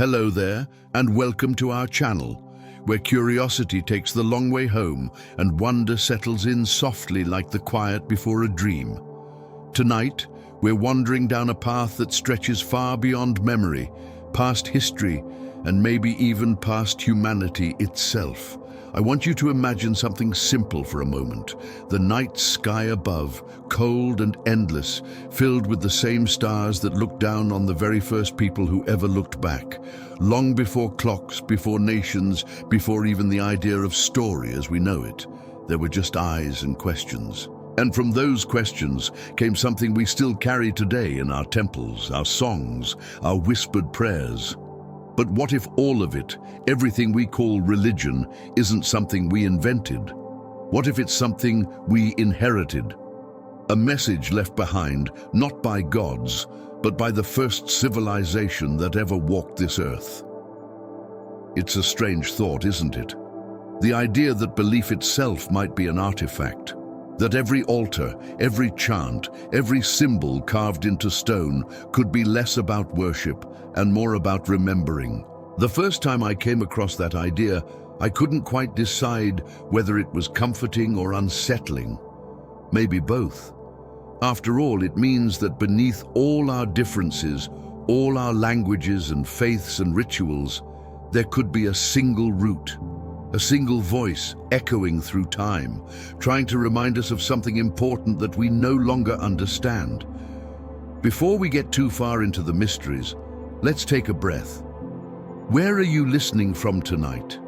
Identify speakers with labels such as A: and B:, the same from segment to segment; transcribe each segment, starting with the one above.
A: Hello there, and welcome to our channel, where curiosity takes the long way home and wonder settles in softly like the quiet before a dream. Tonight, we're wandering down a path that stretches far beyond memory, past history, and maybe even past humanity itself. I want you to imagine something simple for a moment. The night sky above, cold and endless, filled with the same stars that looked down on the very first people who ever looked back. Long before clocks, before nations, before even the idea of story as we know it. There were just eyes and questions. And from those questions came something we still carry today in our temples, our songs, our whispered prayers. But what if all of it, everything we call religion, isn't something we invented? What if it's something we inherited? A message left behind, not by gods, but by the first civilization that ever walked this earth. It's a strange thought, isn't it? The idea that belief itself might be an artifact. That every altar, every chant, every symbol carved into stone could be less about worship and more about remembering. The first time I came across that idea, I couldn't quite decide whether it was comforting or unsettling. Maybe both. After all, it means that beneath all our differences, all our languages and faiths and rituals, there could be a single root. A single voice echoing through time, trying to remind us of something important that we no longer understand. Before we get too far into the mysteries, let's take a breath. Where are you listening from tonight?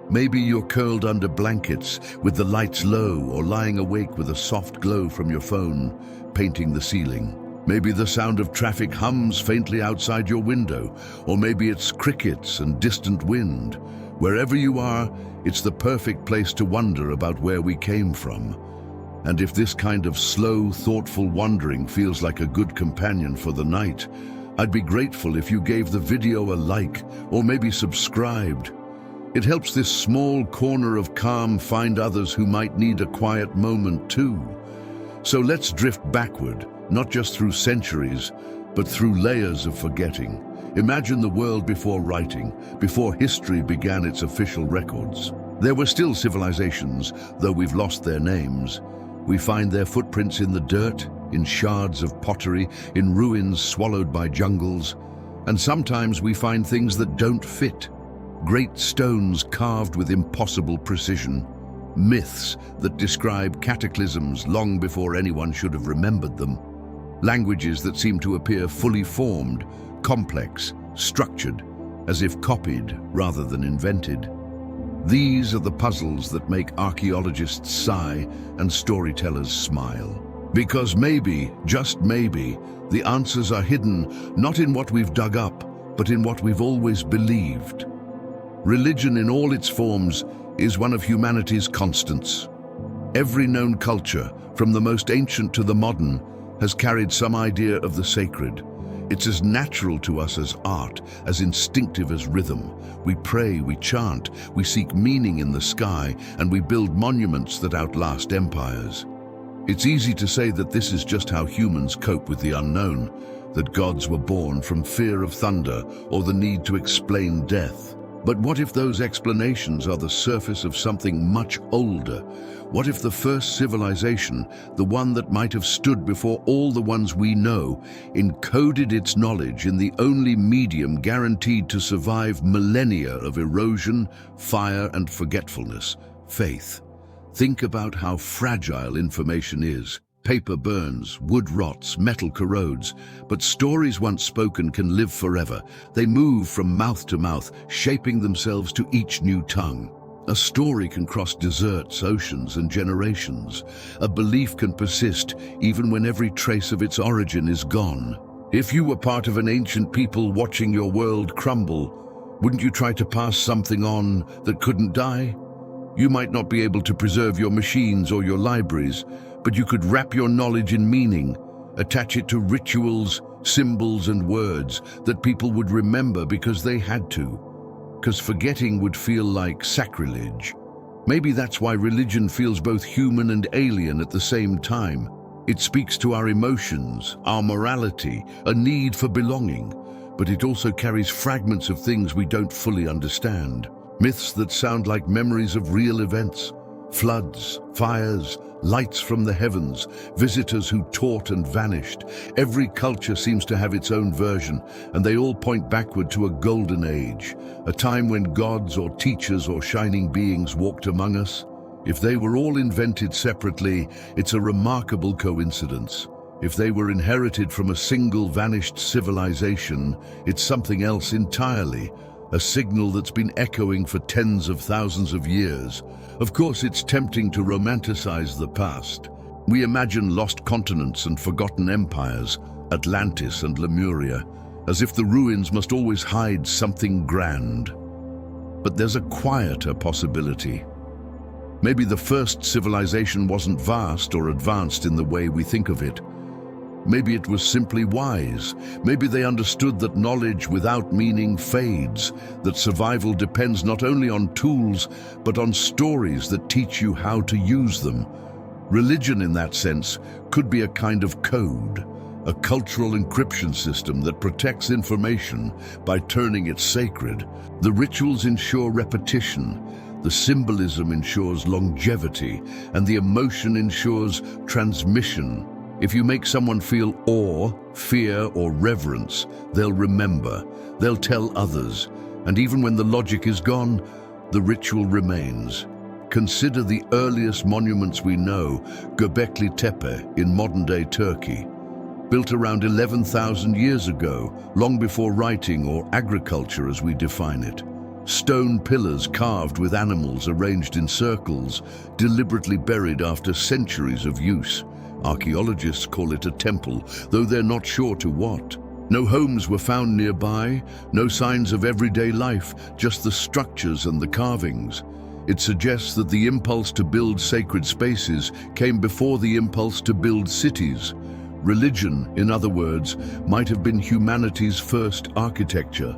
A: Maybe you're curled under blankets with the lights low, or lying awake with a soft glow from your phone painting the ceiling. Maybe the sound of traffic hums faintly outside your window, or maybe it's crickets and distant wind. Wherever you are, it's the perfect place to wonder about where we came from. And if this kind of slow, thoughtful wandering feels like a good companion for the night, I'd be grateful if you gave the video a like or maybe subscribed. It helps this small corner of calm find others who might need a quiet moment too. So let's drift backward, not just through centuries, but through layers of forgetting. Imagine the world before writing, before history began its official records. There were still civilizations, though we've lost their names. We find their footprints in the dirt, in shards of pottery, in ruins swallowed by jungles. And sometimes we find things that don't fit. Great stones carved with impossible precision. Myths that describe cataclysms long before anyone should have remembered them. Languages that seem to appear fully formed, complex, structured, as if copied rather than invented. These are the puzzles that make archaeologists sigh and storytellers smile. Because maybe, just maybe, the answers are hidden not in what we've dug up, but in what we've always believed. Religion in all its forms is one of humanity's constants. Every known culture, from the most ancient to the modern, has carried some idea of the sacred. It's as natural to us as art, as instinctive as rhythm. We pray, we chant, we seek meaning in the sky, and we build monuments that outlast empires. It's easy to say that this is just how humans cope with the unknown, that gods were born from fear of thunder or the need to explain death. But what if those explanations are the surface of something much older? What if the first civilization, the one that might have stood before all the ones we know, encoded its knowledge in the only medium guaranteed to survive millennia of erosion, fire, and forgetfulness: faith? Think about how fragile information is. Paper burns, wood rots, metal corrodes, but stories once spoken can live forever. They move from mouth to mouth, shaping themselves to each new tongue. A story can cross deserts, oceans, and generations. A belief can persist even when every trace of its origin is gone. If you were part of an ancient people watching your world crumble, wouldn't you try to pass something on that couldn't die? You might not be able to preserve your machines or your libraries, but you could wrap your knowledge in meaning, attach it to rituals, symbols, and words that people would remember because they had to. Because forgetting would feel like sacrilege. Maybe that's why religion feels both human and alien at the same time. It speaks to our emotions, our morality, a need for belonging. but it also carries fragments of things we don't fully understand. Myths that sound like memories of real events. Floods, fires, lights from the heavens, visitors who taught and vanished. Every culture seems to have its own version, and they all point backward to a golden age, a time when gods or teachers or shining beings walked among us. If they were all invented separately, it's a remarkable coincidence. If they were inherited from a single vanished civilization, it's something else entirely, a signal that's been echoing for tens of thousands of years. Of course, it's tempting to romanticize the past. We imagine lost continents and forgotten empires, Atlantis and Lemuria, as if the ruins must always hide something grand. But there's a quieter possibility. Maybe the first civilization wasn't vast or advanced in the way we think of it. Maybe it was simply wise. Maybe they understood that knowledge without meaning fades, that survival depends not only on tools, but on stories that teach you how to use them. Religion, in that sense, could be a kind of code, a cultural encryption system that protects information by turning it sacred. The rituals ensure repetition, the symbolism ensures longevity, and the emotion ensures transmission. If you make someone feel awe, fear, or reverence, they'll remember, they'll tell others, and even when the logic is gone, the ritual remains. Consider the earliest monuments we know, Göbekli Tepe in modern-day Turkey. Built around 11,000 years ago, long before writing or agriculture as we define it. Stone pillars carved with animals arranged in circles, deliberately buried after centuries of use. Archaeologists call it a temple, though they're not sure to what. No homes were found nearby, no signs of everyday life, just the structures and the carvings. It suggests that the impulse to build sacred spaces came before the impulse to build cities. Religion, in other words, might have been humanity's first architecture.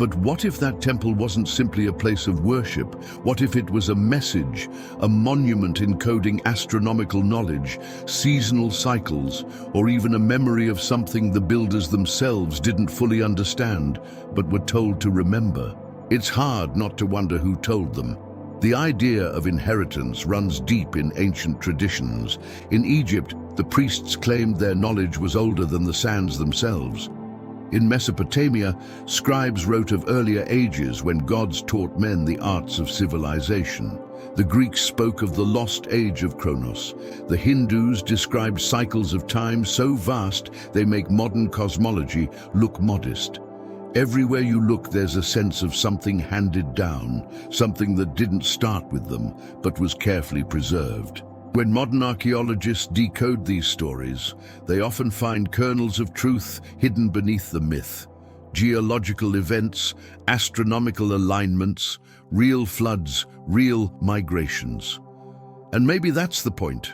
A: But what if that temple wasn't simply a place of worship? What if it was a message, a monument encoding astronomical knowledge, seasonal cycles, or even a memory of something the builders themselves didn't fully understand, but were told to remember? It's hard not to wonder who told them. The idea of inheritance runs deep in ancient traditions. In Egypt, the priests claimed their knowledge was older than the sands themselves. In Mesopotamia, scribes wrote of earlier ages when gods taught men the arts of civilization. The Greeks spoke of the lost age of Kronos. The Hindus described cycles of time so vast they make modern cosmology look modest. Everywhere you look, there's a sense of something handed down, something that didn't start with them, but was carefully preserved. When modern archaeologists decode these stories, they often find kernels of truth hidden beneath the myth. Geological events, astronomical alignments, real floods, real migrations. And maybe that's the point.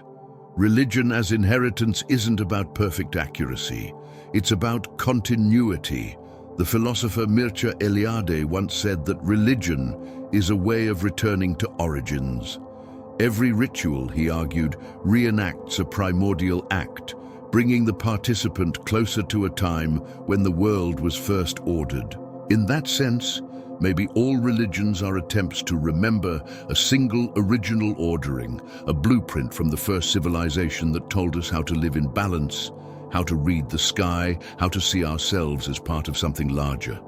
A: Religion as inheritance isn't about perfect accuracy. It's about continuity. The philosopher Mircea Eliade once said that religion is a way of returning to origins. Every ritual, he argued, reenacts a primordial act, bringing the participant closer to a time when the world was first ordered. In that sense, maybe all religions are attempts to remember a single original ordering, a blueprint from the first civilization that told us how to live in balance, how to read the sky, how to see ourselves as part of something larger.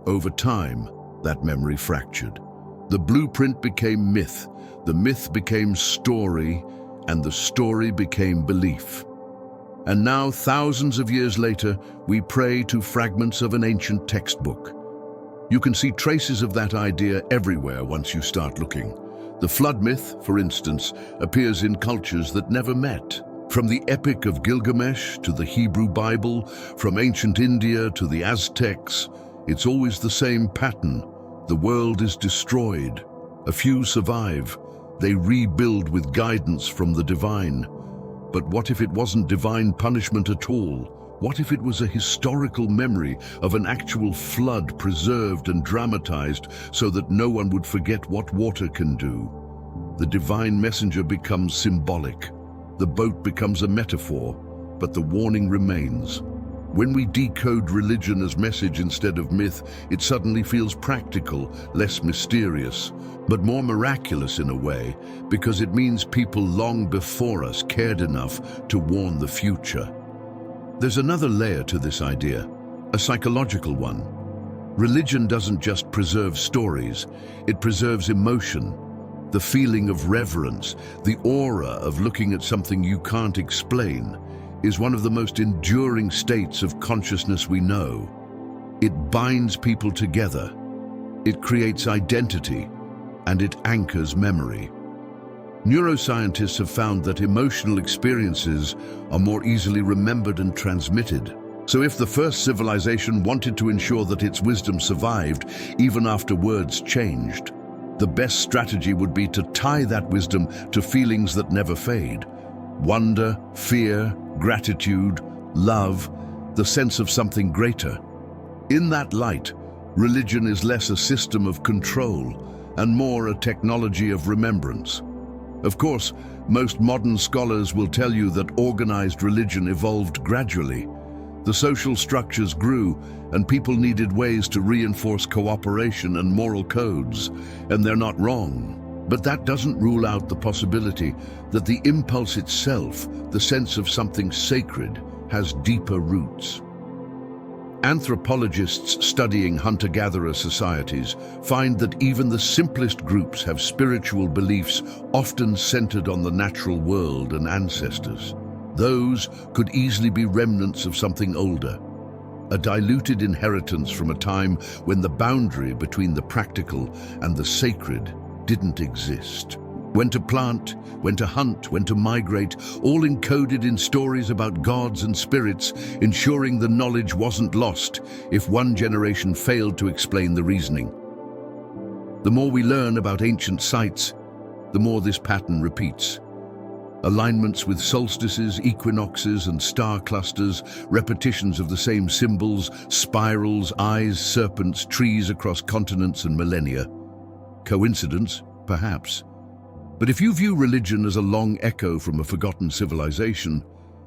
A: Over time, that memory fractured. The blueprint became myth, the myth became story, and the story became belief. And now, thousands of years later, we pray to fragments of an ancient textbook. You can see traces of that idea everywhere once you start looking. The flood myth, for instance, appears in cultures that never met. From the Epic of Gilgamesh to the Hebrew Bible, from ancient India to the Aztecs, it's always the same pattern. The world is destroyed. A few survive. They rebuild with guidance from the divine. But what if it wasn't divine punishment at all? What if it was a historical memory of an actual flood preserved and dramatized so that no one would forget what water can do? The divine messenger becomes symbolic. The boat becomes a metaphor, but the warning remains. When we decode religion as message instead of myth, it suddenly feels practical, less mysterious, but more miraculous in a way, because it means people long before us cared enough to warn the future. There's another layer to this idea, a psychological one. Religion doesn't just preserve stories, it preserves emotion. The feeling of reverence, the aura of looking at something you can't explain, is one of the most enduring states of consciousness we know. It binds people together, it creates identity, and it anchors memory. Neuroscientists have found that emotional experiences are more easily remembered and transmitted. So if the first civilization wanted to ensure that its wisdom survived even after words changed, the best strategy would be to tie that wisdom to feelings that never fade. Wonder, fear, gratitude, love, the sense of something greater. In that light, religion is less a system of control and more a technology of remembrance. Of course, most modern scholars will tell you that organized religion evolved gradually. The social structures grew, and people needed ways to reinforce cooperation and moral codes, and they're not wrong. But that doesn't rule out the possibility that the impulse itself, the sense of something sacred, has deeper roots. Anthropologists studying hunter-gatherer societies find that even the simplest groups have spiritual beliefs often centered on the natural world and ancestors. Those could easily be remnants of something older, a diluted inheritance from a time when the boundary between the practical and the sacred didn't exist. When to plant, when to hunt, when to migrate, all encoded in stories about gods and spirits, ensuring the knowledge wasn't lost if one generation failed to explain the reasoning. The more we learn about ancient sites, the more this pattern repeats. Alignments with solstices, equinoxes, and star clusters, repetitions of the same symbols, spirals, eyes, serpents, trees across continents and millennia. Coincidence? Perhaps. But if you view religion as a long echo from a forgotten civilization,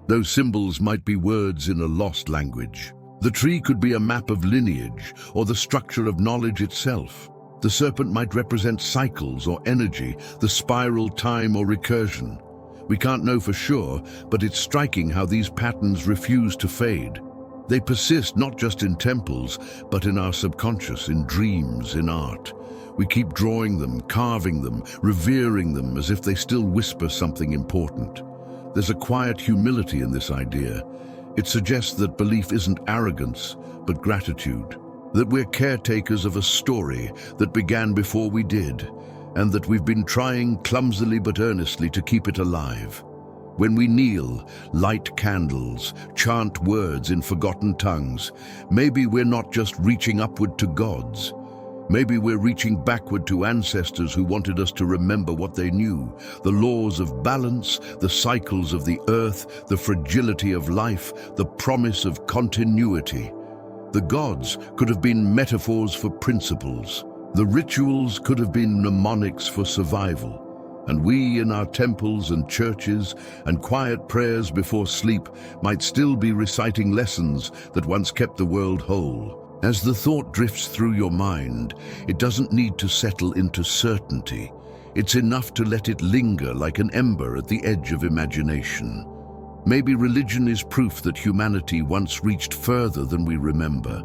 A: those symbols might be words in a lost language. The tree could be a map of lineage, or the structure of knowledge itself. The serpent might represent cycles or energy, the spiral, time, or recursion. We can't know for sure, but it's striking how these patterns refuse to fade. They persist not just in temples, but in our subconscious, in dreams, in art. We keep drawing them, carving them, revering them as if they still whisper something important. There's a quiet humility in this idea. It suggests that belief isn't arrogance, but gratitude. That we're caretakers of a story that began before we did, and that we've been trying clumsily but earnestly to keep it alive. When we kneel, light candles, chant words in forgotten tongues, maybe we're not just reaching upward to gods. Maybe we're reaching backward to ancestors who wanted us to remember what they knew, the laws of balance, the cycles of the earth, the fragility of life, the promise of continuity. The gods could have been metaphors for principles. The rituals could have been mnemonics for survival. And we in our temples and churches and quiet prayers before sleep might still be reciting lessons that once kept the world whole. As the thought drifts through your mind, it doesn't need to settle into certainty. It's enough to let it linger like an ember at the edge of imagination. Maybe religion is proof that humanity once reached further than we remember.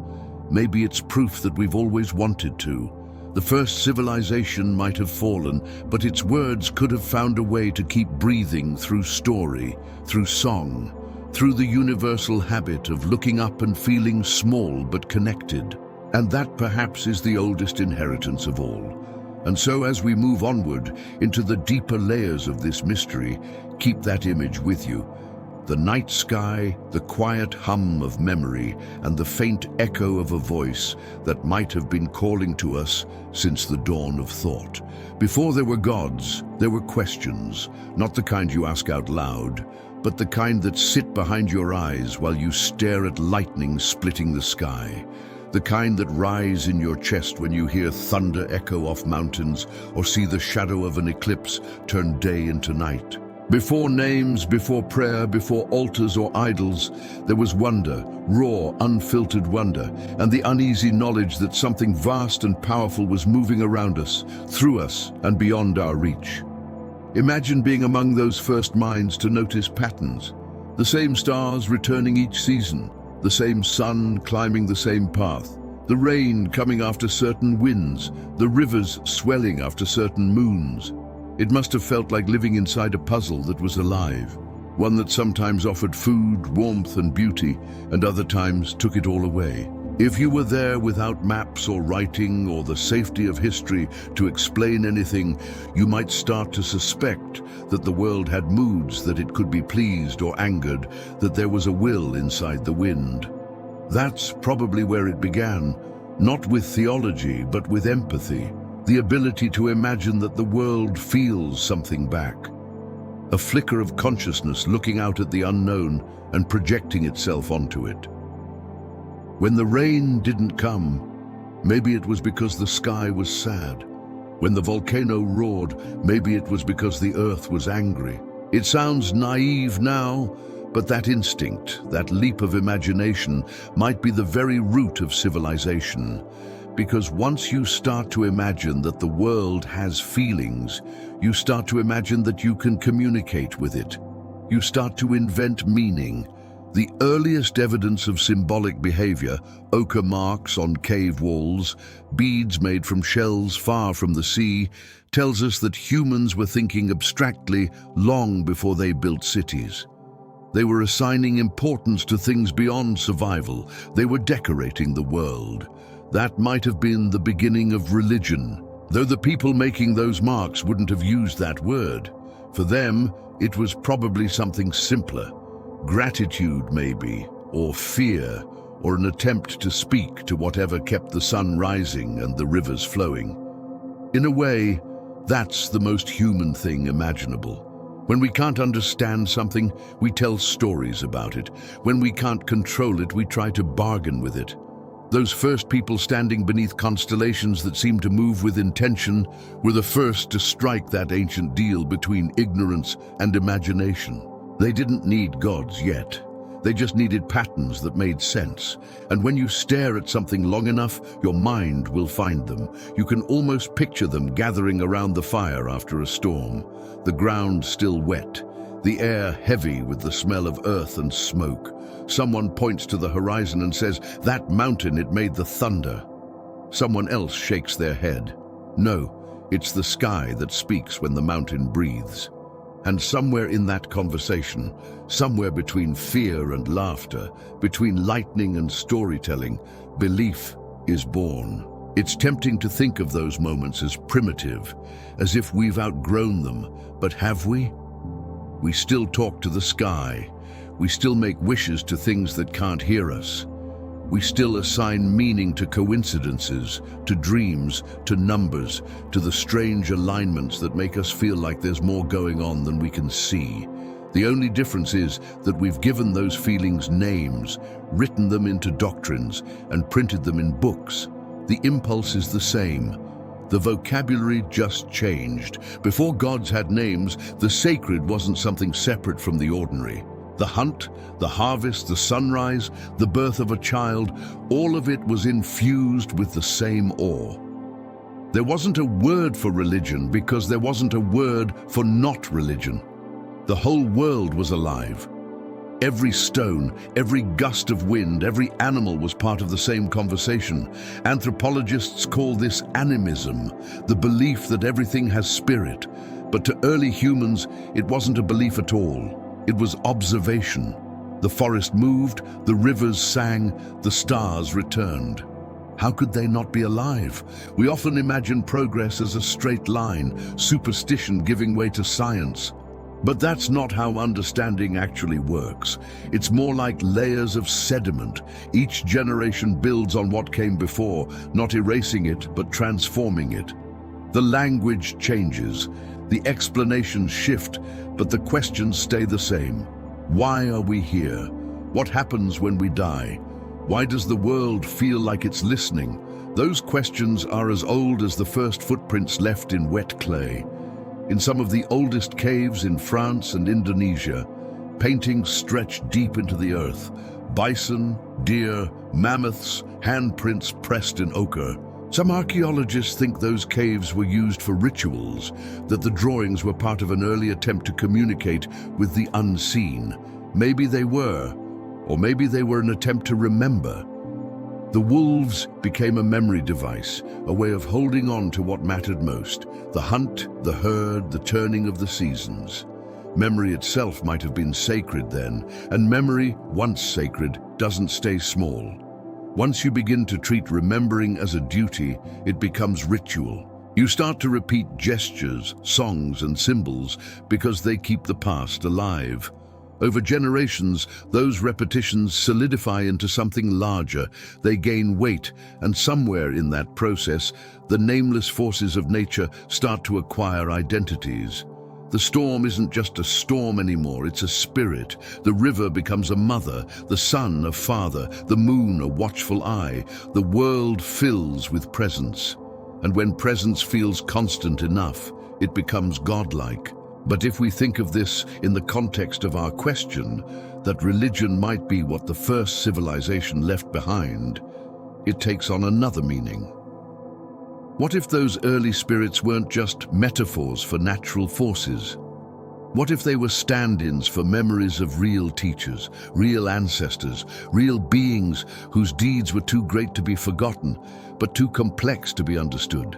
A: Maybe it's proof that we've always wanted to. The first civilization might have fallen, but its words could have found a way to keep breathing through story, through song, through the universal habit of looking up and feeling small but connected. And that perhaps is the oldest inheritance of all. And so as we move onward into the deeper layers of this mystery, keep that image with you. The night sky, the quiet hum of memory, and the faint echo of a voice that might have been calling to us since the dawn of thought. Before there were gods, there were questions, not the kind you ask out loud, but the kind that sit behind your eyes while you stare at lightning splitting the sky. The kind that rise in your chest when you hear thunder echo off mountains or see the shadow of an eclipse turn day into night. Before names, before prayer, before altars or idols, there was wonder, raw, unfiltered wonder, and the uneasy knowledge that something vast and powerful was moving around us, through us, and beyond our reach. Imagine being among those first minds to notice patterns. The same stars returning each season, the same sun climbing the same path, the rain coming after certain winds, the rivers swelling after certain moons. It must have felt like living inside a puzzle that was alive, one that sometimes offered food, warmth, and beauty, and other times took it all away. If you were there without maps or writing or the safety of history to explain anything, you might start to suspect that the world had moods, that it could be pleased or angered, that there was a will inside the wind. That's probably where it began, not with theology, but with empathy. The ability to imagine that the world feels something back. A flicker of consciousness looking out at the unknown and projecting itself onto it. When the rain didn't come, maybe it was because the sky was sad. When the volcano roared, maybe it was because the earth was angry. It sounds naive now, but that instinct, that leap of imagination, might be the very root of civilization. Because once you start to imagine that the world has feelings, you start to imagine that you can communicate with it. You start to invent meaning. The earliest evidence of symbolic behavior, ochre marks on cave walls, beads made from shells far from the sea, tells us that humans were thinking abstractly long before they built cities. They were assigning importance to things beyond survival. They were decorating the world. That might have been the beginning of religion, though the people making those marks wouldn't have used that word. For them, it was probably something simpler. Gratitude, maybe, or fear, or an attempt to speak to whatever kept the sun rising and the rivers flowing. In a way, that's the most human thing imaginable. When we can't understand something, we tell stories about it. When we can't control it, we try to bargain with it. Those first people standing beneath constellations that seemed to move with intention were the first to strike that ancient deal between ignorance and imagination. They didn't need gods yet. They just needed patterns that made sense. And when you stare at something long enough, your mind will find them. You can almost picture them gathering around the fire after a storm, the ground still wet, the air heavy with the smell of earth and smoke. Someone points to the horizon and says, "That mountain, it made the thunder." Someone else shakes their head. No, it's the sky that speaks when the mountain breathes. And somewhere in that conversation, somewhere between fear and laughter, between lightning and storytelling, belief is born. It's tempting to think of those moments as primitive, as if we've outgrown them, but have we? We still talk to the sky. We still make wishes to things that can't hear us. We still assign meaning to coincidences, to dreams, to numbers, to the strange alignments that make us feel like there's more going on than we can see. The only difference is that we've given those feelings names, written them into doctrines, and printed them in books. The impulse is the same. The vocabulary just changed. Before gods had names, the sacred wasn't something separate from the ordinary. The hunt, the harvest, the sunrise, the birth of a child, all of it was infused with the same awe. There wasn't a word for religion because there wasn't a word for not religion. The whole world was alive. Every stone, every gust of wind, every animal was part of the same conversation. Anthropologists call this animism, the belief that everything has spirit. But to early humans, it wasn't a belief at all. It was observation. The forest moved, the rivers sang, the stars returned. How could they not be alive? We often imagine progress as a straight line, superstition giving way to science. But that's not how understanding actually works. It's more like layers of sediment. Each generation builds on what came before, not erasing it, but transforming it. The language changes, the explanations shift, but the questions stay the same. Why are we here? What happens when we die? Why does the world feel like it's listening? Those questions are as old as the first footprints left in wet clay. In some of the oldest caves in France and Indonesia, paintings stretch deep into the earth. Bison, deer, mammoths, handprints pressed in ochre. Some archaeologists think those caves were used for rituals, that the drawings were part of an early attempt to communicate with the unseen. Maybe they were, or maybe they were an attempt to remember. The wolves became a memory device, a way of holding on to what mattered most: the hunt, the herd, the turning of the seasons. Memory itself might have been sacred then, and memory, once sacred, doesn't stay small. Once you begin to treat remembering as a duty, it becomes ritual. You start to repeat gestures, songs, and symbols because they keep the past alive. Over generations, those repetitions solidify into something larger. They gain weight, and somewhere in that process, the nameless forces of nature start to acquire identities. The storm isn't just a storm anymore, it's a spirit. The river becomes a mother, the sun a father, the moon a watchful eye. The world fills with presence. And when presence feels constant enough, it becomes godlike. But if we think of this in the context of our question, that religion might be what the first civilization left behind, it takes on another meaning. What if those early spirits weren't just metaphors for natural forces? What if they were stand-ins for memories of real teachers, real ancestors, real beings whose deeds were too great to be forgotten, but too complex to be understood?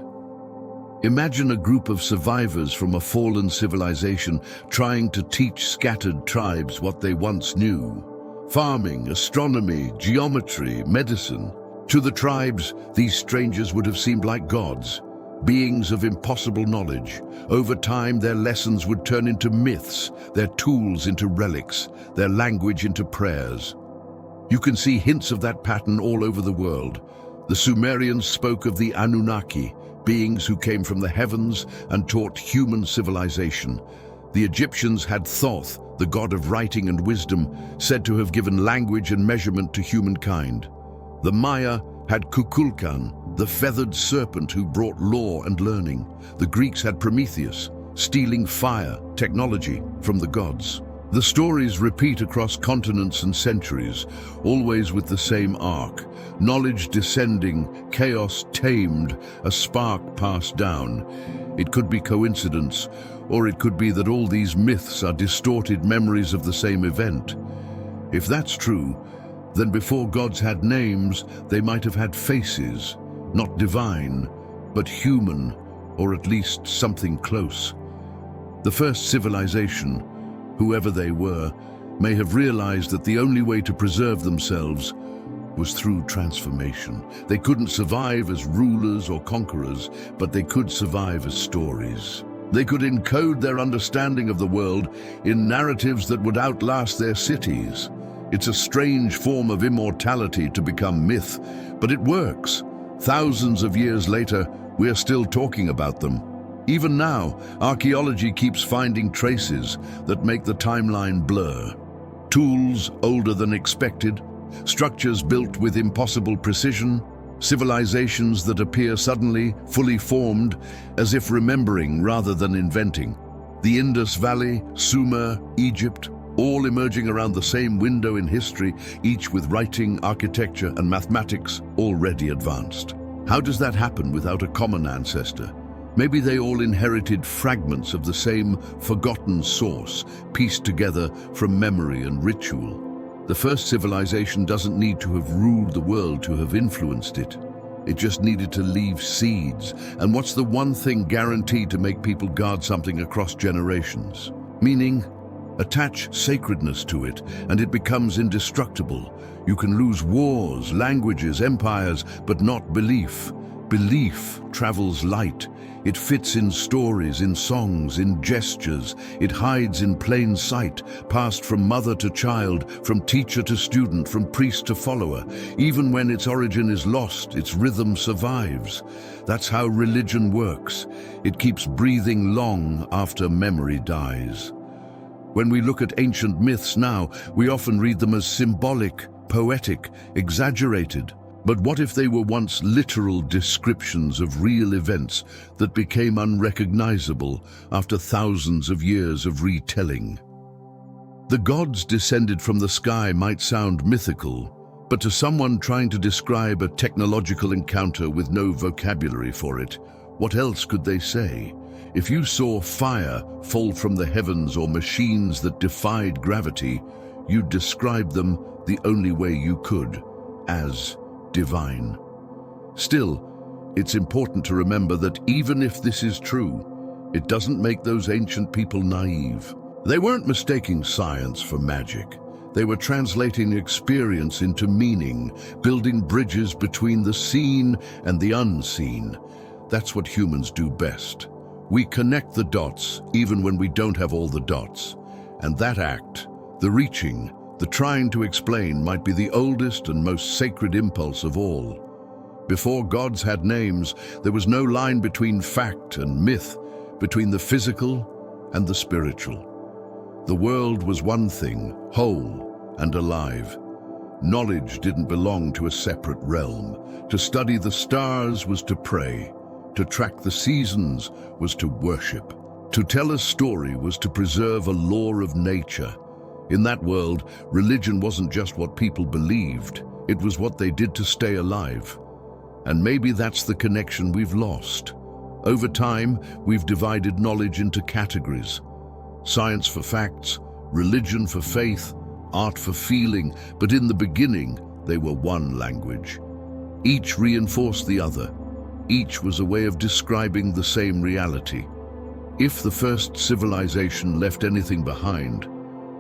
A: Imagine a group of survivors from a fallen civilization trying to teach scattered tribes what they once knew. Farming, astronomy, geometry, medicine. To the tribes, these strangers would have seemed like gods, beings of impossible knowledge. Over time, their lessons would turn into myths, their tools into relics, their language into prayers. You can see hints of that pattern all over the world. The Sumerians spoke of the Anunnaki, beings who came from the heavens and taught human civilization. The Egyptians had Thoth, the god of writing and wisdom, said to have given language and measurement to humankind. The Maya had Kukulkan, the feathered serpent who brought law and learning. The Greeks had Prometheus, stealing fire, technology from the gods. The stories repeat across continents and centuries, always with the same arc: knowledge descending, chaos tamed, a spark passed down. It could be coincidence, or it could be that all these myths are distorted memories of the same event. If that's true, then before gods had names, they might have had faces, not divine, but human, or at least something close. The first civilization, whoever they were, may have realized that the only way to preserve themselves was through transformation. They couldn't survive as rulers or conquerors, but they could survive as stories. They could encode their understanding of the world in narratives that would outlast their cities. It's a strange form of immortality to become myth, but it works. Thousands of years later, we're still talking about them. Even now, archaeology keeps finding traces that make the timeline blur. Tools older than expected, structures built with impossible precision, civilizations that appear suddenly fully formed, as if remembering rather than inventing. The Indus Valley, Sumer, Egypt, all emerging around the same window in history, each with writing, architecture, and mathematics already advanced. How does that happen without a common ancestor? Maybe they all inherited fragments of the same forgotten source, pieced together from memory and ritual. The first civilization doesn't need to have ruled the world to have influenced it. It just needed to leave seeds. And what's the one thing guaranteed to make people guard something across generations? Meaning, attach sacredness to it, and it becomes indestructible. You can lose wars, languages, empires, but not belief. Belief travels light. It fits in stories, in songs, in gestures. It hides in plain sight, passed from mother to child, from teacher to student, from priest to follower. Even when its origin is lost, its rhythm survives. That's how religion works. It keeps breathing long after memory dies. When we look at ancient myths now, we often read them as symbolic, poetic, exaggerated. But what if they were once literal descriptions of real events that became unrecognizable after thousands of years of retelling? The gods descended from the sky might sound mythical, but to someone trying to describe a technological encounter with no vocabulary for it, what else could they say? If you saw fire fall from the heavens or machines that defied gravity, you'd describe them the only way you could, as divine. Still, it's important to remember that even if this is true, it doesn't make those ancient people naive. They weren't mistaking science for magic. They were translating experience into meaning, building bridges between the seen and the unseen. That's what humans do best. We connect the dots even when we don't have all the dots. And that act, the reaching, the trying to explain, might be the oldest and most sacred impulse of all. Before gods had names, there was no line between fact and myth, between the physical and the spiritual. The world was one thing, whole and alive. Knowledge didn't belong to a separate realm. To study the stars was to pray. To track the seasons was to worship. To tell a story was to preserve a law of nature. In that world, religion wasn't just what people believed, it was what they did to stay alive. And maybe that's the connection we've lost. Over time, we've divided knowledge into categories. Science for facts, religion for faith, art for feeling, but in the beginning, they were one language. Each reinforced the other. Each was a way of describing the same reality. If the first civilization left anything behind,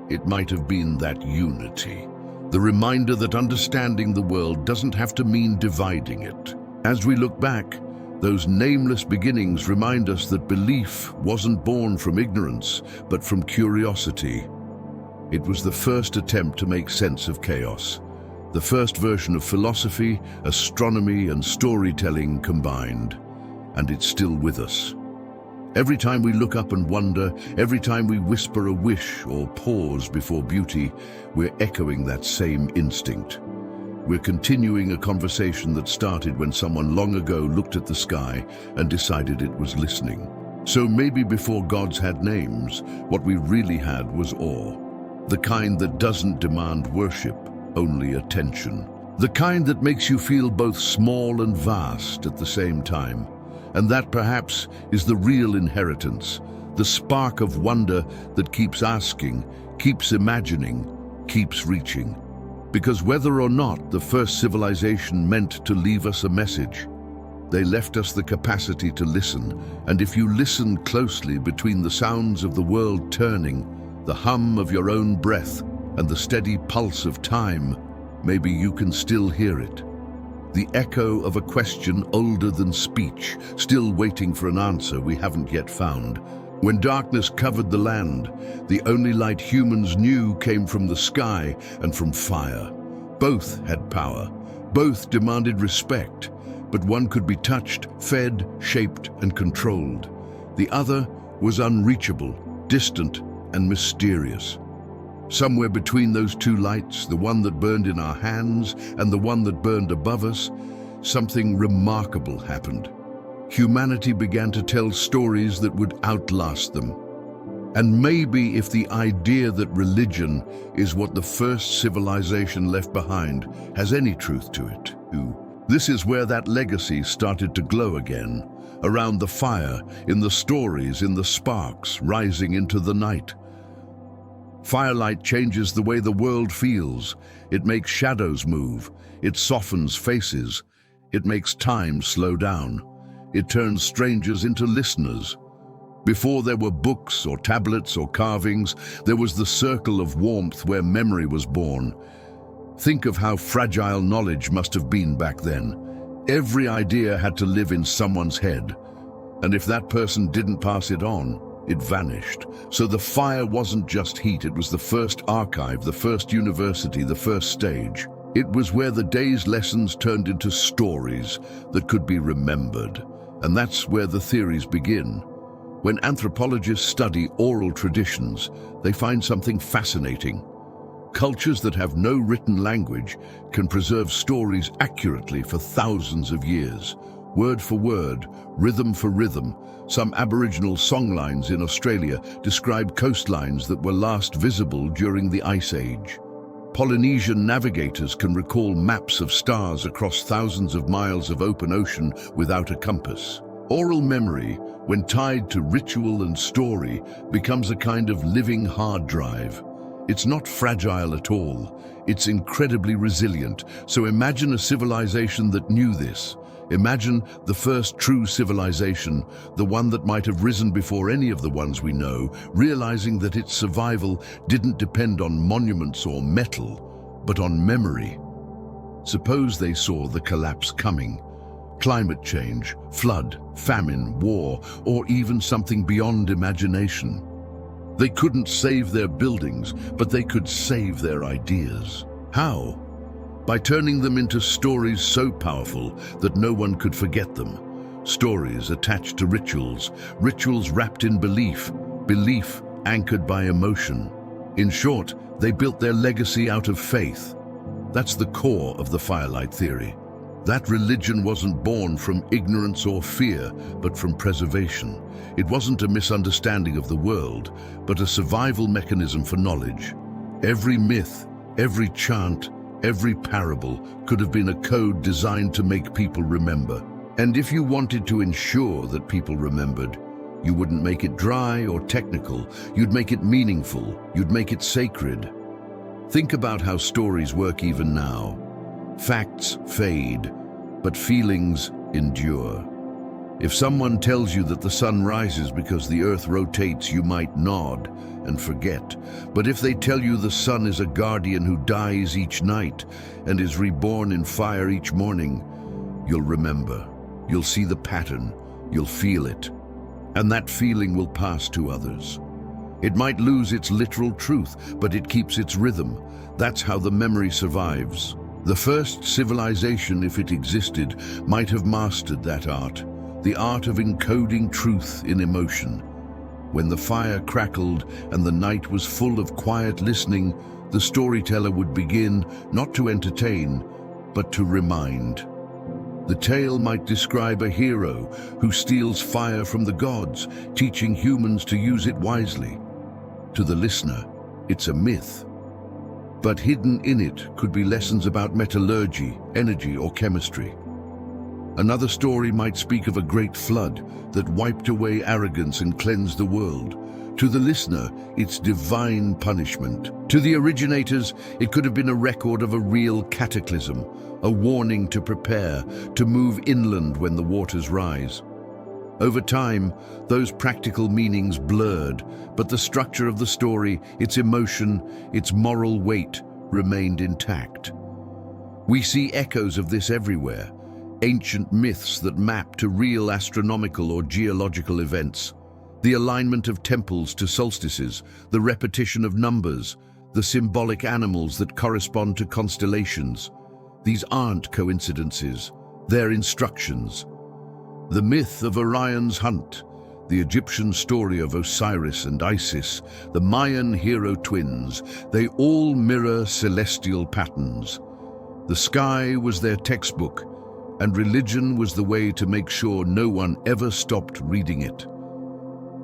A: it might have been that unity. The reminder that understanding the world doesn't have to mean dividing it. As we look back, those nameless beginnings remind us that belief wasn't born from ignorance, but from curiosity. It was the first attempt to make sense of chaos. The first version of philosophy, astronomy, and storytelling combined. And it's still with us. Every time we look up and wonder, every time we whisper a wish or pause before beauty, we're echoing that same instinct. We're continuing a conversation that started when someone long ago looked at the sky and decided it was listening. So maybe before gods had names, what we really had was awe. The kind that doesn't demand worship, only attention. The kind that makes you feel both small and vast at the same time. And that perhaps is the real inheritance, the spark of wonder that keeps asking, keeps imagining, keeps reaching. Because whether or not the first civilization meant to leave us a message, they left us the capacity to listen. And if you listen closely between the sounds of the world turning, the hum of your own breath, and the steady pulse of time, maybe you can still hear it. The echo of a question older than speech, still waiting for an answer we haven't yet found. When darkness covered the land, the only light humans knew came from the sky and from fire. Both had power, both demanded respect, but one could be touched, fed, shaped, and controlled. The other was unreachable, distant, and mysterious. Somewhere between those two lights, the one that burned in our hands and the one that burned above us, something remarkable happened. Humanity began to tell stories that would outlast them. And maybe if the idea that religion is what the first civilization left behind has any truth to it, this is where that legacy started to glow again, around the fire, in the stories, in the sparks rising into the night. Firelight changes the way the world feels. It makes shadows move. It softens faces. It makes time slow down. It turns strangers into listeners. Before there were books or tablets or carvings, there was the circle of warmth where memory was born. Think of how fragile knowledge must have been back then. Every idea had to live in someone's head. And if that person didn't pass it on, it vanished. So the fire wasn't just heat, it was the first archive, the first university, the first stage. It was where the day's lessons turned into stories that could be remembered. And that's where the theories begin. When anthropologists study oral traditions, they find something fascinating. Cultures that have no written language can preserve stories accurately for thousands of years. Word for word, rhythm for rhythm, some Aboriginal songlines in Australia describe coastlines that were last visible during the Ice Age. Polynesian navigators can recall maps of stars across thousands of miles of open ocean without a compass. Oral memory, when tied to ritual and story, becomes a kind of living hard drive. It's not fragile at all. It's incredibly resilient. So imagine a civilization that knew this. Imagine the first true civilization, the one that might have risen before any of the ones we know, realizing that its survival didn't depend on monuments or metal, but on memory. Suppose they saw the collapse coming. Climate change, flood, famine, war, or even something beyond imagination. They couldn't save their buildings, but they could save their ideas. How? By turning them into stories so powerful that no one could forget them. Stories attached to rituals, rituals wrapped in belief, belief anchored by emotion. In short, they built their legacy out of faith. That's the core of the firelight theory. That religion wasn't born from ignorance or fear, but from preservation. It wasn't a misunderstanding of the world, but a survival mechanism for knowledge. Every myth, every chant, every parable could have been a code designed to make people remember. And if you wanted to ensure that people remembered, you wouldn't make it dry or technical. You'd make it meaningful. You'd make it sacred. Think about how stories work even now. Facts fade, but feelings endure. If someone tells you that the sun rises because the earth rotates, you might nod and forget. But if they tell you the sun is a guardian who dies each night and is reborn in fire each morning, you'll remember. You'll see the pattern. You'll feel it. And that feeling will pass to others. It might lose its literal truth, but it keeps its rhythm. That's how the memory survives. The first civilization, if it existed, might have mastered that art. The art of encoding truth in emotion. When the fire crackled and the night was full of quiet listening, the storyteller would begin not to entertain, but to remind. The tale might describe a hero who steals fire from the gods, teaching humans to use it wisely. To the listener, it's a myth. But hidden in it could be lessons about metallurgy, energy, or chemistry. Another story might speak of a great flood that wiped away arrogance and cleansed the world. To the listener, it's divine punishment. To the originators, it could have been a record of a real cataclysm, a warning to prepare, to move inland when the waters rise. Over time, those practical meanings blurred, but the structure of the story, its emotion, its moral weight, remained intact. We see echoes of this everywhere. Ancient myths that map to real astronomical or geological events. The alignment of temples to solstices, the repetition of numbers, the symbolic animals that correspond to constellations. These aren't coincidences, they're instructions. The myth of Orion's hunt, the Egyptian story of Osiris and Isis, the Mayan hero twins, they all mirror celestial patterns. The sky was their textbook, and religion was the way to make sure no one ever stopped reading it.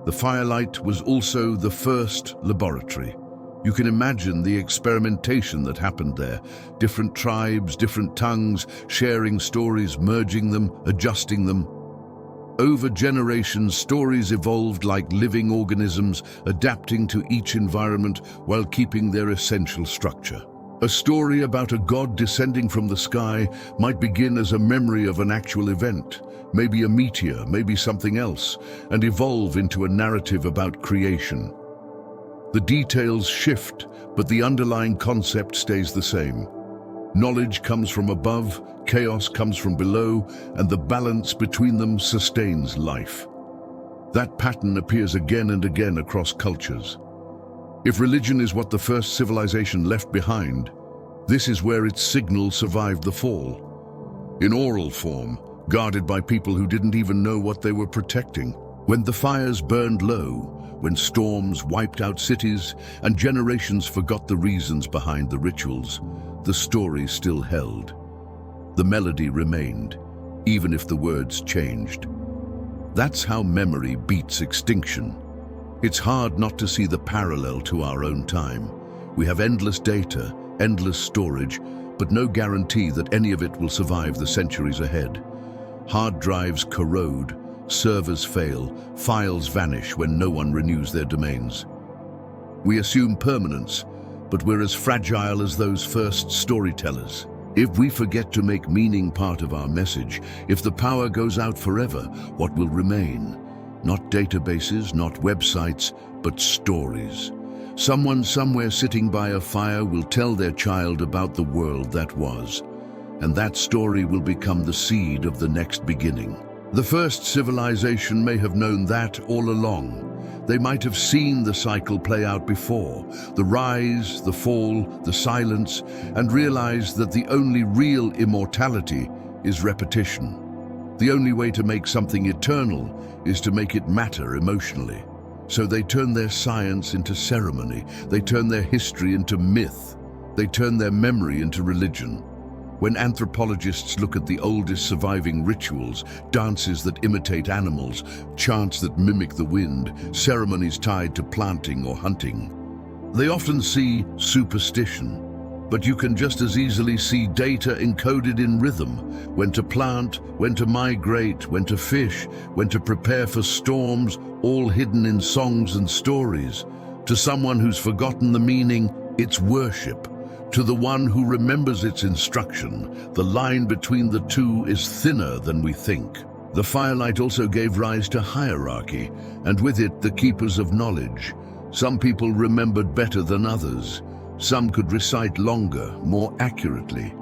A: The firelight was also the first laboratory. You can imagine the experimentation that happened there. Different tribes, different tongues, sharing stories, merging them, adjusting them. Over generations, stories evolved like living organisms, adapting to each environment while keeping their essential structure. A story about a god descending from the sky might begin as a memory of an actual event, maybe a meteor, maybe something else, and evolve into a narrative about creation. The details shift, but the underlying concept stays the same. Knowledge comes from above, chaos comes from below, and the balance between them sustains life. That pattern appears again and again across cultures. If religion is what the first civilization left behind, this is where its signal survived the fall. In oral form, guarded by people who didn't even know what they were protecting. When the fires burned low, when storms wiped out cities and generations forgot the reasons behind the rituals, the story still held. The melody remained, even if the words changed. That's how memory beats extinction. It's hard not to see the parallel to our own time. We have endless data, endless storage, but no guarantee that any of it will survive the centuries ahead. Hard drives corrode, servers fail, files vanish when no one renews their domains. We assume permanence, but we're as fragile as those first storytellers. If we forget to make meaning part of our message, if the power goes out forever, what will remain? Not databases, not websites, but stories. Someone somewhere sitting by a fire will tell their child about the world that was, and that story will become the seed of the next beginning. The first civilization may have known that all along. They might have seen the cycle play out before, the rise, the fall, the silence, and realized that the only real immortality is repetition. The only way to make something eternal is to make it matter emotionally. So they turn their science into ceremony, they turn their history into myth, they turn their memory into religion. When anthropologists look at the oldest surviving rituals, dances that imitate animals, chants that mimic the wind, ceremonies tied to planting or hunting, they often see superstition. But you can just as easily see data encoded in rhythm: when to plant, when to migrate, when to fish, when to prepare for storms, all hidden in songs and stories. To someone who's forgotten the meaning, it's worship. To the one who remembers its instruction, the line between the two is thinner than we think. The firelight also gave rise to hierarchy, and with it the keepers of knowledge. Some people remembered better than others. Some could recite longer, more accurately.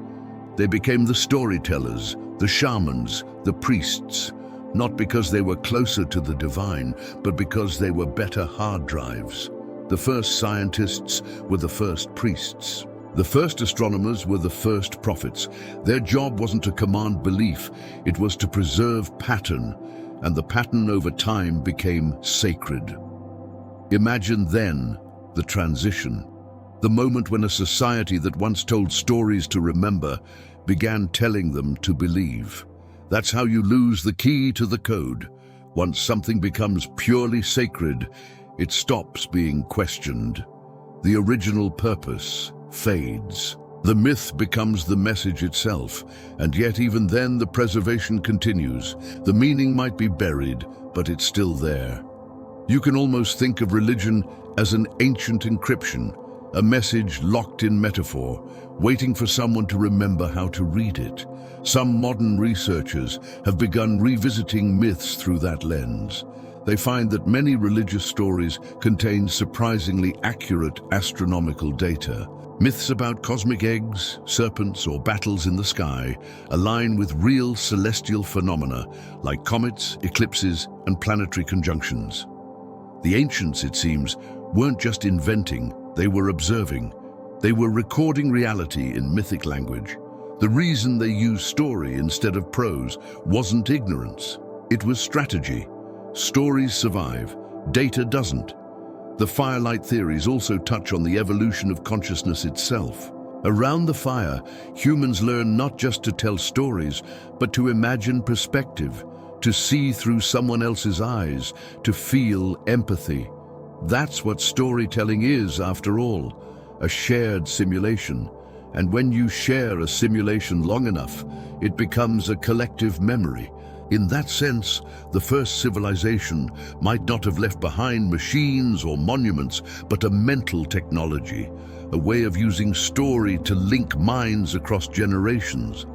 A: They became the storytellers, the shamans, the priests, not because they were closer to the divine, but because they were better hard drives. The first scientists were the first priests. The first astronomers were the first prophets. Their job wasn't to command belief, it was to preserve pattern, and the pattern over time became sacred. Imagine then the transition, the moment when a society that once told stories to remember began telling them to believe. That's how you lose the key to the code. Once something becomes purely sacred, it stops being questioned. The original purpose fades. The myth becomes the message itself, and yet even then the preservation continues. The meaning might be buried, but it's still there. You can almost think of religion as an ancient encryption, a message locked in metaphor, waiting for someone to remember how to read it. Some modern researchers have begun revisiting myths through that lens. They find that many religious stories contain surprisingly accurate astronomical data. Myths about cosmic eggs, serpents, or battles in the sky align with real celestial phenomena like comets, eclipses, and planetary conjunctions. The ancients, it seems, weren't just inventing, they were observing. They were recording reality in mythic language. The reason they used story instead of prose wasn't ignorance, it was strategy. Stories survive, data doesn't. The firelight theories also touch on the evolution of consciousness itself. Around the fire, humans learn not just to tell stories, but to imagine perspective, to see through someone else's eyes, to feel empathy. That's what storytelling is, after all, a shared simulation. And when you share a simulation long enough, it becomes a collective memory. In that sense, the first civilization might not have left behind machines or monuments, but a mental technology, a way of using story to link minds across generations.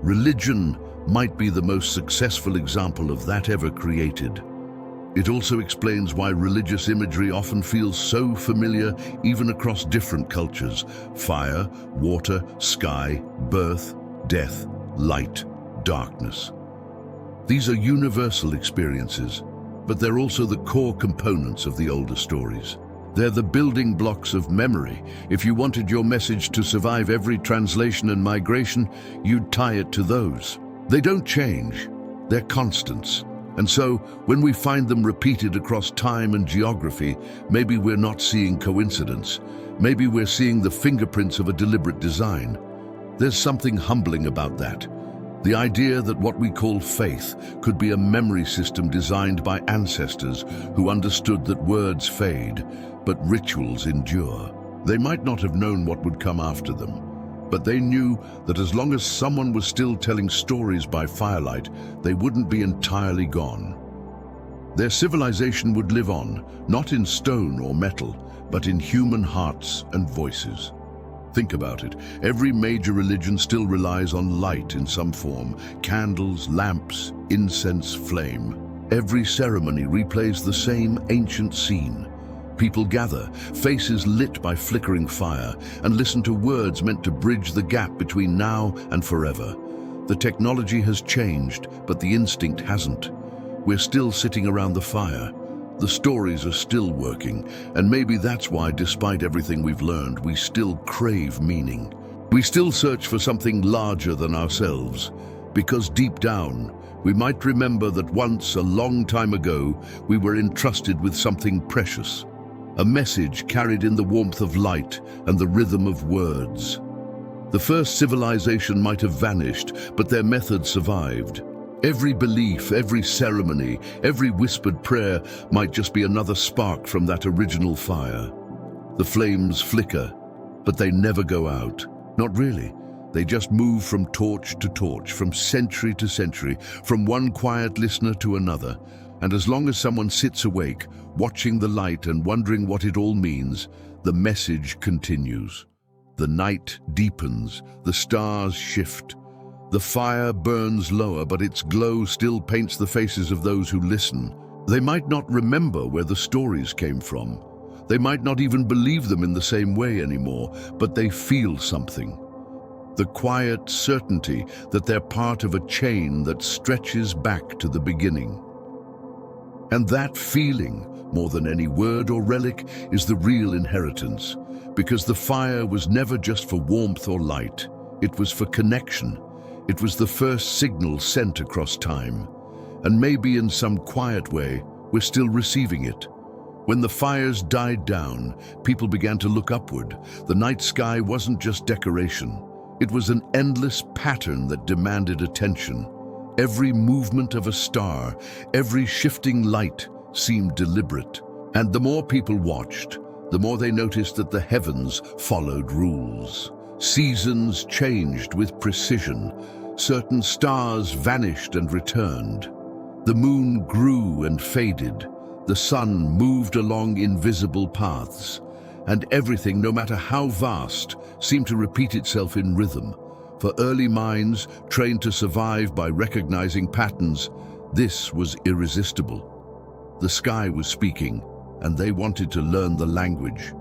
A: Religion might be the most successful example of that ever created. It also explains why religious imagery often feels so familiar even across different cultures. Fire, water, sky, birth, death, light, darkness. These are universal experiences, but they're also the core components of the older stories. They're the building blocks of memory. If you wanted your message to survive every translation and migration, you'd tie it to those. They don't change, they're constants. And so, when we find them repeated across time and geography, maybe we're not seeing coincidence. Maybe we're seeing the fingerprints of a deliberate design. There's something humbling about that. The idea that what we call faith could be a memory system designed by ancestors who understood that words fade, but rituals endure. They might not have known what would come after them, but they knew that as long as someone was still telling stories by firelight, they wouldn't be entirely gone. Their civilization would live on, not in stone or metal, but in human hearts and voices. Think about it. Every major religion still relies on light in some form. Candles, lamps, incense, flame. Every ceremony replays the same ancient scene. People gather, faces lit by flickering fire, and listen to words meant to bridge the gap between now and forever. The technology has changed, but the instinct hasn't. We're still sitting around the fire. The stories are still working, and maybe that's why, despite everything we've learned, we still crave meaning. We still search for something larger than ourselves, because deep down, we might remember that once, a long time ago, we were entrusted with something precious. A message carried in the warmth of light and the rhythm of words. The first civilization might have vanished, but their method survived. Every belief, every ceremony, every whispered prayer might just be another spark from that original fire. The flames flicker, but they never go out. Not really. They just move from torch to torch, from century to century, from one quiet listener to another. And as long as someone sits awake, watching the light and wondering what it all means, the message continues. The night deepens, the stars shift. The fire burns lower, but its glow still paints the faces of those who listen. They might not remember where the stories came from. They might not even believe them in the same way anymore, but they feel something. The quiet certainty that they're part of a chain that stretches back to the beginning. And that feeling, more than any word or relic, is the real inheritance, because the fire was never just for warmth or light. It was for connection. It was the first signal sent across time. And maybe in some quiet way, we're still receiving it. When the fires died down, people began to look upward. The night sky wasn't just decoration. It was an endless pattern that demanded attention. Every movement of a star, every shifting light seemed deliberate. And the more people watched, the more they noticed that the heavens followed rules. Seasons changed with precision. Certain stars vanished and returned. The moon grew and faded. The sun moved along invisible paths. And everything, no matter how vast, seemed to repeat itself in rhythm. For early minds, trained to survive by recognizing patterns, this was irresistible. The sky was speaking, and they wanted to learn the language.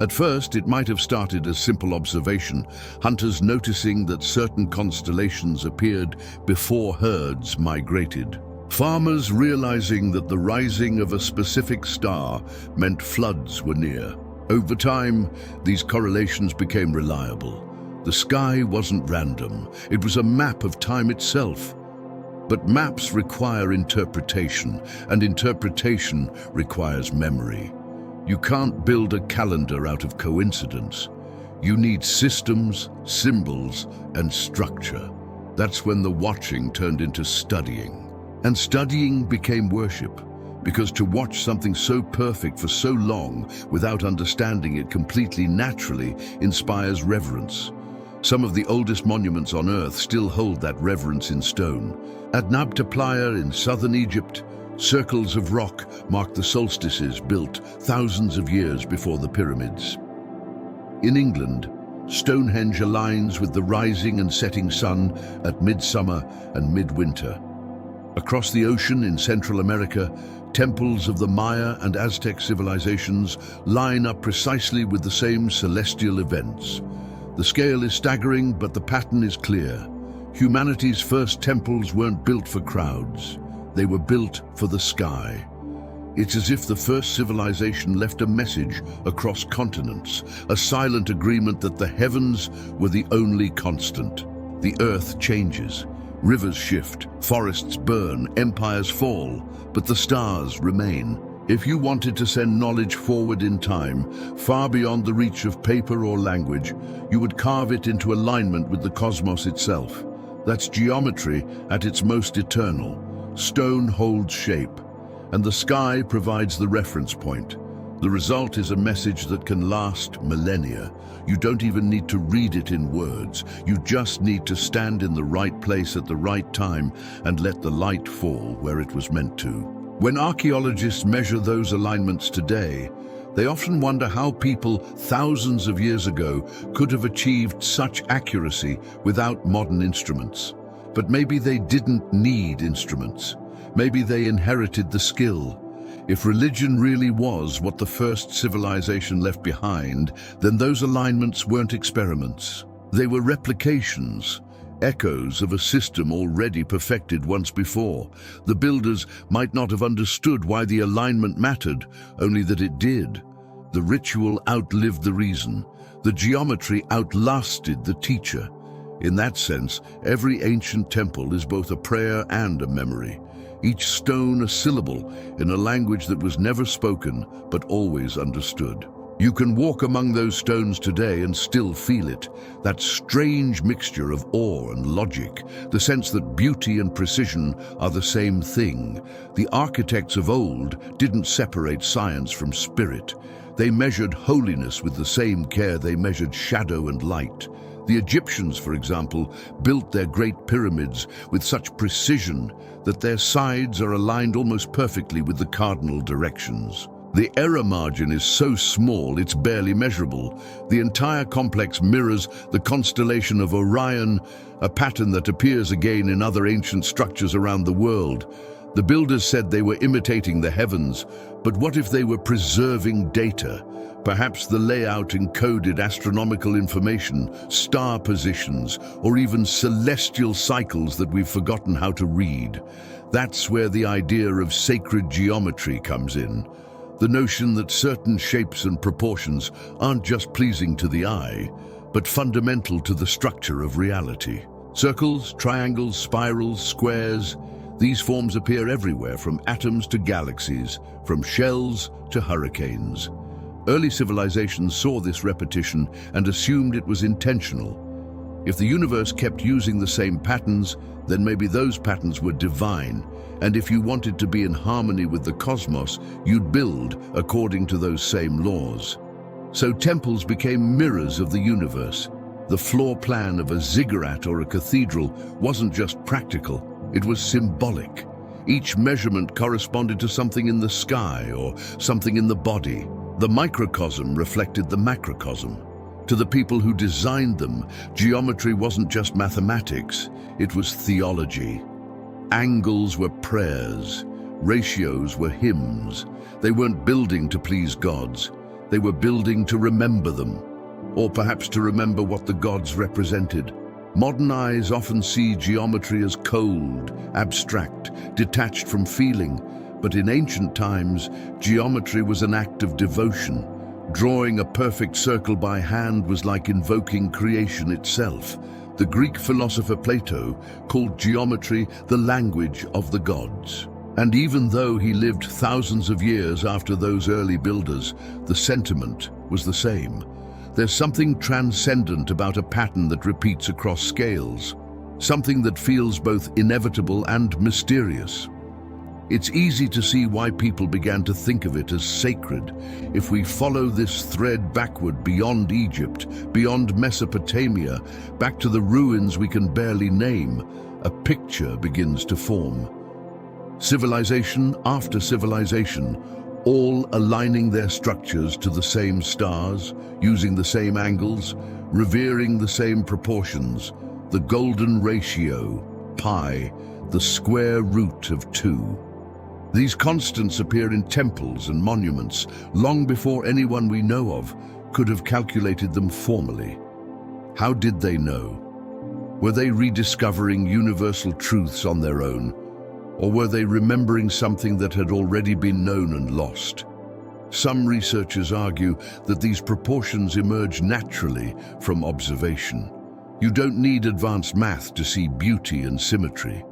A: At first, it might have started as simple observation, hunters noticing that certain constellations appeared before herds migrated. Farmers realizing that the rising of a specific star meant floods were near. Over time, these correlations became reliable. The sky wasn't random, it was a map of time itself. But maps require interpretation, and interpretation requires memory. You can't build a calendar out of coincidence. You need systems, symbols, and structure. That's when the watching turned into studying. And studying became worship, because to watch something so perfect for so long without understanding it completely naturally inspires reverence. Some of the oldest monuments on Earth still hold that reverence in stone. At Nabta Playa in southern Egypt, circles of rock mark the solstices built thousands of years before the pyramids. In England, Stonehenge aligns with the rising and setting sun at midsummer and midwinter. Across the ocean in Central America, temples of the Maya and Aztec civilizations line up precisely with the same celestial events. The scale is staggering, but the pattern is clear. Humanity's first temples weren't built for crowds. They were built for the sky. It's as if the first civilization left a message across continents, a silent agreement that the heavens were the only constant. The earth changes. Rivers shift, forests burn, empires fall, but the stars remain. If you wanted to send knowledge forward in time, far beyond the reach of paper or language, you would carve it into alignment with the cosmos itself. That's geometry at its most eternal. Stone holds shape, and the sky provides the reference point. The result is a message that can last millennia. You don't even need to read it in words. You just need to stand in the right place at the right time and let the light fall where it was meant to. When archaeologists measure those alignments today, they often wonder how people thousands of years ago could have achieved such accuracy without modern instruments. But maybe they didn't need instruments. Maybe they inherited the skill. If religion really was what the first civilization left behind, then those alignments weren't experiments. They were replications, echoes of a system already perfected once before. The builders might not have understood why the alignment mattered, only that it did. The ritual outlived the reason. The geometry outlasted the teacher. In that sense, every ancient temple is both a prayer and a memory. Each stone a syllable in a language that was never spoken but always understood. You can walk among those stones today and still feel it, that strange mixture of awe and logic, the sense that beauty and precision are the same thing. The architects of old didn't separate science from spirit. They measured holiness with the same care they measured shadow and light. The Egyptians, for example, built their great pyramids with such precision that their sides are aligned almost perfectly with the cardinal directions. The error margin is so small it's barely measurable. The entire complex mirrors the constellation of Orion, a pattern that appears again in other ancient structures around the world. The builders said they were imitating the heavens, but what if they were preserving data? Perhaps the layout encoded astronomical information, star positions, or even celestial cycles that we've forgotten how to read. That's where the idea of sacred geometry comes in. The notion that certain shapes and proportions aren't just pleasing to the eye, but fundamental to the structure of reality. Circles, triangles, spirals, squares, these forms appear everywhere, from atoms to galaxies, from shells to hurricanes. Early civilizations saw this repetition and assumed it was intentional. If the universe kept using the same patterns, then maybe those patterns were divine. And if you wanted to be in harmony with the cosmos, you'd build according to those same laws. So temples became mirrors of the universe. The floor plan of a ziggurat or a cathedral wasn't just practical, it was symbolic. Each measurement corresponded to something in the sky or something in the body. The microcosm reflected the macrocosm. To the people who designed them, geometry wasn't just mathematics, it was theology. Angles were prayers, ratios were hymns. They weren't building to please gods, they were building to remember them, or perhaps to remember what the gods represented. Modern eyes often see geometry as cold, abstract, detached from feeling, but in ancient times, geometry was an act of devotion. Drawing a perfect circle by hand was like invoking creation itself. The Greek philosopher Plato called geometry the language of the gods. And even though he lived thousands of years after those early builders, the sentiment was the same. There's something transcendent about a pattern that repeats across scales, something that feels both inevitable and mysterious. It's easy to see why people began to think of it as sacred. If we follow this thread backward beyond Egypt, beyond Mesopotamia, back to the ruins we can barely name, a picture begins to form. Civilization after civilization, all aligning their structures to the same stars, using the same angles, revering the same proportions, the golden ratio, pi, the square root of 2. These constants appear in temples and monuments long before anyone we know of could have calculated them formally. How did they know? Were they rediscovering universal truths on their own? Or were they remembering something that had already been known and lost? Some researchers argue that these proportions emerge naturally from observation. You don't need advanced math to see beauty and symmetry.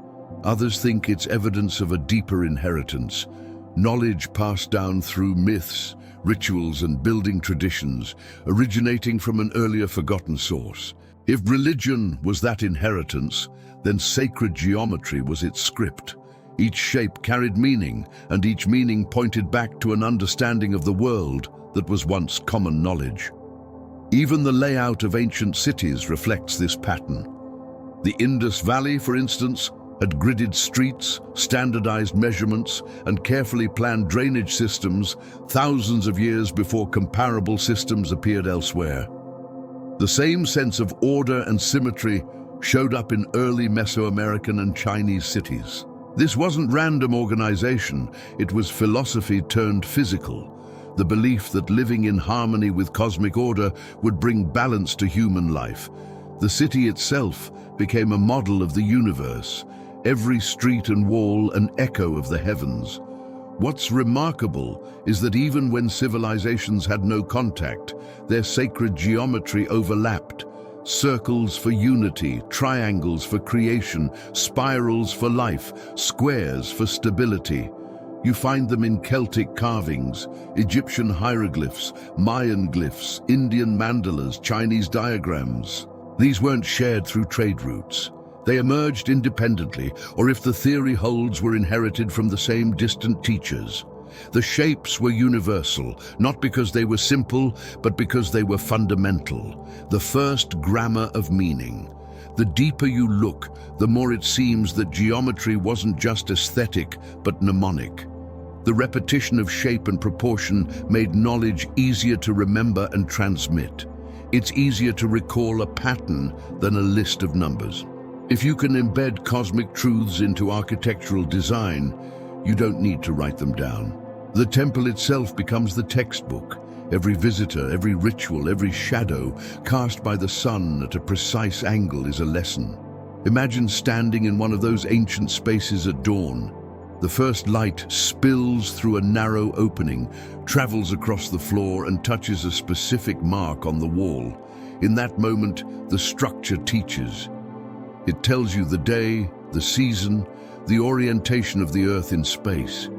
A: Others think it's evidence of a deeper inheritance, knowledge passed down through myths, rituals and building traditions, originating from an earlier forgotten source. If religion was that inheritance, then sacred geometry was its script. Each shape carried meaning, and each meaning pointed back to an understanding of the world that was once common knowledge. Even the layout of ancient cities reflects this pattern. The Indus Valley, for instance, had gridded streets, standardized measurements, and carefully planned drainage systems thousands of years before comparable systems appeared elsewhere. The same sense of order and symmetry showed up in early Mesoamerican and Chinese cities. This wasn't random organization, it was philosophy turned physical. The belief that living in harmony with cosmic order would bring balance to human life. The city itself became a model of the universe, every street and wall an echo of the heavens. What's remarkable is that even when civilizations had no contact, their sacred geometry overlapped. Circles for unity, triangles for creation, spirals for life, squares for stability. You find them in Celtic carvings, Egyptian hieroglyphs, Mayan glyphs, Indian mandalas, Chinese diagrams. These weren't shared through trade routes. They emerged independently, or if the theory holds, were inherited from the same distant teachers. The shapes were universal, not because they were simple, but because they were fundamental. The first grammar of meaning. The deeper you look, the more it seems that geometry wasn't just aesthetic, but mnemonic. The repetition of shape and proportion made knowledge easier to remember and transmit. It's easier to recall a pattern than a list of numbers. If you can embed cosmic truths into architectural design, you don't need to write them down. The temple itself becomes the textbook. Every visitor, every ritual, every shadow cast by the sun at a precise angle is a lesson. Imagine standing in one of those ancient spaces at dawn. The first light spills through a narrow opening, travels across the floor and touches a specific mark on the wall. In that moment, the structure teaches. It tells you the day, the season, the orientation of the earth in space.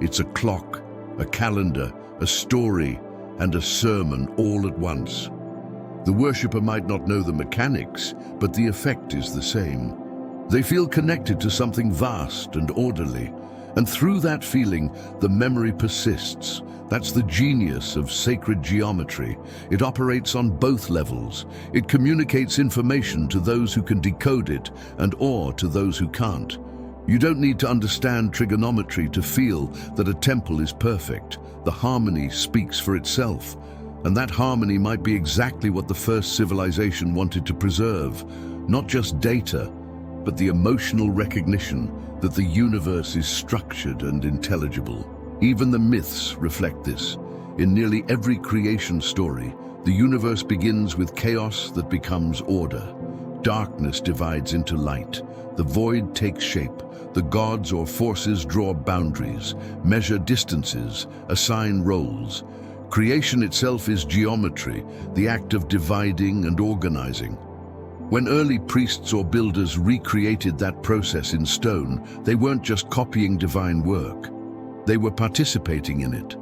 A: It's a clock, a calendar, a story, and a sermon all at once. The worshipper might not know the mechanics, but the effect is the same. They feel connected to something vast and orderly, and through that feeling, the memory persists. That's the genius of sacred geometry. It operates on both levels. It communicates information to those who can decode it, and awe to those who can't. You don't need to understand trigonometry to feel that a temple is perfect. The harmony speaks for itself. And that harmony might be exactly what the first civilization wanted to preserve. Not just data, but the emotional recognition that the universe is structured and intelligible. Even the myths reflect this. In nearly every creation story, the universe begins with chaos that becomes order. Darkness divides into light. The void takes shape. The gods or forces draw boundaries, measure distances, assign roles. Creation itself is geometry, the act of dividing and organizing. When early priests or builders recreated that process in stone, they weren't just copying divine work. They were participating in it.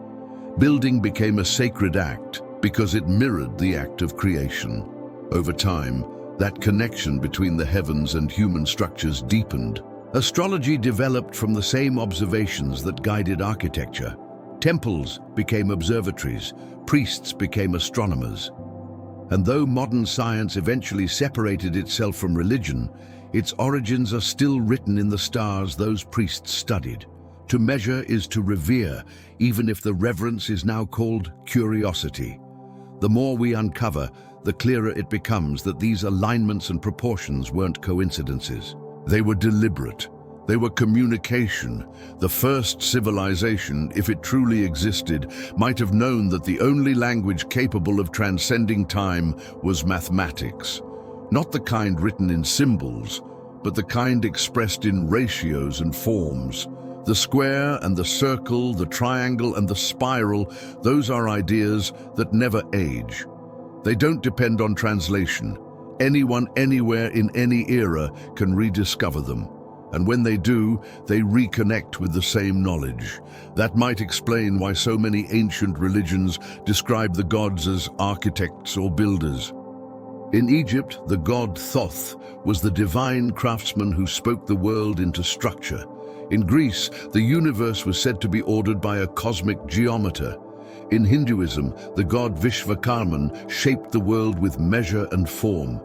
A: Building became a sacred act because it mirrored the act of creation. Over time, that connection between the heavens and human structures deepened. Astrology developed from the same observations that guided architecture. Temples became observatories, priests became astronomers. And though modern science eventually separated itself from religion, its origins are still written in the stars those priests studied. To measure is to revere, even if the reverence is now called curiosity. The more we uncover, the clearer it becomes that these alignments and proportions weren't coincidences. They were deliberate. They were communication. The first civilization, if it truly existed, might have known that the only language capable of transcending time was mathematics. Not the kind written in symbols, but the kind expressed in ratios and forms. The square and the circle, the triangle and the spiral, those are ideas that never age. They don't depend on translation. Anyone, anywhere, in any era can rediscover them. And when they do, they reconnect with the same knowledge. That might explain why so many ancient religions describe the gods as architects or builders. In Egypt, the god Thoth was the divine craftsman who spoke the world into structure. In Greece, the universe was said to be ordered by a cosmic geometer. In Hinduism, the god Vishvakarman shaped the world with measure and form.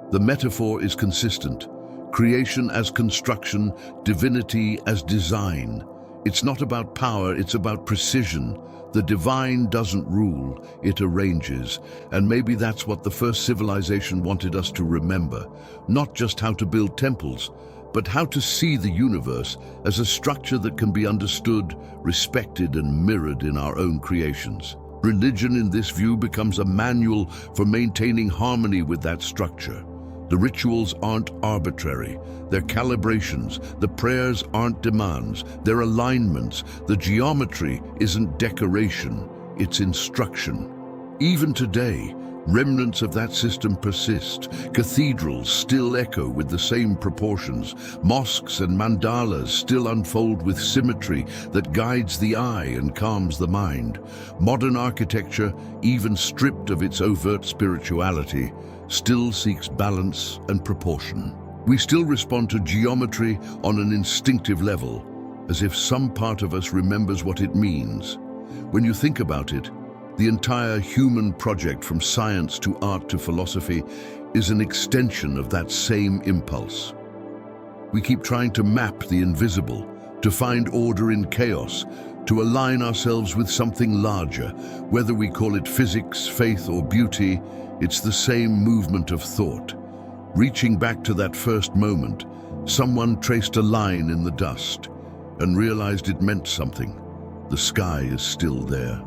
A: The metaphor is consistent. Creation as construction, divinity as design. It's not about power, it's about precision. The divine doesn't rule, it arranges. And maybe that's what the first civilization wanted us to remember. Not just how to build temples, but how to see the universe as a structure that can be understood, respected, and mirrored in our own creations. Religion in this view becomes a manual for maintaining harmony with that structure. The rituals aren't arbitrary, they're calibrations. The prayers aren't demands, they're alignments. The geometry isn't decoration, it's instruction. Even today, remnants of that system persist. Cathedrals still echo with the same proportions. Mosques and mandalas still unfold with symmetry that guides the eye and calms the mind. Modern architecture, even stripped of its overt spirituality, still seeks balance and proportion. We still respond to geometry on an instinctive level, as if some part of us remembers what it means. When you think about it, the entire human project, from science to art to philosophy, is an extension of that same impulse. We keep trying to map the invisible, to find order in chaos, to align ourselves with something larger. Whether we call it physics, faith, or beauty, it's the same movement of thought. Reaching back to that first moment, someone traced a line in the dust and realized it meant something. The sky is still there.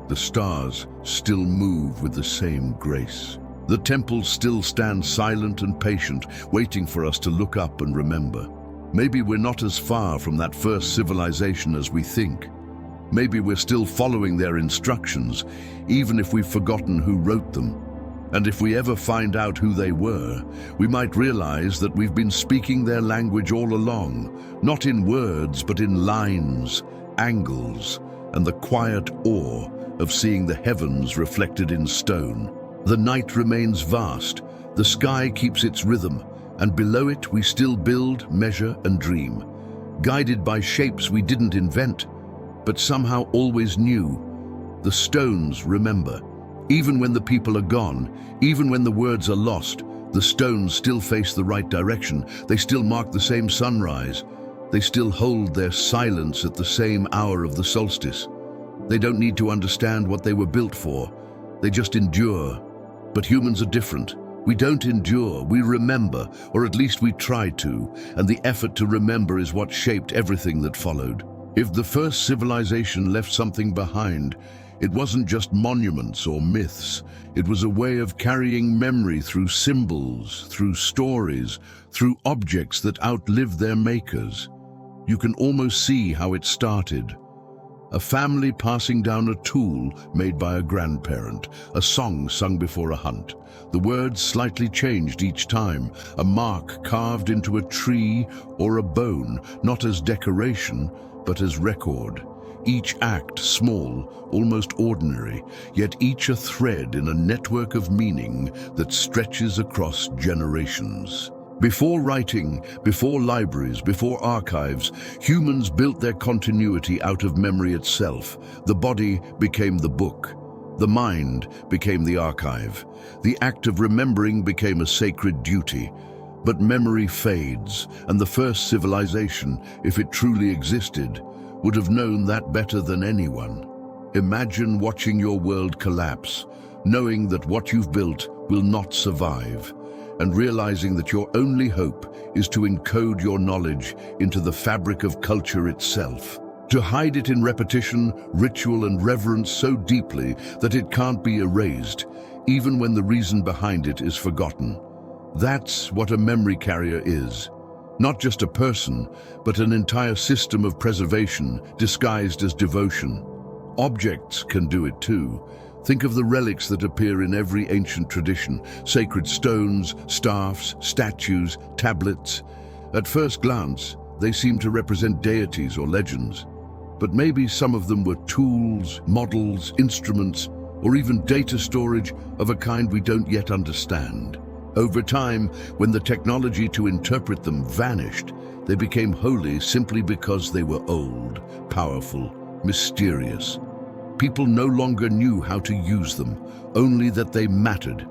A: The stars still move with the same grace. The temples still stand silent and patient, waiting for us to look up and remember. Maybe we're not as far from that first civilization as we think. Maybe we're still following their instructions, even if we've forgotten who wrote them. And if we ever find out who they were, we might realize that we've been speaking their language all along, not in words, but in lines, angles, and the quiet awe of seeing the heavens reflected in stone. The night remains vast, the sky keeps its rhythm, and below it we still build, measure, and dream, guided by shapes we didn't invent, but somehow always knew. The stones remember. Even when the people are gone, even when the words are lost, the stones still face the right direction. They still mark the same sunrise. They still hold their silence at the same hour of the solstice. They don't need to understand what they were built for. They just endure. But humans are different. We don't endure, we remember, or at least we try to, and the effort to remember is what shaped everything that followed. If the first civilization left something behind, it wasn't just monuments or myths. It was a way of carrying memory through symbols, through stories, through objects that outlived their makers. You can almost see how it started. A family passing down a tool made by a grandparent, a song sung before a hunt. The words slightly changed each time, a mark carved into a tree or a bone, not as decoration, but as record. Each act small, almost ordinary, yet each a thread in a network of meaning that stretches across generations. Before writing, before libraries, before archives, humans built their continuity out of memory itself. The body became the book. The mind became the archive. The act of remembering became a sacred duty. But memory fades, and the first civilization, if it truly existed, would have known that better than anyone. Imagine watching your world collapse, knowing that what you've built will not survive, and realizing that your only hope is to encode your knowledge into the fabric of culture itself, to hide it in repetition, ritual, and reverence so deeply that it can't be erased, even when the reason behind it is forgotten. That's what a memory carrier is. Not just a person, but an entire system of preservation disguised as devotion. Objects can do it too. Think of the relics that appear in every ancient tradition: sacred stones, staffs, statues, tablets. At first glance, they seem to represent deities or legends. But maybe some of them were tools, models, instruments, or even data storage of a kind we don't yet understand. Over time, when the technology to interpret them vanished, they became holy simply because they were old, powerful, mysterious. People no longer knew how to use them, only that they mattered.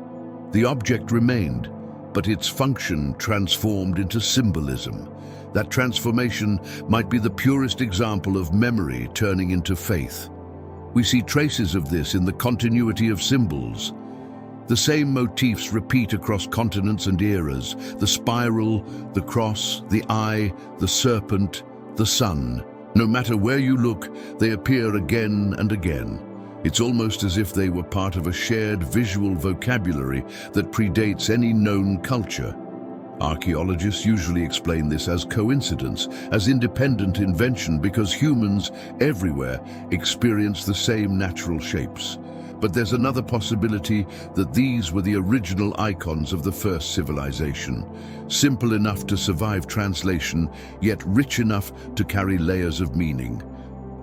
A: The object remained, but its function transformed into symbolism. That transformation might be the purest example of memory turning into faith. We see traces of this in the continuity of symbols. The same motifs repeat across continents and eras: the spiral, the cross, the eye, the serpent, the sun. No matter where you look, they appear again and again. It's almost as if they were part of a shared visual vocabulary that predates any known culture. Archaeologists usually explain this as coincidence, as independent invention, because humans everywhere experience the same natural shapes. But there's another possibility, that these were the original icons of the first civilization. Simple enough to survive translation, yet rich enough to carry layers of meaning.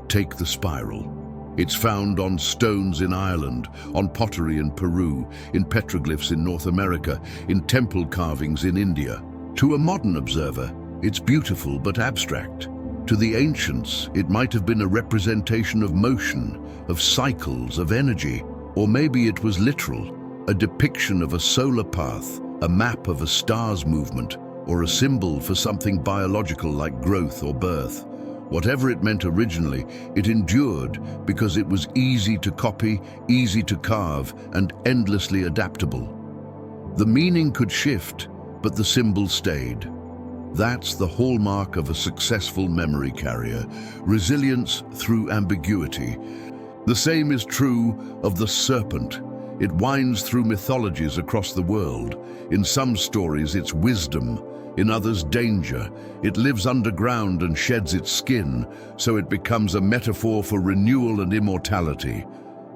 A: Take the spiral. It's found on stones in Ireland, on pottery in Peru, in petroglyphs in North America, in temple carvings in India. To a modern observer, it's beautiful but abstract. To the ancients, it might have been a representation of motion, of cycles, of energy. Or maybe it was literal, a depiction of a solar path, a map of a star's movement, or a symbol for something biological like growth or birth. Whatever it meant originally, it endured because it was easy to copy, easy to carve, and endlessly adaptable. The meaning could shift, but the symbol stayed. That's the hallmark of a successful memory carrier: resilience through ambiguity. The same is true of the serpent. It winds through mythologies across the world. In some stories, it's wisdom. In others, danger. It lives underground and sheds its skin, so it becomes a metaphor for renewal and immortality.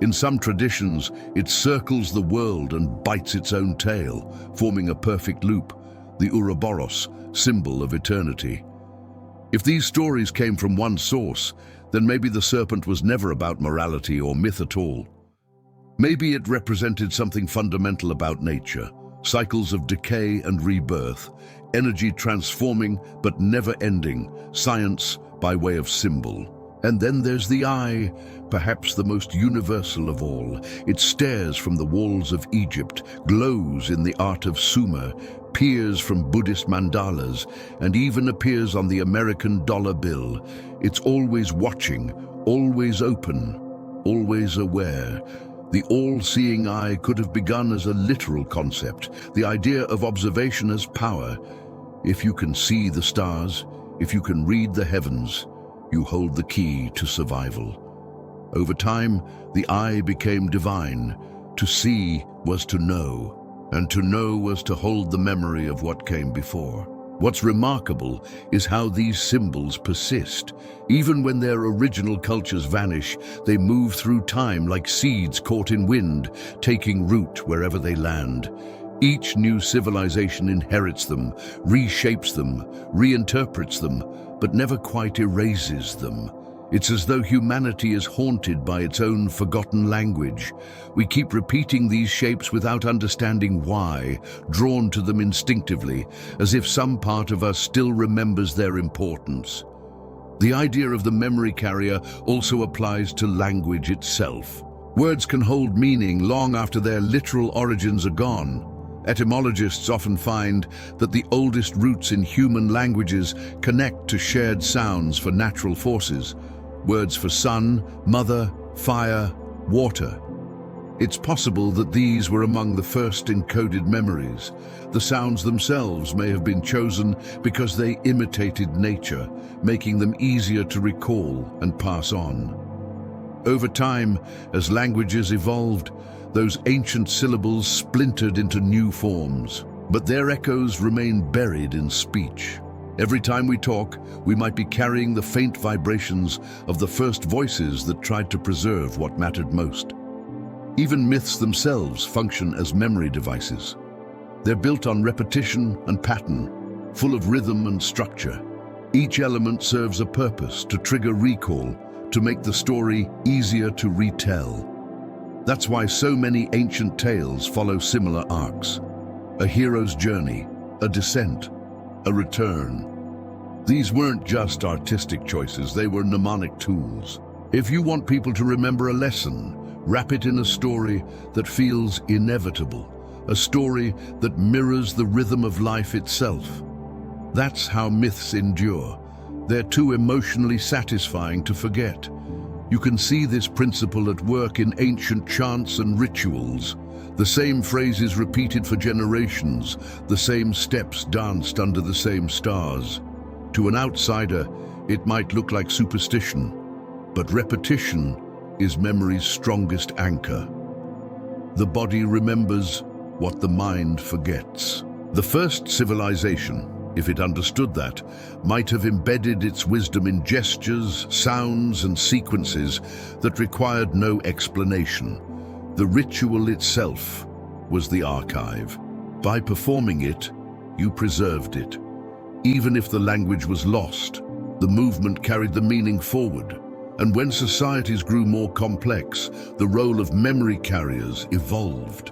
A: In some traditions, it circles the world and bites its own tail, forming a perfect loop, the Ouroboros, symbol of eternity. If these stories came from one source, then maybe the serpent was never about morality or myth at all. Maybe it represented something fundamental about nature: cycles of decay and rebirth, energy transforming but never ending, science by way of symbol. And then there's the eye, perhaps the most universal of all. It stares from the walls of Egypt, glows in the art of Sumer, peers from Buddhist mandalas, and even appears on the American dollar bill. It's always watching, always open, always aware. The all-seeing eye could have begun as a literal concept, the idea of observation as power. If you can see the stars, if you can read the heavens, you hold the key to survival. Over time, the eye became divine. To see was to know, and to know was to hold the memory of what came before. What's remarkable is how these symbols persist. Even when their original cultures vanish, they move through time like seeds caught in wind, taking root wherever they land. Each new civilization inherits them, reshapes them, reinterprets them, but never quite erases them. It's as though humanity is haunted by its own forgotten language. We keep repeating these shapes without understanding why, drawn to them instinctively, as if some part of us still remembers their importance. The idea of the memory carrier also applies to language itself. Words can hold meaning long after their literal origins are gone. Etymologists often find that the oldest roots in human languages connect to shared sounds for natural forces, words for sun, mother, fire, water. It's possible that these were among the first encoded memories. The sounds themselves may have been chosen because they imitated nature, making them easier to recall and pass on. Over time, as languages evolved, those ancient syllables splintered into new forms, but their echoes remain buried in speech. Every time we talk, we might be carrying the faint vibrations of the first voices that tried to preserve what mattered most. Even myths themselves function as memory devices. They're built on repetition and pattern, full of rhythm and structure. Each element serves a purpose: to trigger recall, to make the story easier to retell. That's why so many ancient tales follow similar arcs: a hero's journey, a descent, a return. These weren't just artistic choices, they were mnemonic tools. If you want people to remember a lesson, wrap it in a story that feels inevitable, a story that mirrors the rhythm of life itself. That's how myths endure. They're too emotionally satisfying to forget. You can see this principle at work in ancient chants and rituals. The same phrases repeated for generations, the same steps danced under the same stars. To an outsider, it might look like superstition, but repetition is memory's strongest anchor. The body remembers what the mind forgets. The first civilization, if it understood that, might have embedded its wisdom in gestures, sounds, and sequences that required no explanation. The ritual itself was the archive. By performing it, you preserved it. Even if the language was lost, the movement carried the meaning forward. And when societies grew more complex, the role of memory carriers evolved.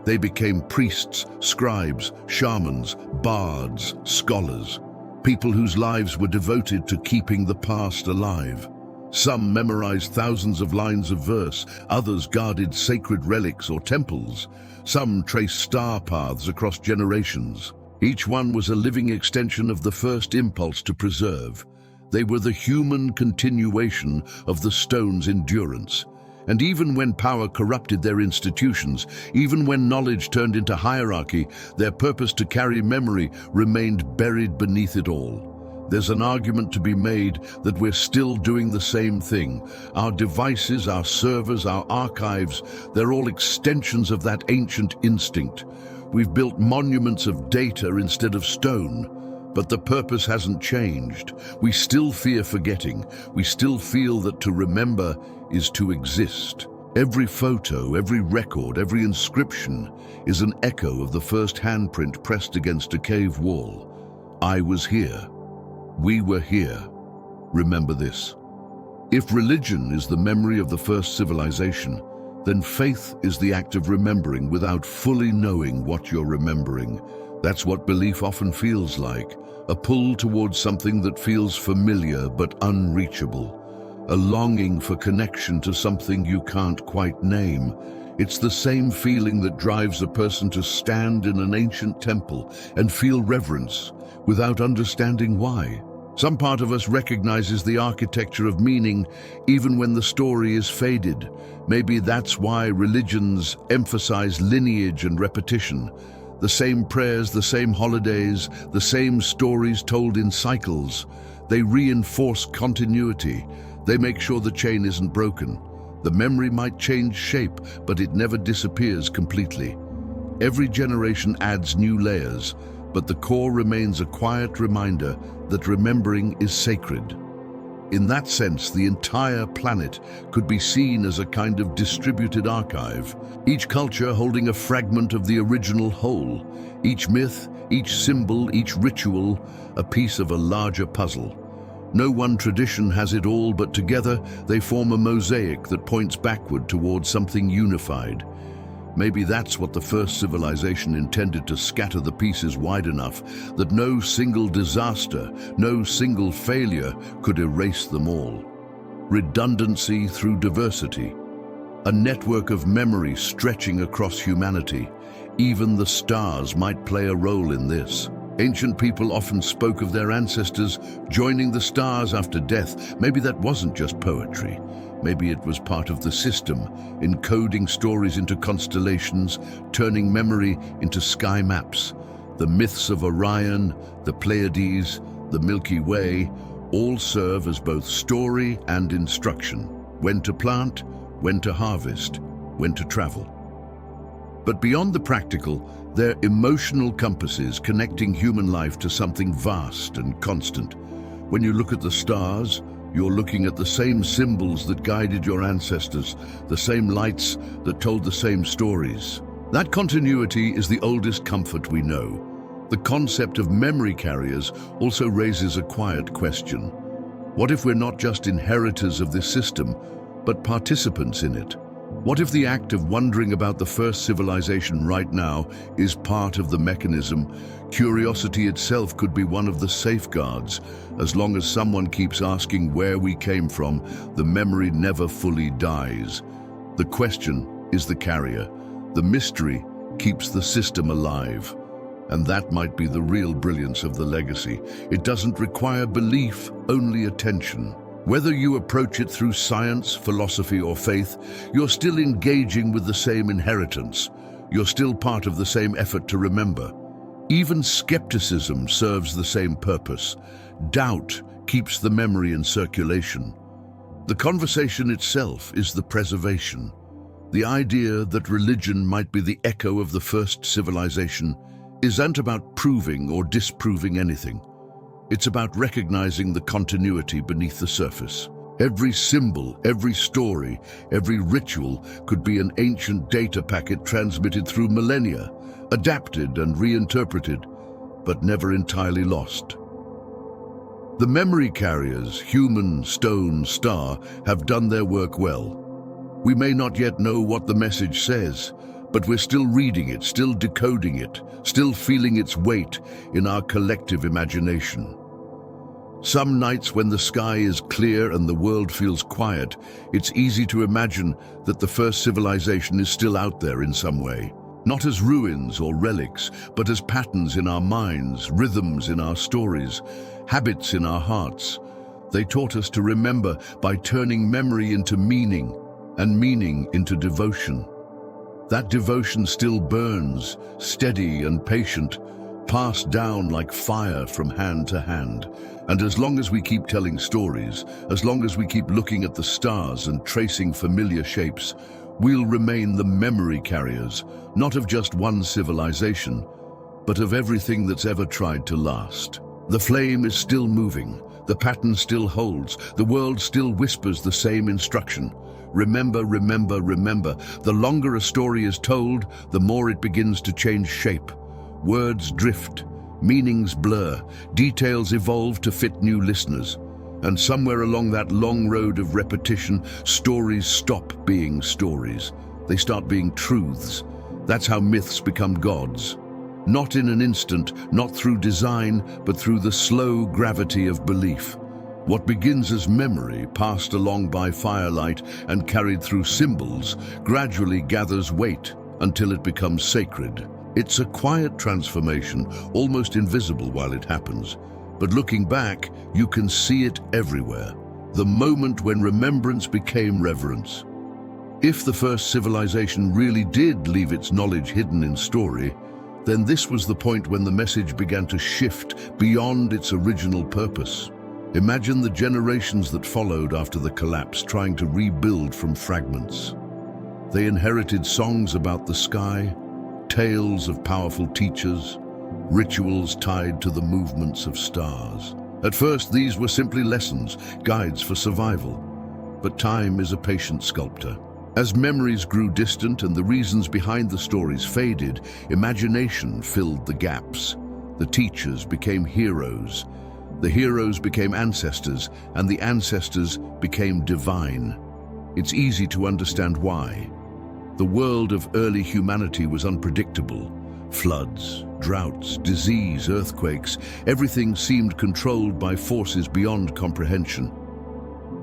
A: They became priests, scribes, shamans, bards, scholars, people whose lives were devoted to keeping the past alive. Some memorized thousands of lines of verse, others guarded sacred relics or temples. Some traced star paths across generations. Each one was a living extension of the first impulse to preserve. They were the human continuation of the stone's endurance. And even when power corrupted their institutions, even when knowledge turned into hierarchy, their purpose to carry memory remained buried beneath it all. There's an argument to be made that we're still doing the same thing. Our devices, our servers, our archives, they're all extensions of that ancient instinct. We've built monuments of data instead of stone, but the purpose hasn't changed. We still fear forgetting. We still feel that to remember is to exist. Every photo, every record, every inscription is an echo of the first handprint pressed against a cave wall. I was here. We were here. Remember this. If religion is the memory of the first civilization, then faith is the act of remembering without fully knowing what you're remembering. That's what belief often feels like, a pull towards something that feels familiar but unreachable, a longing for connection to something you can't quite name. It's the same feeling that drives a person to stand in an ancient temple and feel reverence without understanding why. Some part of us recognizes the architecture of meaning even when the story is faded. Maybe that's why religions emphasize lineage and repetition. The same prayers, the same holidays, the same stories told in cycles. They reinforce continuity. They make sure the chain isn't broken. The memory might change shape, but it never disappears completely. Every generation adds new layers, but the core remains a quiet reminder that remembering is sacred. In that sense, the entire planet could be seen as a kind of distributed archive, each culture holding a fragment of the original whole, each myth, each symbol, each ritual, a piece of a larger puzzle. No one tradition has it all, but together they form a mosaic that points backward towards something unified. Maybe that's what the first civilization intended, to scatter the pieces wide enough that no single disaster, no single failure could erase them all. Redundancy through diversity. A network of memory stretching across humanity. Even the stars might play a role in this. Ancient people often spoke of their ancestors joining the stars after death. Maybe that wasn't just poetry. Maybe it was part of the system, encoding stories into constellations, turning memory into sky maps. The myths of Orion, the Pleiades, the Milky Way, all serve as both story and instruction. When to plant, when to harvest, when to travel. But beyond the practical, they're emotional compasses connecting human life to something vast and constant. When you look at the stars, You're looking at the same symbols that guided your ancestors, the same lights that told the same stories. That continuity is the oldest comfort we know. The concept of memory carriers also raises a quiet question. What if we're not just inheritors of this system, but participants in it? What if the act of wondering about the first civilization right now is part of the mechanism? Curiosity itself could be one of the safeguards. As long as someone keeps asking where we came from, the memory never fully dies. The question is the carrier. The mystery keeps the system alive. And that might be the real brilliance of the legacy. It doesn't require belief, only attention. Whether you approach it through science, philosophy, or faith, you're still engaging with the same inheritance. You're still part of the same effort to remember. Even skepticism serves the same purpose. Doubt keeps the memory in circulation. The conversation itself is the preservation. The idea that religion might be the echo of the first civilization isn't about proving or disproving anything. It's about recognizing the continuity beneath the surface. Every symbol, every story, every ritual could be an ancient data packet transmitted through millennia, adapted and reinterpreted, but never entirely lost. The memory carriers, human, stone, star, have done their work well. We may not yet know what the message says, but we're still reading it, still decoding it, still feeling its weight in our collective imagination. Some nights when the sky is clear and the world feels quiet, it's easy to imagine that the first civilization is still out there in some way. Not as ruins or relics, but as patterns in our minds, rhythms in our stories, habits in our hearts. They taught us to remember by turning memory into meaning and meaning into devotion. That devotion still burns, steady and patient, passed down like fire from hand to hand. And as long as we keep telling stories, as long as we keep looking at the stars and tracing familiar shapes, we'll remain the memory carriers, not of just one civilization, but of everything that's ever tried to last. The flame is still moving, the pattern still holds, the world still whispers the same instruction. Remember, remember, remember. The longer a story is told, the more it begins to change shape. Words drift, meanings blur, details evolve to fit new listeners. And somewhere along that long road of repetition, stories stop being stories. They start being truths. That's how myths become gods. Not in an instant, not through design, but through the slow gravity of belief. What begins as memory, passed along by firelight and carried through symbols, gradually gathers weight until it becomes sacred. It's a quiet transformation, almost invisible while it happens. But looking back, you can see it everywhere. The moment when remembrance became reverence. If the first civilization really did leave its knowledge hidden in story, then this was the point when the message began to shift beyond its original purpose. Imagine the generations that followed after the collapse, trying to rebuild from fragments. They inherited songs about the sky, tales of powerful teachers, rituals tied to the movements of stars. At first, these were simply lessons, guides for survival. But time is a patient sculptor. As memories grew distant and the reasons behind the stories faded, imagination filled the gaps. The teachers became heroes. The heroes became ancestors, and the ancestors became divine. It's easy to understand why. The world of early humanity was unpredictable. Floods, droughts, disease, earthquakes, everything seemed controlled by forces beyond comprehension.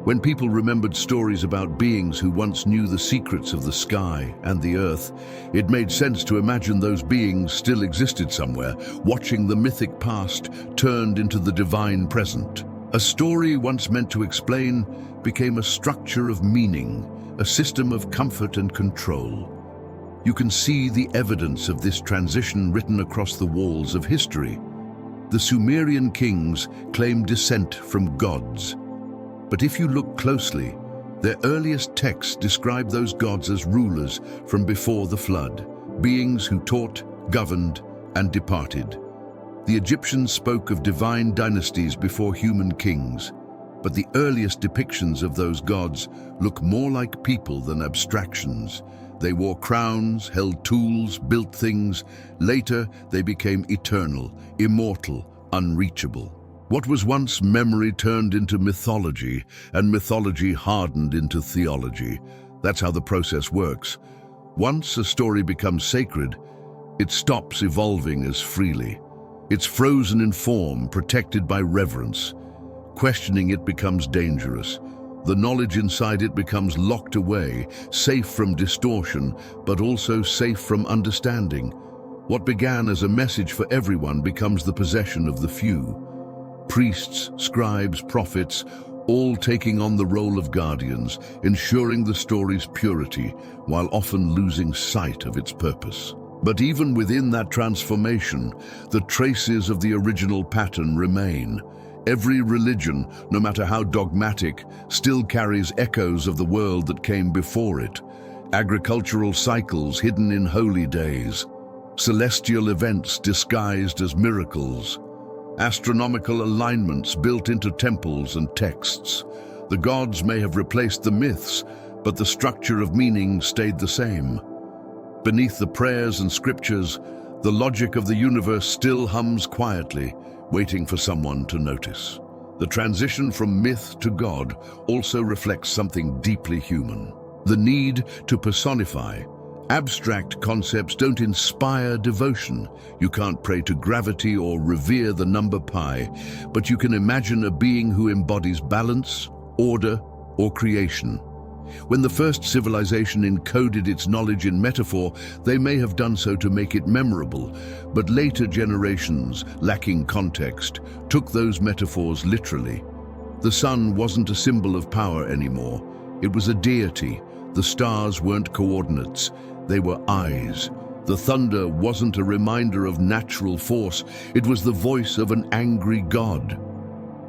A: When people remembered stories about beings who once knew the secrets of the sky and the earth, it made sense to imagine those beings still existed somewhere, watching the mythic past turned into the divine present. A story once meant to explain became a structure of meaning, a system of comfort and control. You can see the evidence of this transition written across the walls of history. The Sumerian kings claimed descent from gods. But if you look closely, their earliest texts describe those gods as rulers from before the flood, beings who taught, governed, and departed. The Egyptians spoke of divine dynasties before human kings. But the earliest depictions of those gods look more like people than abstractions. They wore crowns, held tools, built things. Later, they became eternal, immortal, unreachable. What was once memory turned into mythology, and mythology hardened into theology. That's how the process works. Once a story becomes sacred, it stops evolving as freely. It's frozen in form, protected by reverence. Questioning it becomes dangerous. The knowledge inside it becomes locked away, safe from distortion, but also safe from understanding. What began as a message for everyone becomes the possession of the few. Priests, scribes, prophets, all taking on the role of guardians, ensuring the story's purity, while often losing sight of its purpose. But even within that transformation, the traces of the original pattern remain. Every religion, no matter how dogmatic, still carries echoes of the world that came before it. Agricultural cycles hidden in holy days, celestial events disguised as miracles, astronomical alignments built into temples and texts. The gods may have replaced the myths, but the structure of meaning stayed the same. Beneath the prayers and scriptures, the logic of the universe still hums quietly, waiting for someone to notice. The transition from myth to God also reflects something deeply human. The need to personify. Abstract concepts don't inspire devotion. You can't pray to gravity or revere the number pi, but you can imagine a being who embodies balance, order, or creation. When the first civilization encoded its knowledge in metaphor, they may have done so to make it memorable, but later generations, lacking context, took those metaphors literally. The sun wasn't a symbol of power anymore. It was a deity. The stars weren't coordinates. They were eyes. The thunder wasn't a reminder of natural force. It was the voice of an angry god.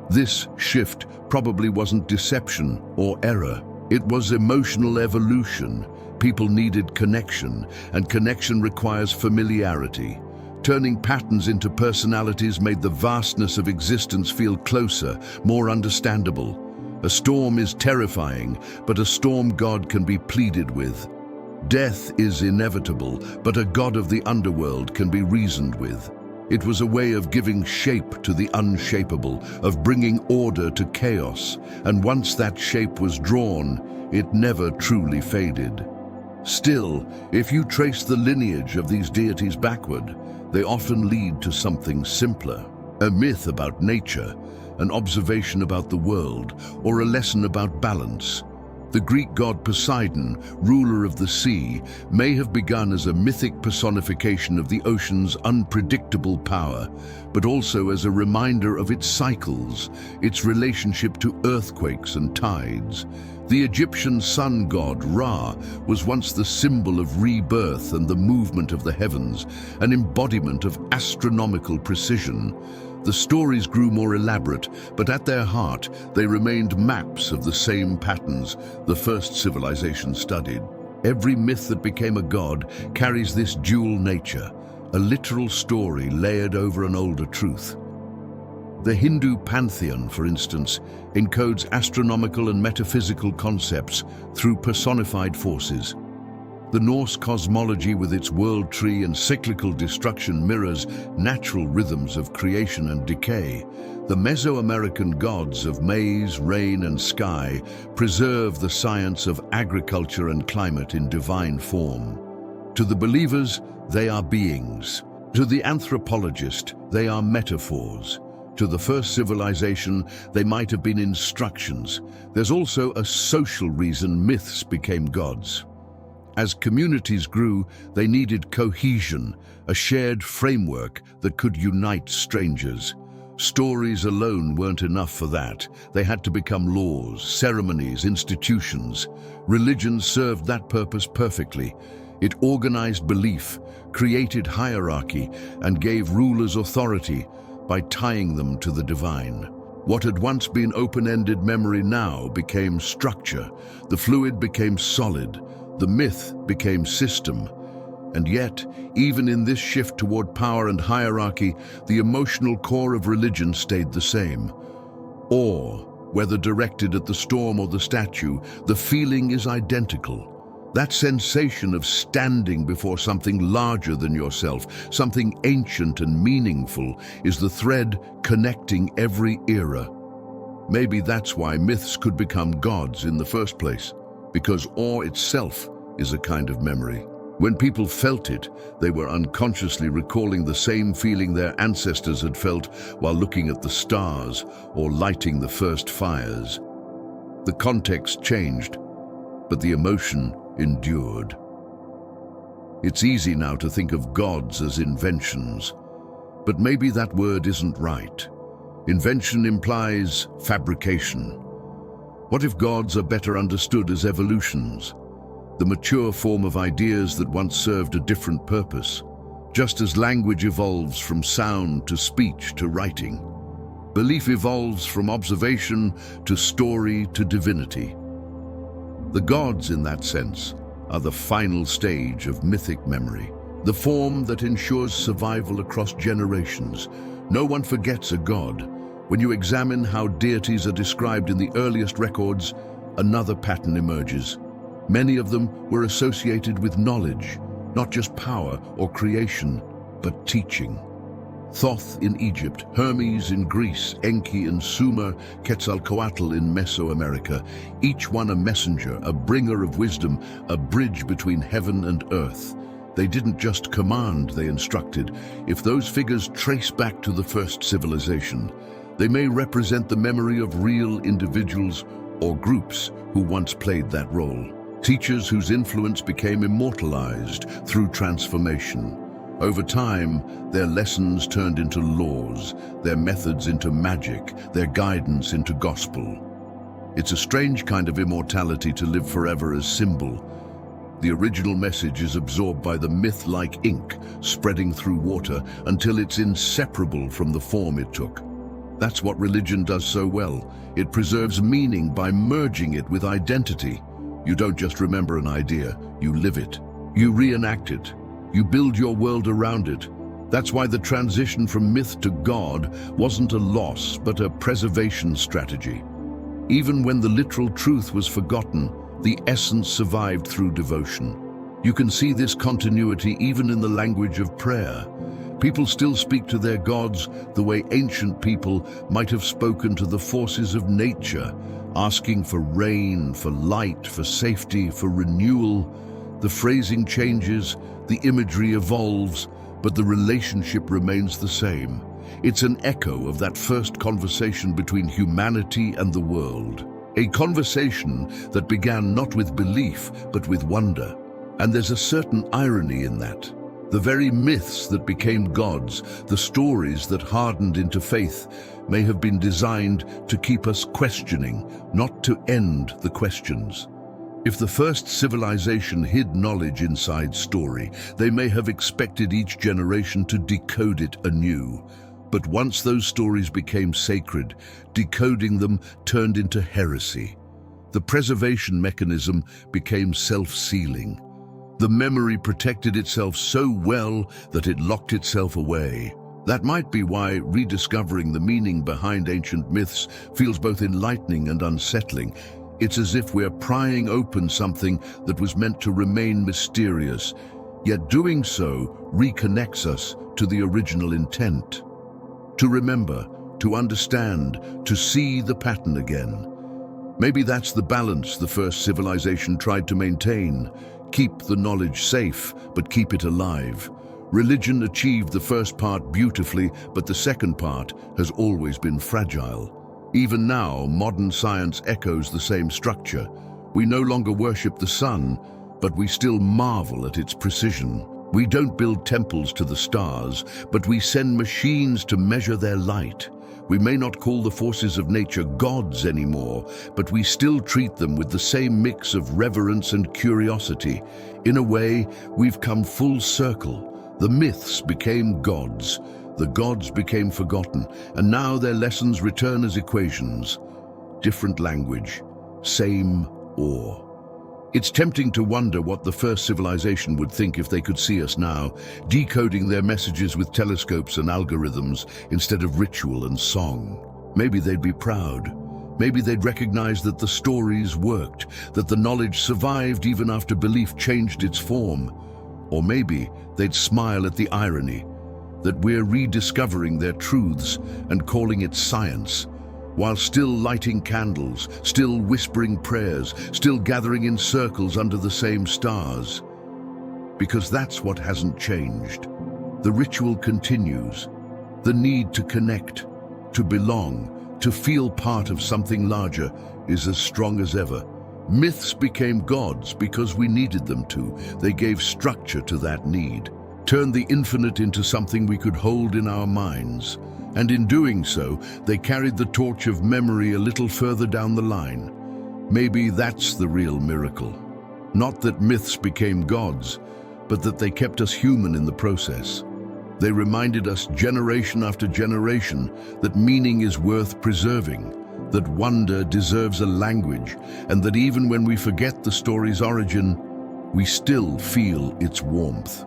A: This shift probably wasn't deception or error. It was emotional evolution. People needed connection, and connection requires familiarity. Turning patterns into personalities made the vastness of existence feel closer, more understandable. A storm is terrifying, but a storm god can be pleaded with. Death is inevitable, but a god of the underworld can be reasoned with. It was a way of giving shape to the unshapeable, of bringing order to chaos, and once that shape was drawn, it never truly faded. Still, if you trace the lineage of these deities backward, they often lead to something simpler. A myth about nature, an observation about the world, or a lesson about balance. The Greek god Poseidon, ruler of the sea, may have begun as a mythic personification of the ocean's unpredictable power, but also as a reminder of its cycles, its relationship to earthquakes and tides. The Egyptian sun god Ra was once the symbol of rebirth and the movement of the heavens, an embodiment of astronomical precision. The stories grew more elaborate, but at their heart, they remained maps of the same patterns the first civilization studied. Every myth that became a god carries this dual nature, a literal story layered over an older truth. The Hindu pantheon, for instance, encodes astronomical and metaphysical concepts through personified forces. The Norse cosmology with its world tree and cyclical destruction mirrors natural rhythms of creation and decay. The Mesoamerican gods of maize, rain, and sky preserve the science of agriculture and climate in divine form. To the believers, they are beings. To the anthropologist, they are metaphors. To the first civilization, they might have been instructions. There's also a social reason myths became gods. As communities grew, they needed cohesion, a shared framework that could unite strangers. Stories alone weren't enough for that. They had to become laws, ceremonies, institutions. Religion served that purpose perfectly. It organized belief, created hierarchy, and gave rulers authority by tying them to the divine. What had once been open-ended memory now became structure. The fluid became solid. The myth became system. And yet, even in this shift toward power and hierarchy, the emotional core of religion stayed the same. Awe, Whether directed at the storm or the statue, the feeling is identical. That sensation of standing before something larger than yourself, something ancient and meaningful, is the thread connecting every era. Maybe that's why myths could become gods in the first place, because awe itself is a kind of memory. When people felt it, they were unconsciously recalling the same feeling their ancestors had felt while looking at the stars or lighting the first fires. The context changed, but the emotion endured. It's easy now to think of gods as inventions, but maybe that word isn't right. Invention implies fabrication. What if gods are better understood as evolutions? The mature form of ideas that once served a different purpose. Just as language evolves from sound to speech to writing, belief evolves from observation to story to divinity. The gods, in that sense, are the final stage of mythic memory, the form that ensures survival across generations. No one forgets a god. When you examine how deities are described in the earliest records, another pattern emerges. Many of them were associated with knowledge, not just power or creation, but teaching. Thoth in Egypt, Hermes in Greece, Enki in Sumer, Quetzalcoatl in Mesoamerica, each one a messenger, a bringer of wisdom, a bridge between heaven and earth. They didn't just command, they instructed. If those figures trace back to the first civilization, they may represent the memory of real individuals or groups who once played that role. Teachers whose influence became immortalized through transformation. Over time, their lessons turned into laws, their methods into magic, their guidance into gospel. It's a strange kind of immortality to live forever as symbol. The original message is absorbed by the myth like ink, spreading through water until it's inseparable from the form it took. That's what religion does so well. It preserves meaning by merging it with identity. You don't just remember an idea, you live it. You reenact it. You build your world around it. That's why the transition from myth to God wasn't a loss, but a preservation strategy. Even when the literal truth was forgotten, the essence survived through devotion. You can see this continuity even in the language of prayer. People still speak to their gods the way ancient people might have spoken to the forces of nature, asking for rain, for light, for safety, for renewal. The phrasing changes, the imagery evolves, but the relationship remains the same. It's an echo of that first conversation between humanity and the world. A conversation that began not with belief, but with wonder. And there's a certain irony in that. The very myths that became gods, the stories that hardened into faith, may have been designed to keep us questioning, not to end the questions. If the first civilization hid knowledge inside story, they may have expected each generation to decode it anew. But once those stories became sacred, decoding them turned into heresy. The preservation mechanism became self-sealing. The memory protected itself so well that it locked itself away. That might be why rediscovering the meaning behind ancient myths feels both enlightening and unsettling. It's as if we're prying open something that was meant to remain mysterious, yet doing so reconnects us to the original intent. To remember, to understand, to see the pattern again. Maybe that's the balance the first civilization tried to maintain. Keep the knowledge safe, but keep it alive. Religion achieved the first part beautifully, but the second part has always been fragile. Even now, modern science echoes the same structure. We no longer worship the sun, but we still marvel at its precision. We don't build temples to the stars, but we send machines to measure their light. We may not call the forces of nature gods anymore, but we still treat them with the same mix of reverence and curiosity. In a way, we've come full circle. The myths became gods. The gods became forgotten, and now their lessons return as equations. Different language, same awe. It's tempting to wonder what the first civilization would think if they could see us now, decoding their messages with telescopes and algorithms instead of ritual and song. Maybe they'd be proud. Maybe they'd recognize that the stories worked, that the knowledge survived even after belief changed its form. Or maybe they'd smile at the irony, that we're rediscovering their truths and calling it science, while still lighting candles, still whispering prayers, still gathering in circles under the same stars. Because that's what hasn't changed. The ritual continues. The need to connect, to belong, to feel part of something larger is as strong as ever. Myths became gods because we needed them to. They gave structure to that need, turned the infinite into something we could hold in our minds. And in doing so, they carried the torch of memory a little further down the line. Maybe that's the real miracle. Not that myths became gods, but that they kept us human in the process. They reminded us generation after generation that meaning is worth preserving, that wonder deserves a language, and that even when we forget the story's origin, we still feel its warmth.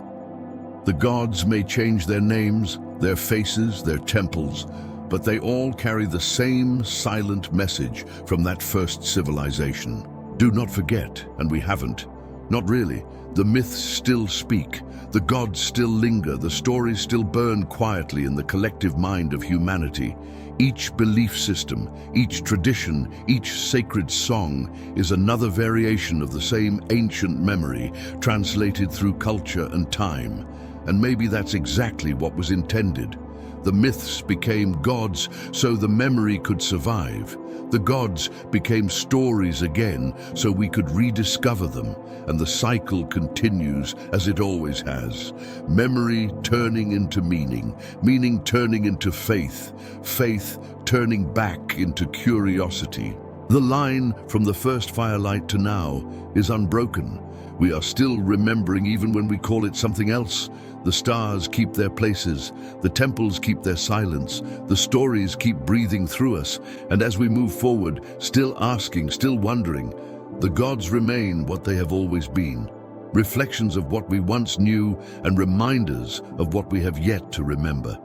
A: The gods may change their names, their faces, their temples, but they all carry the same silent message from that first civilization. Do not forget, and we haven't. Not really. The myths still speak, the gods still linger, the stories still burn quietly in the collective mind of humanity. Each belief system, each tradition, each sacred song is another variation of the same ancient memory, translated through culture and time. And maybe that's exactly what was intended. The myths became gods so the memory could survive. The gods became stories again so we could rediscover them, and the cycle continues as it always has. Memory turning into meaning, meaning turning into faith, faith turning back into curiosity. The line from the first firelight to now is unbroken. We are still remembering even when we call it something else. The stars keep their places, the temples keep their silence, the stories keep breathing through us, and as we move forward, still asking, still wondering, the gods remain what they have always been, reflections of what we once knew and reminders of what we have yet to remember.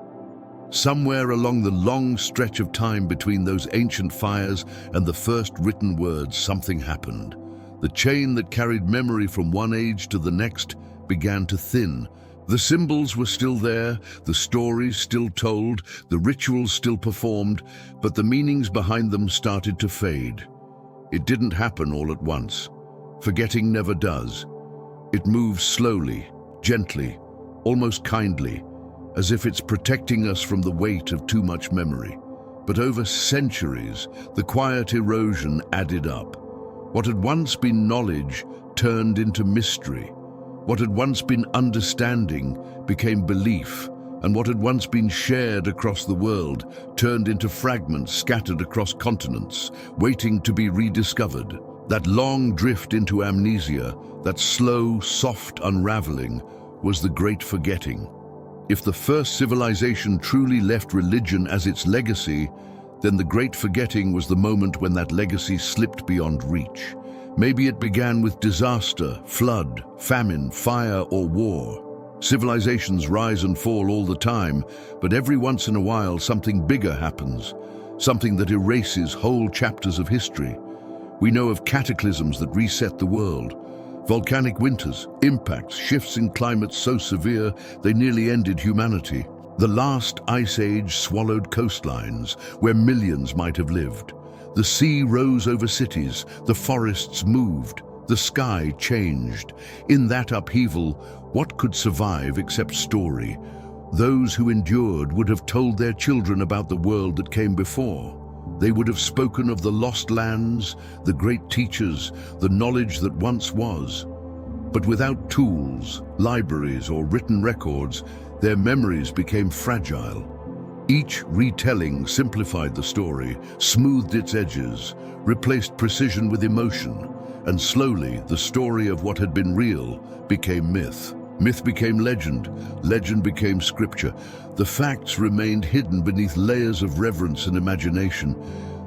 A: Somewhere along the long stretch of time between those ancient fires and the first written words, something happened. The chain that carried memory from one age to the next began to thin. The symbols were still there, the stories still told, the rituals still performed, but the meanings behind them started to fade. It didn't happen all at once. Forgetting never does. It moves slowly, gently, almost kindly, as if it's protecting us from the weight of too much memory. But over centuries, the quiet erosion added up. What had once been knowledge turned into mystery. What had once been understanding became belief, and what had once been shared across the world turned into fragments scattered across continents, waiting to be rediscovered. That long drift into amnesia, that slow, soft unraveling, was the great forgetting. If the first civilization truly left religion as its legacy, then the great forgetting was the moment when that legacy slipped beyond reach. Maybe it began with disaster, flood, famine, fire, or war. Civilizations rise and fall all the time, but every once in a while something bigger happens, something that erases whole chapters of history. We know of cataclysms that reset the world, volcanic winters, impacts, shifts in climate so severe they nearly ended humanity. The last ice age swallowed coastlines where millions might have lived. The sea rose over cities, the forests moved, the sky changed. In that upheaval, what could survive except story? Those who endured would have told their children about the world that came before. They would have spoken of the lost lands, the great teachers, the knowledge that once was. But without tools, libraries, or written records, their memories became fragile. Each retelling simplified the story, smoothed its edges, replaced precision with emotion, and slowly the story of what had been real became myth. Myth became legend, legend became scripture. The facts remained hidden beneath layers of reverence and imagination.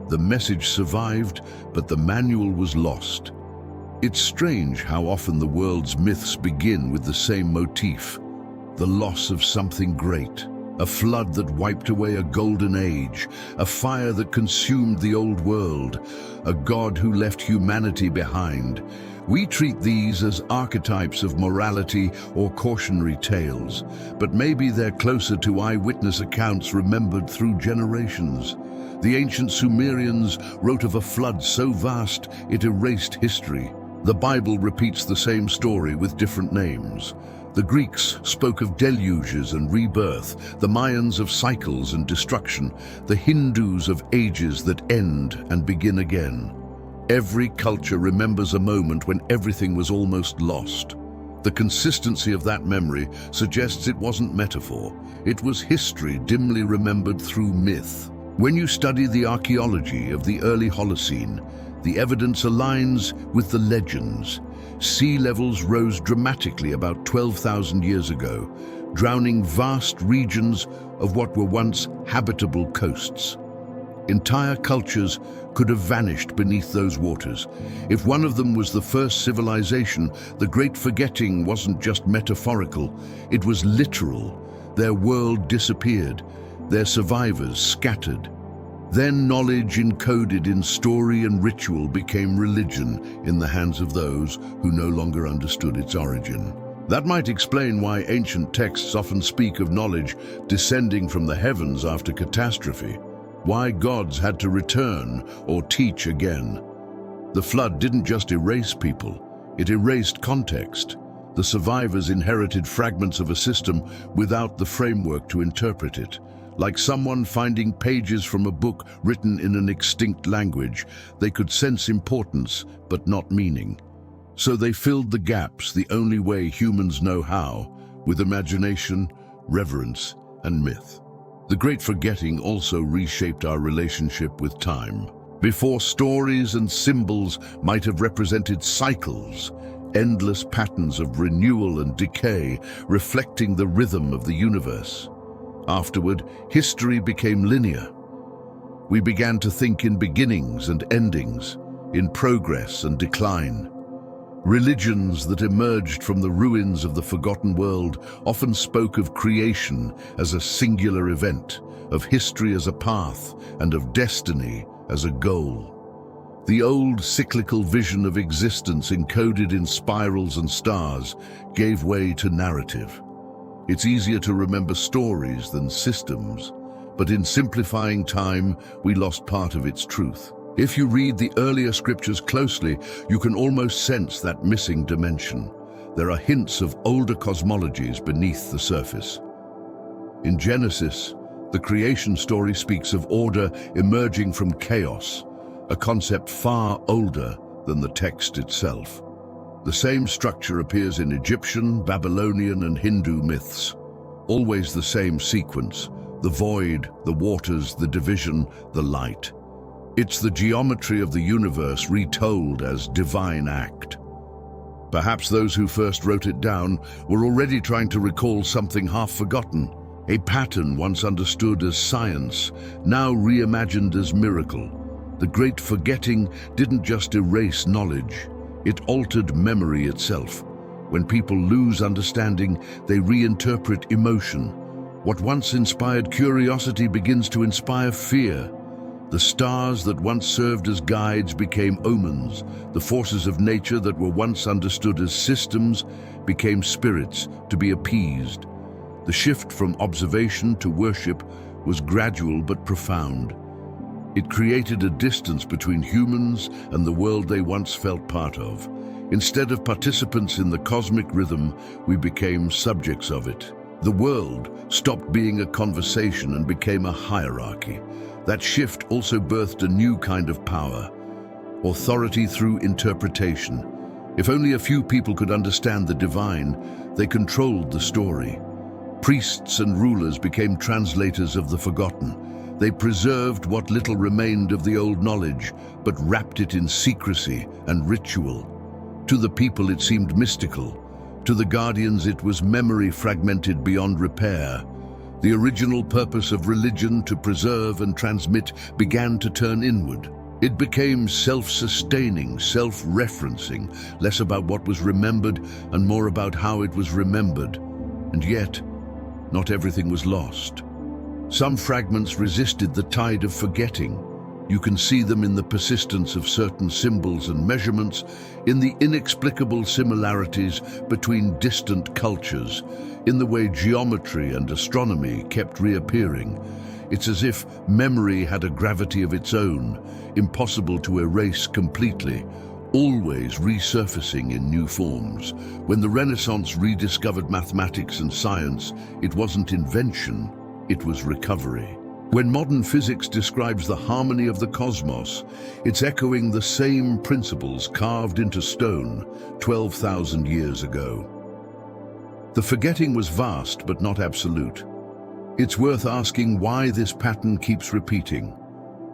A: The message survived, but the manual was lost. It's strange how often the world's myths begin with the same motif: the loss of something great, A flood that wiped away a golden age, a fire that consumed the old world, a God who left humanity behind. We treat these as archetypes of morality or cautionary tales, but maybe they're closer to eyewitness accounts remembered through generations. The ancient Sumerians wrote of a flood so vast it erased history. The Bible repeats the same story with different names. The Greeks spoke of deluges and rebirth, the Mayans of cycles and destruction, the Hindus of ages that end and begin again. Every culture remembers a moment when everything was almost lost. The consistency of that memory suggests it wasn't metaphor. It was history dimly remembered through myth. When you study the archaeology of the early Holocene, the evidence aligns with the legends. Sea levels rose dramatically about 12,000 years ago, drowning vast regions of what were once habitable coasts. Entire cultures could have vanished beneath those waters. If one of them was the first civilization, the Great Forgetting wasn't just metaphorical, it was literal. Their world disappeared, their survivors scattered. Then knowledge encoded in story and ritual became religion in the hands of those who no longer understood its origin. That might explain why ancient texts often speak of knowledge descending from the heavens after catastrophe, why gods had to return or teach again. The flood didn't just erase people, it erased context. The survivors inherited fragments of a system without the framework to interpret it. Like someone finding pages from a book written in an extinct language, they could sense importance, but not meaning. So they filled the gaps the only way humans know how, with imagination, reverence, and myth. The Great Forgetting also reshaped our relationship with time. Before, stories and symbols might have represented cycles, endless patterns of renewal and decay, reflecting the rhythm of the universe. Afterward, history became linear. We began to think in beginnings and endings, in progress and decline. Religions that emerged from the ruins of the forgotten world often spoke of creation as a singular event, of history as a path, and of destiny as a goal. The old cyclical vision of existence encoded in spirals and stars gave way to narrative. It's easier to remember stories than systems, but in simplifying time, we lost part of its truth. If you read the earlier scriptures closely, you can almost sense that missing dimension. There are hints of older cosmologies beneath the surface. In Genesis, the creation story speaks of order emerging from chaos, a concept far older than the text itself. The same structure appears in Egyptian, Babylonian, and Hindu myths. Always the same sequence: the void, the waters, the division, the light. It's the geometry of the universe retold as divine act. Perhaps those who first wrote it down were already trying to recall something half forgotten, a pattern once understood as science, now reimagined as miracle. The Great Forgetting didn't just erase knowledge, it altered memory itself. When people lose understanding, they reinterpret emotion. What once inspired curiosity begins to inspire fear. The stars that once served as guides became omens. The forces of nature that were once understood as systems became spirits to be appeased. The shift from observation to worship was gradual but profound. It created a distance between humans and the world they once felt part of. Instead of participants in the cosmic rhythm, we became subjects of it. The world stopped being a conversation and became a hierarchy. That shift also birthed a new kind of power: authority through interpretation. If only a few people could understand the divine, they controlled the story. Priests and rulers became translators of the forgotten. They preserved what little remained of the old knowledge, but wrapped it in secrecy and ritual. To the people it seemed mystical. To the guardians it was memory fragmented beyond repair. The original purpose of religion, to preserve and transmit, began to turn inward. It became self-sustaining, self-referencing, less about what was remembered and more about how it was remembered. And yet, not everything was lost. Some fragments resisted the tide of forgetting. You can see them in the persistence of certain symbols and measurements, in the inexplicable similarities between distant cultures, in the way geometry and astronomy kept reappearing. It's as if memory had a gravity of its own, impossible to erase completely, always resurfacing in new forms. When the Renaissance rediscovered mathematics and science, it wasn't invention, it was recovery. When modern physics describes the harmony of the cosmos, it's echoing the same principles carved into stone 12,000 years ago. The forgetting was vast but not absolute. It's worth asking why this pattern keeps repeating.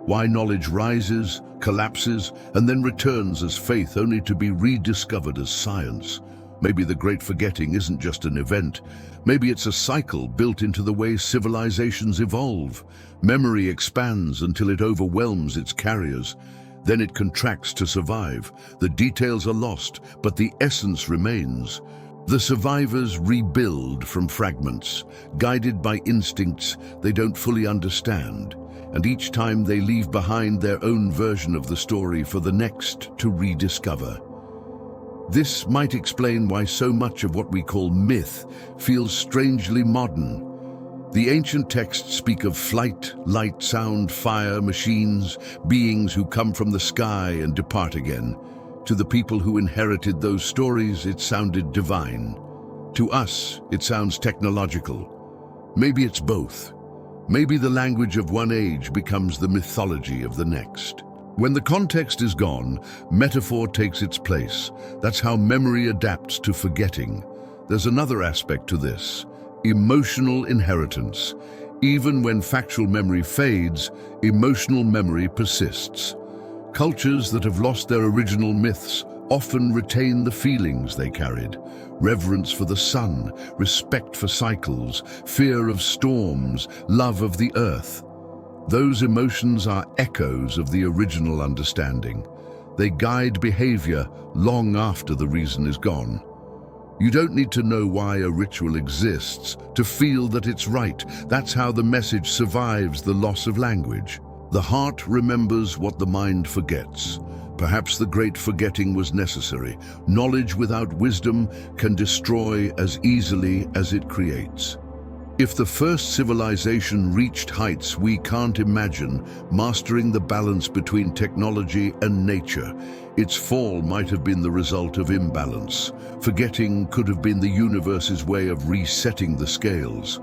A: Why knowledge rises, collapses, and then returns as faith only to be rediscovered as science. Maybe the Great Forgetting isn't just an event. Maybe it's a cycle built into the way civilizations evolve. Memory expands until it overwhelms its carriers. Then it contracts to survive. The details are lost, but the essence remains. The survivors rebuild from fragments, guided by instincts they don't fully understand. And each time they leave behind their own version of the story for the next to rediscover. This might explain why so much of what we call myth feels strangely modern. The ancient texts speak of flight, light, sound, fire, machines, beings who come from the sky and depart again. To the people who inherited those stories, it sounded divine. To us, it sounds technological. Maybe it's both. Maybe the language of one age becomes the mythology of the next. When the context is gone, metaphor takes its place. That's how memory adapts to forgetting. There's another aspect to this: emotional inheritance. Even when factual memory fades, emotional memory persists. Cultures that have lost their original myths often retain the feelings they carried: reverence for the sun, respect for cycles, fear of storms, love of the earth. Those emotions are echoes of the original understanding. They guide behavior long after the reason is gone. You don't need to know why a ritual exists to feel that it's right. That's how the message survives the loss of language. The heart remembers what the mind forgets. Perhaps the great forgetting was necessary. Knowledge without wisdom can destroy as easily as it creates. If the first civilization reached heights we can't imagine, mastering the balance between technology and nature, its fall might have been the result of imbalance. Forgetting could have been the universe's way of resetting the scales.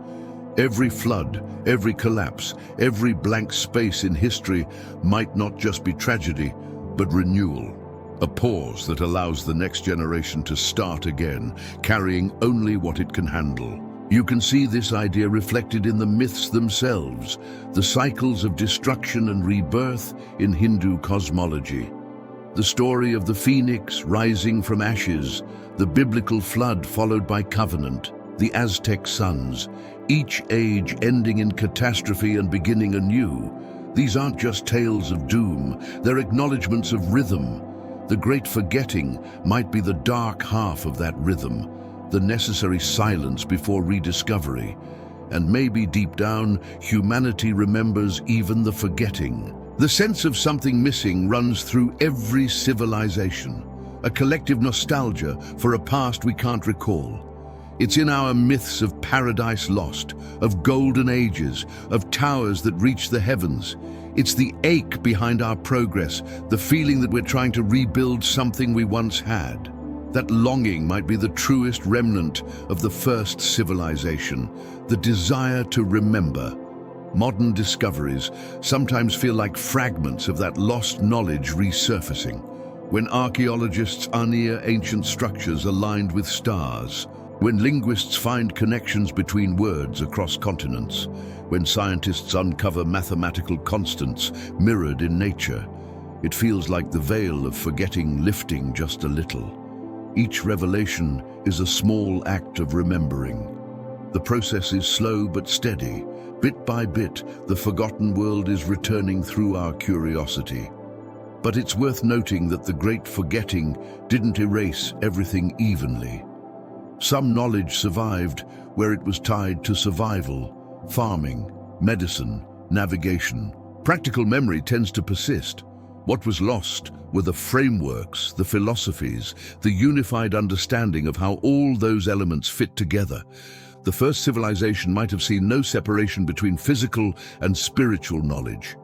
A: Every flood, every collapse, every blank space in history might not just be tragedy, but renewal. A pause that allows the next generation to start again, carrying only what it can handle. You can see this idea reflected in the myths themselves, the cycles of destruction and rebirth in Hindu cosmology. The story of the phoenix rising from ashes, the biblical flood followed by covenant, the Aztec suns, each age ending in catastrophe and beginning anew. These aren't just tales of doom, they're acknowledgments of rhythm. The great forgetting might be the dark half of that rhythm, the necessary silence before rediscovery. And maybe deep down, humanity remembers even the forgetting. The sense of something missing runs through every civilization, a collective nostalgia for a past we can't recall. It's in our myths of paradise lost, of golden ages, of towers that reach the heavens. It's the ache behind our progress, the feeling that we're trying to rebuild something we once had. That longing might be the truest remnant of the first civilization, the desire to remember. Modern discoveries sometimes feel like fragments of that lost knowledge resurfacing. When archaeologists unear ancient structures aligned with stars, when linguists find connections between words across continents, when scientists uncover mathematical constants mirrored in nature, it feels like the veil of forgetting lifting just a little. Each revelation is a small act of remembering. The process is slow but steady. Bit by bit, the forgotten world is returning through our curiosity. But it's worth noting that the great forgetting didn't erase everything evenly. Some knowledge survived where it was tied to survival, farming, medicine, navigation. Practical memory tends to persist. What was lost were the frameworks, the philosophies, the unified understanding of how all those elements fit together. The first civilization might have seen no separation between physical and spiritual knowledge.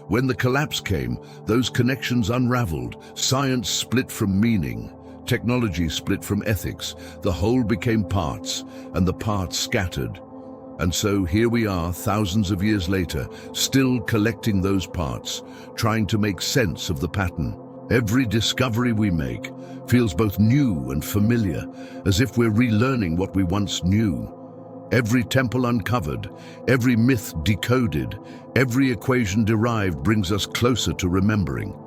A: When the collapse came, those connections unraveled. Science split from meaning. Technology split from ethics. The whole became parts, and the parts scattered. And so here we are, thousands of years later, still collecting those parts, trying to make sense of the pattern. Every discovery we make feels both new and familiar, as if we're relearning what we once knew. Every temple uncovered, every myth decoded, every equation derived brings us closer to remembering.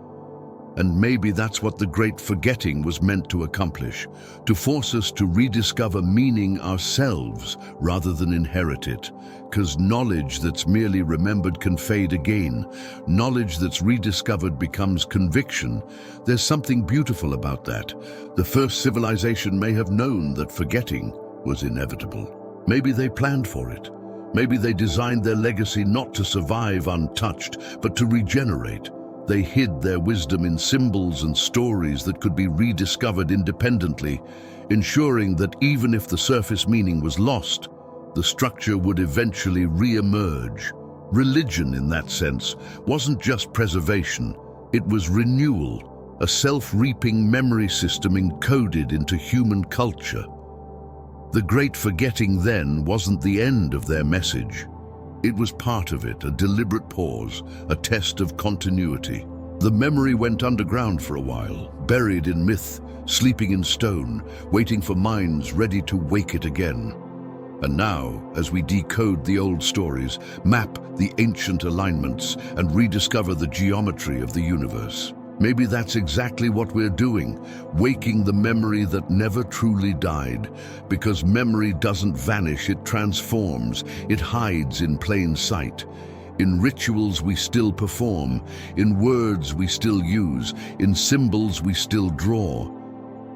A: And maybe that's what the great forgetting was meant to accomplish, to force us to rediscover meaning ourselves rather than inherit it. Because knowledge that's merely remembered can fade again. Knowledge that's rediscovered becomes conviction. There's something beautiful about that. The first civilization may have known that forgetting was inevitable. Maybe they planned for it. Maybe they designed their legacy not to survive untouched, but to regenerate. They hid their wisdom in symbols and stories that could be rediscovered independently, ensuring that even if the surface meaning was lost, the structure would eventually re-emerge. Religion, in that sense, wasn't just preservation, it was renewal, a self-reaping memory system encoded into human culture. The great forgetting then wasn't the end of their message. It was part of it, a deliberate pause, a test of continuity. The memory went underground for a while, buried in myth, sleeping in stone, waiting for minds ready to wake it again. And now, as we decode the old stories, map the ancient alignments, and rediscover the geometry of the universe, maybe that's exactly what we're doing, waking the memory that never truly died. Because memory doesn't vanish, it transforms, it hides in plain sight. In rituals we still perform, in words we still use, in symbols we still draw.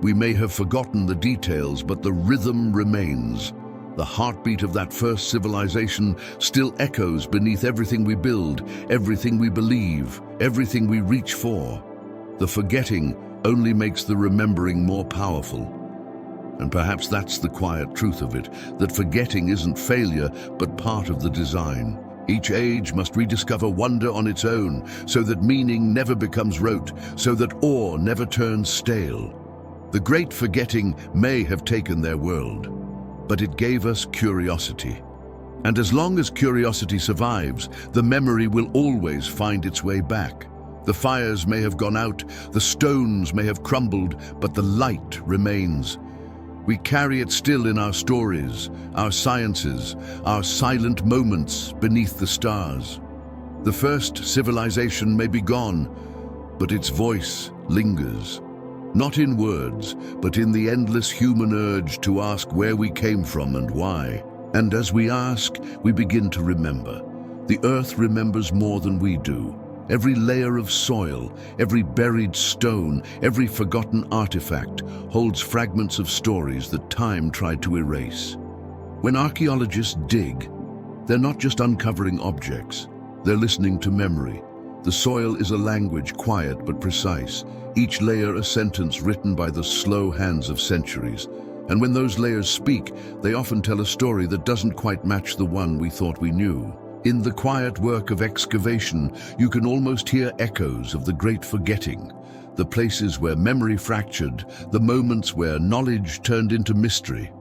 A: We may have forgotten the details, but the rhythm remains. The heartbeat of that first civilization still echoes beneath everything we build, everything we believe, everything we reach for. The forgetting only makes the remembering more powerful. And perhaps that's the quiet truth of it, that forgetting isn't failure, but part of the design. Each age must rediscover wonder on its own, so that meaning never becomes rote, so that awe never turns stale. The great forgetting may have taken their world, but it gave us curiosity. And as long as curiosity survives, the memory will always find its way back. The fires may have gone out, the stones may have crumbled, but the light remains. We carry it still in our stories, our sciences, our silent moments beneath the stars. The first civilization may be gone, but its voice lingers. Not in words, but in the endless human urge to ask where we came from and why. And as we ask, we begin to remember. The earth remembers more than we do. Every layer of soil, every buried stone, every forgotten artifact holds fragments of stories that time tried to erase. When archaeologists dig, they're not just uncovering objects, they're listening to memory. The soil is a language, quiet but precise, each layer a sentence written by the slow hands of centuries. And when those layers speak, they often tell a story that doesn't quite match the one we thought we knew. In the quiet work of excavation, you can almost hear echoes of the great forgetting, the places where memory fractured, the moments where knowledge turned into mystery.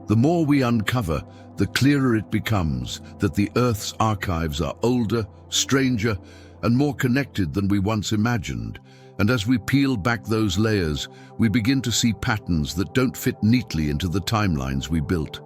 A: The more we uncover, the clearer it becomes that the Earth's archives are older, stranger, and more connected than we once imagined. And as we peel back those layers, we begin to see patterns that don't fit neatly into the timelines we built.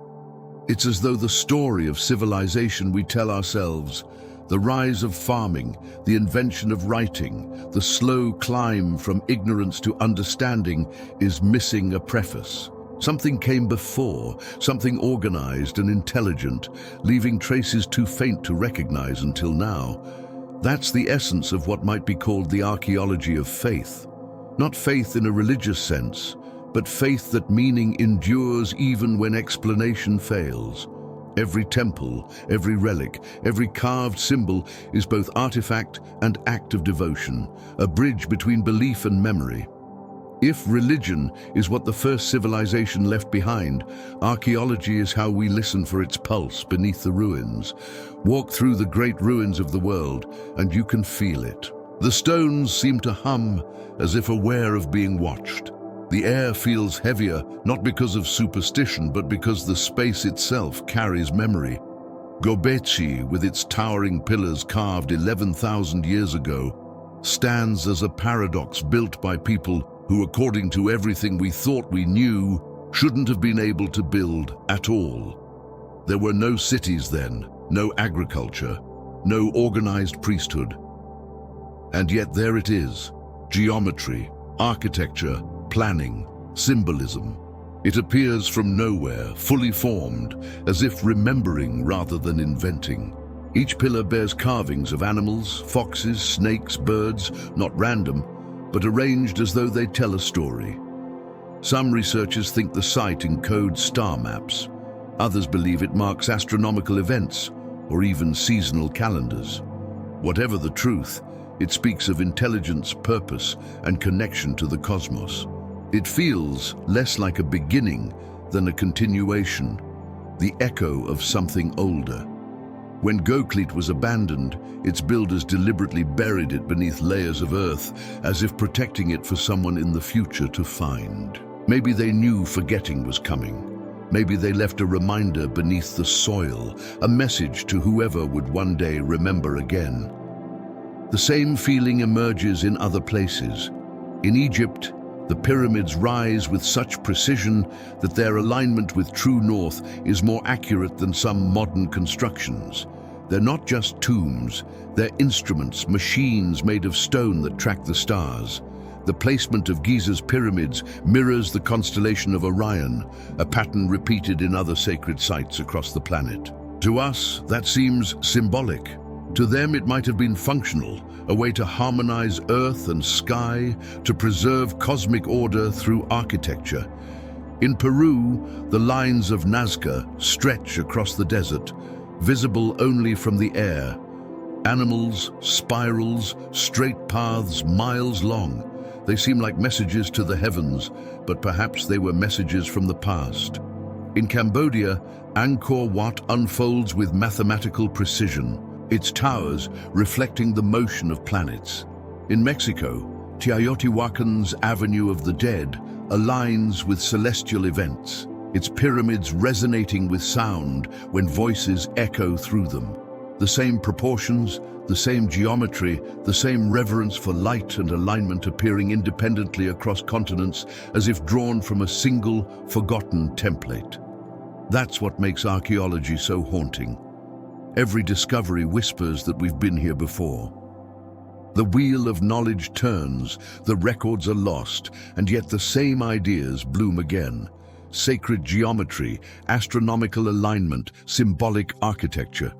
A: It's as though the story of civilization we tell ourselves, the rise of farming, the invention of writing, the slow climb from ignorance to understanding, is missing a preface. Something came before, something organized and intelligent, leaving traces too faint to recognize until now. That's the essence of what might be called the archaeology of faith. Not faith in a religious sense, but faith that meaning endures even when explanation fails. Every temple, every relic, every carved symbol is both artifact and act of devotion, a bridge between belief and memory. If religion is what the first civilization left behind, archaeology is how we listen for its pulse beneath the ruins. Walk through the great ruins of the world, and you can feel it. The stones seem to hum, as if aware of being watched. The air feels heavier, not because of superstition, but because the space itself carries memory. Göbekli, with its towering pillars carved 11,000 years ago, stands as a paradox built by people who, according to everything we thought we knew, shouldn't have been able to build at all. There were no cities then, no agriculture, no organized priesthood. And yet there it is, geometry, architecture, planning, symbolism. It appears from nowhere, fully formed, as if remembering rather than inventing. Each pillar bears carvings of animals, foxes, snakes, birds, not random, but arranged as though they tell a story. Some researchers think the site encodes star maps. Others believe it marks astronomical events, or even seasonal calendars. Whatever the truth, it speaks of intelligence, purpose, and connection to the cosmos. It feels less like a beginning than a continuation, the echo of something older. When Göbekli was abandoned, its builders deliberately buried it beneath layers of earth, as if protecting it for someone in the future to find. Maybe they knew forgetting was coming. Maybe they left a reminder beneath the soil, a message to whoever would one day remember again. The same feeling emerges in other places. In Egypt, the pyramids rise with such precision that their alignment with true north is more accurate than some modern constructions. They're not just tombs, they're instruments, machines made of stone that track the stars. The placement of Giza's pyramids mirrors the constellation of Orion, a pattern repeated in other sacred sites across the planet. To us, that seems symbolic. To them, it might have been functional, a way to harmonize earth and sky, to preserve cosmic order through architecture. In Peru, the lines of Nazca stretch across the desert, visible only from the air. Animals, spirals, straight paths miles long. They seem like messages to the heavens, but perhaps they were messages from the past. In Cambodia, Angkor Wat unfolds with mathematical precision, its towers reflecting the motion of planets. In Mexico, Teotihuacan's Avenue of the Dead aligns with celestial events, its pyramids resonating with sound when voices echo through them. The same proportions, the same geometry, the same reverence for light and alignment appearing independently across continents as if drawn from a single, forgotten template. That's what makes archaeology so haunting. Every discovery whispers that we've been here before. The wheel of knowledge turns, the records are lost, and yet the same ideas bloom again. Sacred geometry, astronomical alignment, symbolic architecture.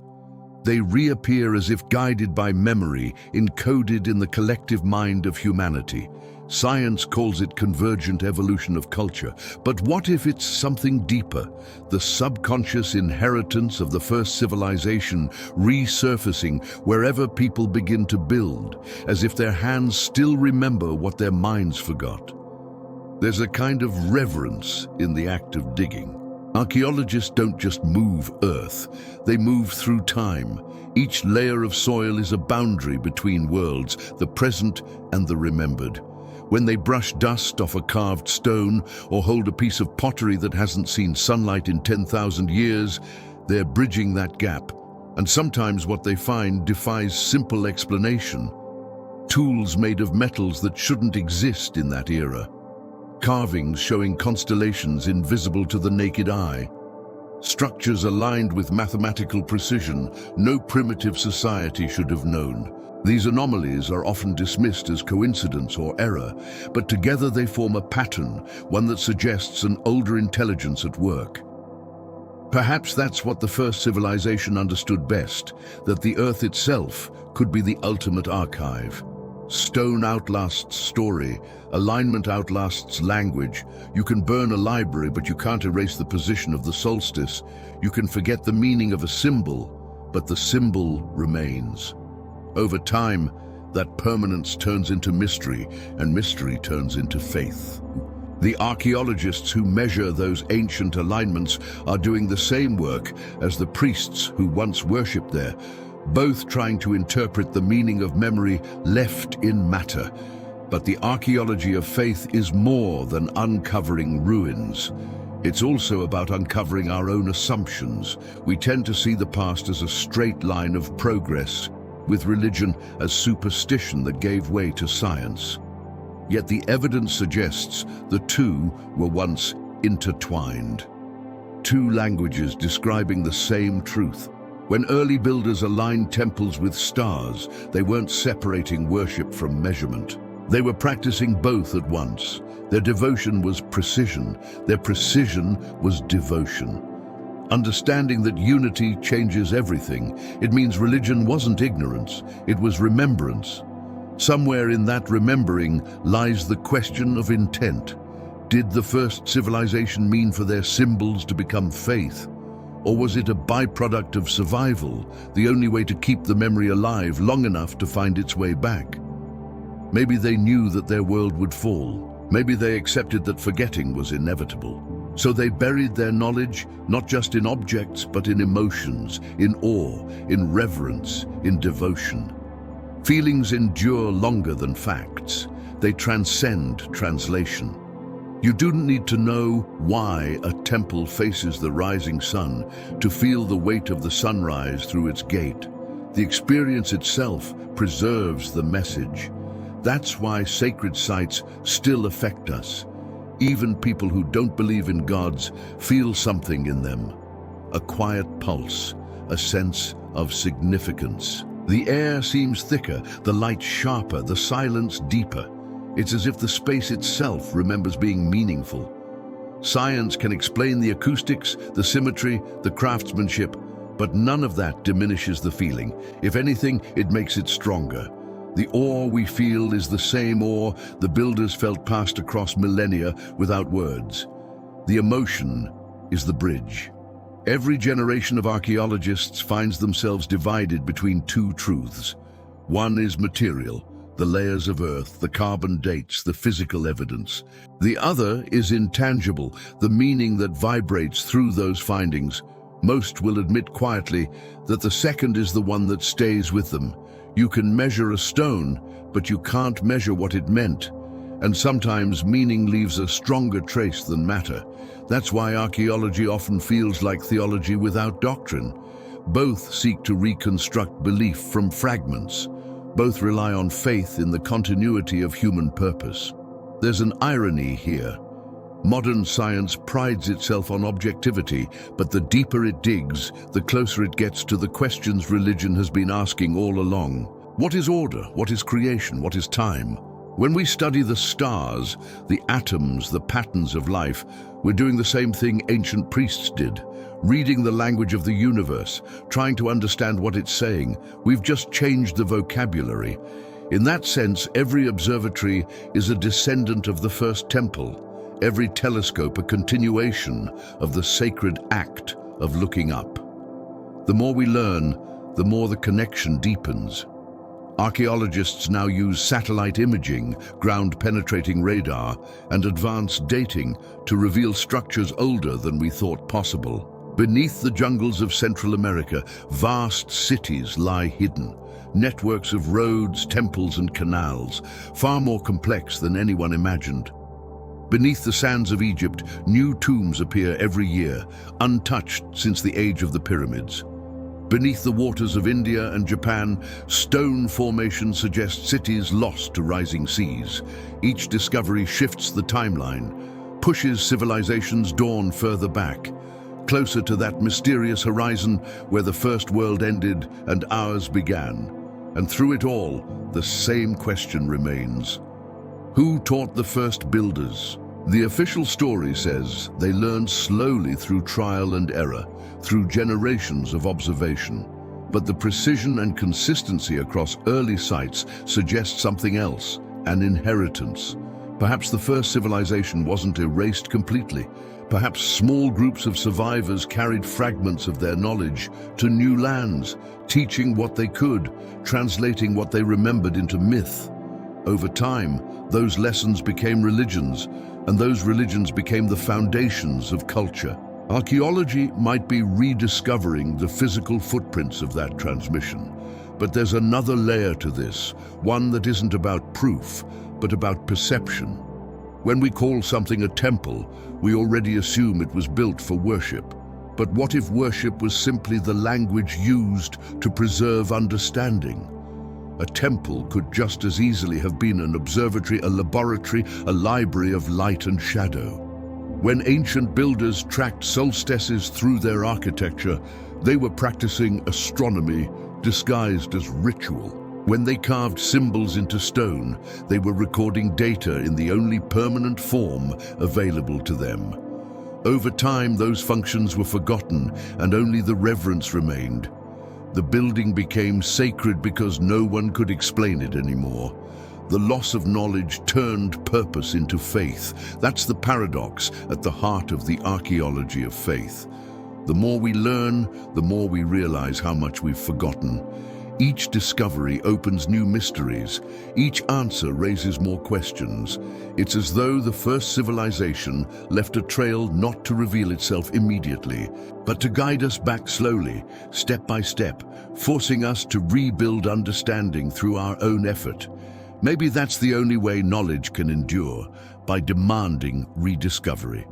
A: They reappear as if guided by memory, encoded in the collective mind of humanity. Science calls it convergent evolution of culture, but what if it's something deeper? The subconscious inheritance of the first civilization resurfacing wherever people begin to build, as if their hands still remember what their minds forgot. There's a kind of reverence in the act of digging. Archaeologists don't just move earth, they move through time. Each layer of soil is a boundary between worlds, the present and the remembered. When they brush dust off a carved stone or hold a piece of pottery that hasn't seen sunlight in 10,000 years, they're bridging that gap. And sometimes what they find defies simple explanation. Tools made of metals that shouldn't exist in that era. Carvings showing constellations invisible to the naked eye. Structures aligned with mathematical precision no primitive society should have known. These anomalies are often dismissed as coincidence or error, but together they form a pattern, one that suggests an older intelligence at work. Perhaps that's what the first civilization understood best, that the earth itself could be the ultimate archive. Stone outlasts story, alignment outlasts language. You can burn a library, but you can't erase the position of the solstice. You can forget the meaning of a symbol, but the symbol remains. Over time, that permanence turns into mystery, and mystery turns into faith. The archaeologists who measure those ancient alignments are doing the same work as the priests who once worshipped there, both trying to interpret the meaning of memory left in matter. But the archaeology of faith is more than uncovering ruins. It's also about uncovering our own assumptions. We tend to see the past as a straight line of progress, with religion as superstition that gave way to science. Yet the evidence suggests the two were once intertwined. Two languages describing the same truth. When early builders aligned temples with stars, they weren't separating worship from measurement. They were practicing both at once. Their devotion was precision. Their precision was devotion. Understanding that unity changes everything, it means religion wasn't ignorance, it was remembrance. Somewhere in that remembering lies the question of intent. Did the first civilization mean for their symbols to become faith? Or was it a byproduct of survival, the only way to keep the memory alive long enough to find its way back? Maybe they knew that their world would fall. Maybe they accepted that forgetting was inevitable. So they buried their knowledge, not just in objects, but in emotions, in awe, in reverence, in devotion. Feelings endure longer than facts. They transcend translation. You don't need to know why a temple faces the rising sun to feel the weight of the sunrise through its gate. The experience itself preserves the message. That's why sacred sites still affect us. Even people who don't believe in gods feel something in them. A quiet pulse, a sense of significance. The air seems thicker, the light sharper, the silence deeper. It's as if the space itself remembers being meaningful. Science can explain the acoustics, the symmetry, the craftsmanship, but none of that diminishes the feeling. If anything, it makes it stronger. The awe we feel is the same awe the builders felt passed across millennia without words. The emotion is the bridge. Every generation of archaeologists finds themselves divided between two truths. One is material, the layers of earth, the carbon dates, the physical evidence. The other is intangible, the meaning that vibrates through those findings. Most will admit quietly that the second is the one that stays with them. You can measure a stone, but you can't measure what it meant. And sometimes meaning leaves a stronger trace than matter. That's why archaeology often feels like theology without doctrine. Both seek to reconstruct belief from fragments. Both rely on faith in the continuity of human purpose. There's an irony here. Modern science prides itself on objectivity, but the deeper it digs, the closer it gets to the questions religion has been asking all along. What is order? What is creation? What is time? When we study the stars, the atoms, the patterns of life, we're doing the same thing ancient priests did, reading the language of the universe, trying to understand what it's saying. We've just changed the vocabulary. In that sense, every observatory is a descendant of the first temple. Every telescope a continuation of the sacred act of looking up. The more we learn, the more the connection deepens. Archaeologists now use satellite imaging, ground-penetrating radar, and advanced dating to reveal structures older than we thought possible. Beneath the jungles of Central America, vast cities lie hidden. Networks of roads, temples, and canals, far more complex than anyone imagined. Beneath the sands of Egypt, new tombs appear every year, untouched since the age of the pyramids. Beneath the waters of India and Japan, stone formations suggest cities lost to rising seas. Each discovery shifts the timeline, pushes civilization's dawn further back, closer to that mysterious horizon where the first world ended and ours began. And through it all, the same question remains. Who taught the first builders? The official story says they learned slowly through trial and error, through generations of observation. But the precision and consistency across early sites suggests something else, an inheritance. Perhaps the first civilization wasn't erased completely. Perhaps small groups of survivors carried fragments of their knowledge to new lands, teaching what they could, translating what they remembered into myth. Over time, those lessons became religions, and those religions became the foundations of culture. Archaeology might be rediscovering the physical footprints of that transmission. But there's another layer to this, one that isn't about proof, but about perception. When we call something a temple, we already assume it was built for worship. But what if worship was simply the language used to preserve understanding? A temple could just as easily have been an observatory, a laboratory, a library of light and shadow. When ancient builders tracked solstices through their architecture, they were practicing astronomy disguised as ritual. When they carved symbols into stone, they were recording data in the only permanent form available to them. Over time, those functions were forgotten and only the reverence remained. The building became sacred because no one could explain it anymore. The loss of knowledge turned purpose into faith. That's the paradox at the heart of the archaeology of faith. The more we learn, the more we realize how much we've forgotten. Each discovery opens new mysteries. Each answer raises more questions. It's as though the first civilization left a trail not to reveal itself immediately, but to guide us back slowly, step by step, forcing us to rebuild understanding through our own effort. Maybe that's the only way knowledge can endure, by demanding rediscovery.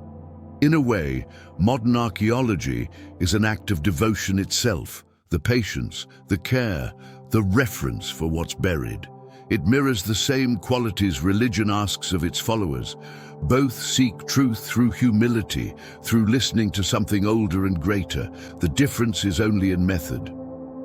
A: In a way, modern archaeology is an act of devotion itself. The patience, the care, the reverence for what's buried. It mirrors the same qualities religion asks of its followers. Both seek truth through humility, through listening to something older and greater. The difference is only in method.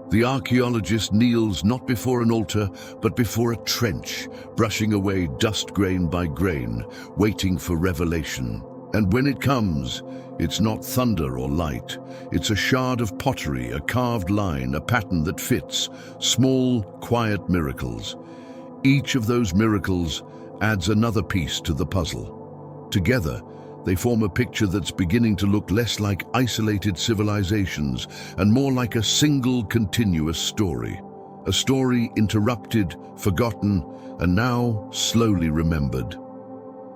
A: The archaeologist kneels not before an altar, but before a trench, brushing away dust grain by grain, waiting for revelation. And when it comes, it's not thunder or light. It's a shard of pottery, a carved line, a pattern that fits, small, quiet miracles. Each of those miracles adds another piece to the puzzle. Together, they form a picture that's beginning to look less like isolated civilizations and more like a single continuous story. A story interrupted, forgotten, and now slowly remembered.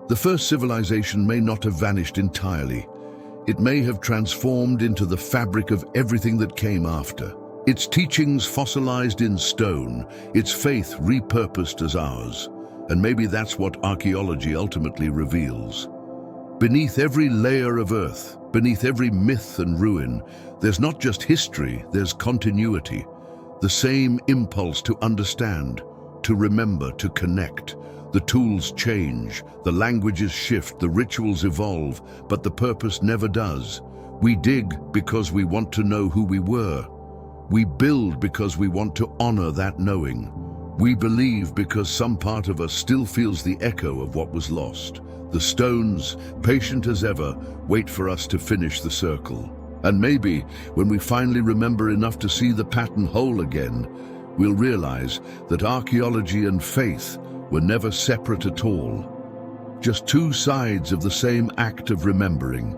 A: The first civilization may not have vanished entirely. It may have transformed into the fabric of everything that came after. Its teachings fossilized in stone, its faith repurposed as ours. And maybe that's what archaeology ultimately reveals. Beneath every layer of earth, beneath every myth and ruin, there's not just history, there's continuity. The same impulse to understand, to remember, to connect. The tools change, the languages shift, the rituals evolve, but the purpose never does. We dig because we want to know who we were. We build because we want to honor that knowing. We believe because some part of us still feels the echo of what was lost. The stones, patient as ever, wait for us to finish the circle. And maybe, when we finally remember enough to see the pattern whole again, we'll realize that archaeology and faith were never separate at all. Just two sides of the same act of remembering.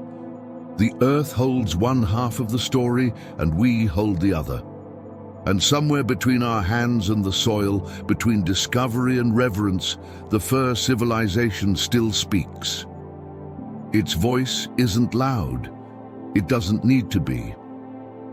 A: The earth holds one half of the story, and we hold the other. And somewhere between our hands and the soil, between discovery and reverence, the first civilization still speaks. Its voice isn't loud. It doesn't need to be.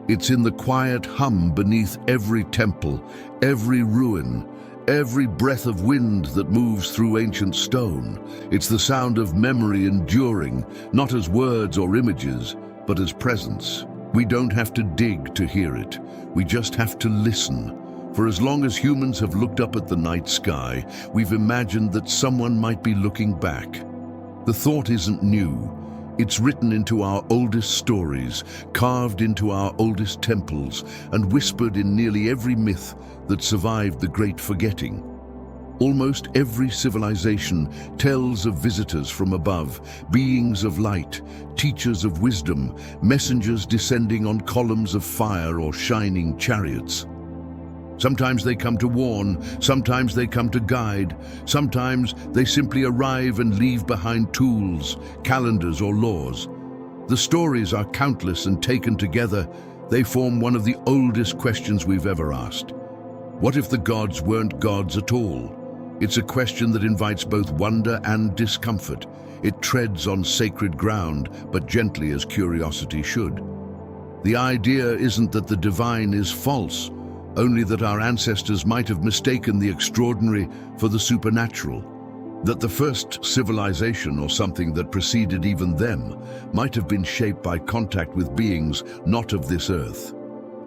A: It's in the quiet hum beneath every temple, every ruin, every breath of wind that moves through ancient stone. It's the sound of memory enduring, not as words or images, but as presence. We don't have to dig to hear it. We just have to listen. For as long as humans have looked up at the night sky, we've imagined that someone might be looking back. The thought isn't new. It's written into our oldest stories, carved into our oldest temples, and whispered in nearly every myth that survived the Great Forgetting. Almost every civilization tells of visitors from above, beings of light, teachers of wisdom, messengers descending on columns of fire or shining chariots. Sometimes they come to warn, sometimes they come to guide, sometimes they simply arrive and leave behind tools, calendars or laws. The stories are countless, and taken together, they form one of the oldest questions we've ever asked. What if the gods weren't gods at all? It's a question that invites both wonder and discomfort. It treads on sacred ground, but gently, as curiosity should. The idea isn't that the divine is false, only that our ancestors might have mistaken the extraordinary for the supernatural. That the first civilization, or something that preceded even them, might have been shaped by contact with beings not of this earth.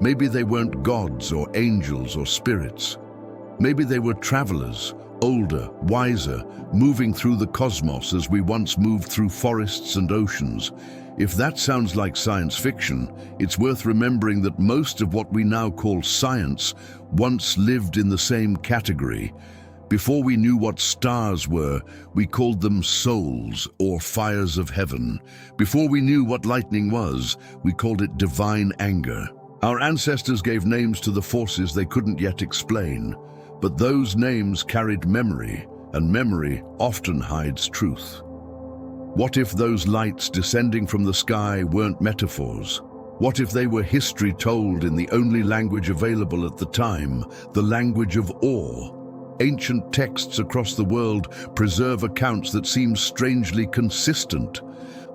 A: Maybe they weren't gods or angels or spirits. Maybe they were travelers, older, wiser, moving through the cosmos as we once moved through forests and oceans. If that sounds like science fiction, it's worth remembering that most of what we now call science once lived in the same category. Before we knew what stars were, we called them souls or fires of heaven. Before we knew what lightning was, we called it divine anger. Our ancestors gave names to the forces they couldn't yet explain, but those names carried memory, and memory often hides truth. What if those lights descending from the sky weren't metaphors? What if they were history told in the only language available at the time, the language of awe? Ancient texts across the world preserve accounts that seem strangely consistent.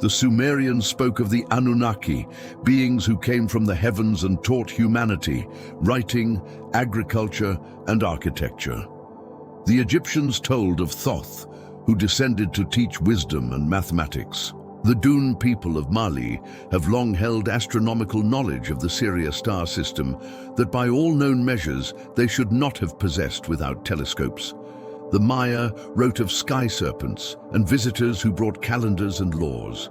A: The Sumerians spoke of the Anunnaki, beings who came from the heavens and taught humanity, writing, agriculture, and architecture. The Egyptians told of Thoth, who descended to teach wisdom and mathematics. The Dune people of Mali have long held astronomical knowledge of the Sirius star system that by all known measures they should not have possessed without telescopes. The Maya wrote of sky serpents and visitors who brought calendars and laws.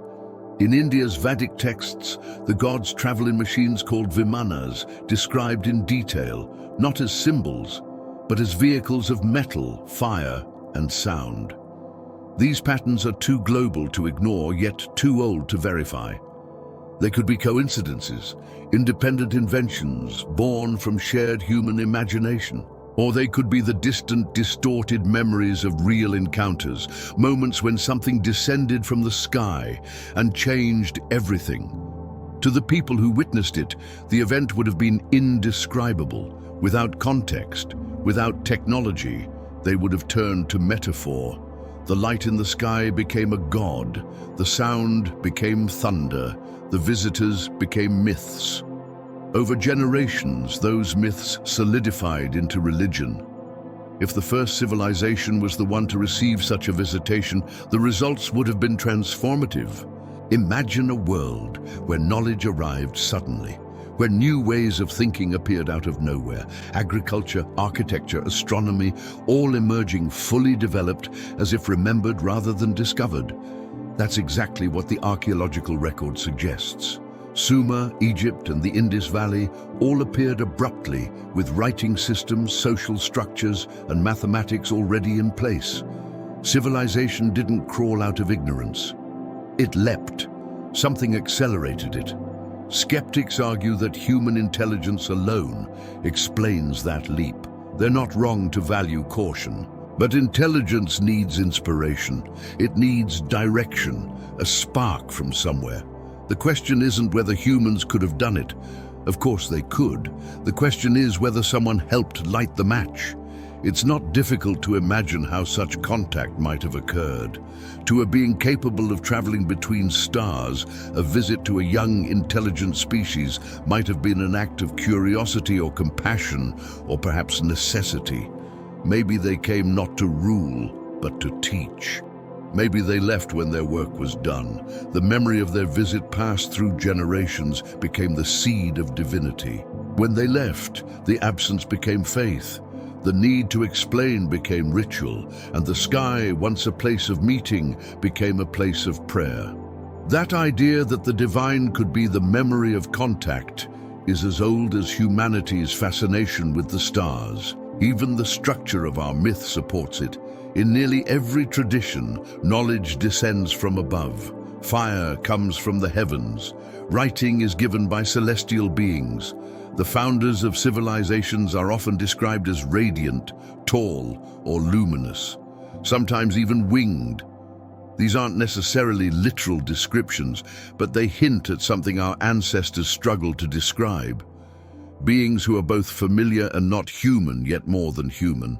A: In India's Vedic texts, the gods travel in machines called vimanas, described in detail, not as symbols, but as vehicles of metal, fire, and sound. These patterns are too global to ignore, yet too old to verify. They could be coincidences, independent inventions born from shared human imagination. Or they could be the distant, distorted memories of real encounters, moments when something descended from the sky and changed everything. To the people who witnessed it, the event would have been indescribable. Without context, without technology, they would have turned to metaphor. The light in the sky became a god, the sound became thunder, the visitors became myths. Over generations, those myths solidified into religion. If the first civilization was the one to receive such a visitation, the results would have been transformative. Imagine a world where knowledge arrived suddenly, where new ways of thinking appeared out of nowhere. Agriculture, architecture, astronomy, all emerging fully developed, as if remembered rather than discovered. That's exactly what the archaeological record suggests. Sumer, Egypt, and the Indus Valley all appeared abruptly, with writing systems, social structures, and mathematics already in place. Civilization didn't crawl out of ignorance. It leapt. Something accelerated it. Skeptics argue that human intelligence alone explains that leap. They're not wrong to value caution. But intelligence needs inspiration. It needs direction, a spark from somewhere. The question isn't whether humans could have done it. Of course they could. The question is whether someone helped light the match. It's not difficult to imagine how such contact might have occurred. To a being capable of traveling between stars, a visit to a young, intelligent species might have been an act of curiosity or compassion, or perhaps necessity. Maybe they came not to rule, but to teach. Maybe they left when their work was done. The memory of their visit passed through generations, became the seed of divinity. When they left, the absence became faith. The need to explain became ritual, and the sky, once a place of meeting, became a place of prayer. That idea that the divine could be the memory of contact is as old as humanity's fascination with the stars. Even the structure of our myth supports it. In nearly every tradition, knowledge descends from above. Fire comes from the heavens. Writing is given by celestial beings. The founders of civilizations are often described as radiant, tall, or luminous, sometimes even winged. These aren't necessarily literal descriptions, but they hint at something our ancestors struggled to describe. Beings who are both familiar and not human, yet more than human.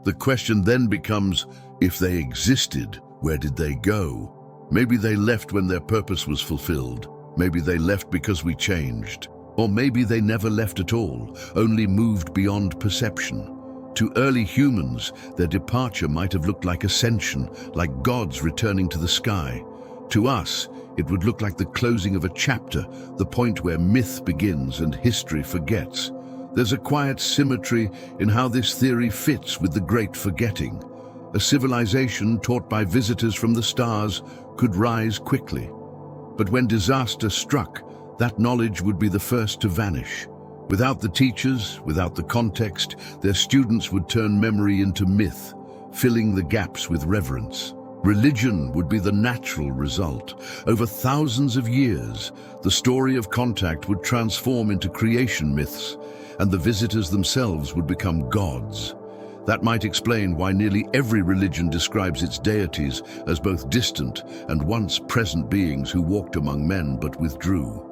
A: The question then becomes, if they existed, where did they go? Maybe they left when their purpose was fulfilled. Maybe they left because we changed. Or maybe they never left at all, only moved beyond perception. To early humans, their departure might have looked like ascension, like gods returning to the sky. To us, it would look like the closing of a chapter, the point where myth begins and history forgets. There's a quiet symmetry in how this theory fits with the great forgetting. A civilization taught by visitors from the stars could rise quickly. But when disaster struck, that knowledge would be the first to vanish. Without the teachers, without the context, their students would turn memory into myth, filling the gaps with reverence. Religion would be the natural result. Over thousands of years, the story of contact would transform into creation myths, and the visitors themselves would become gods. That might explain why nearly every religion describes its deities as both distant and once present beings who walked among men but withdrew.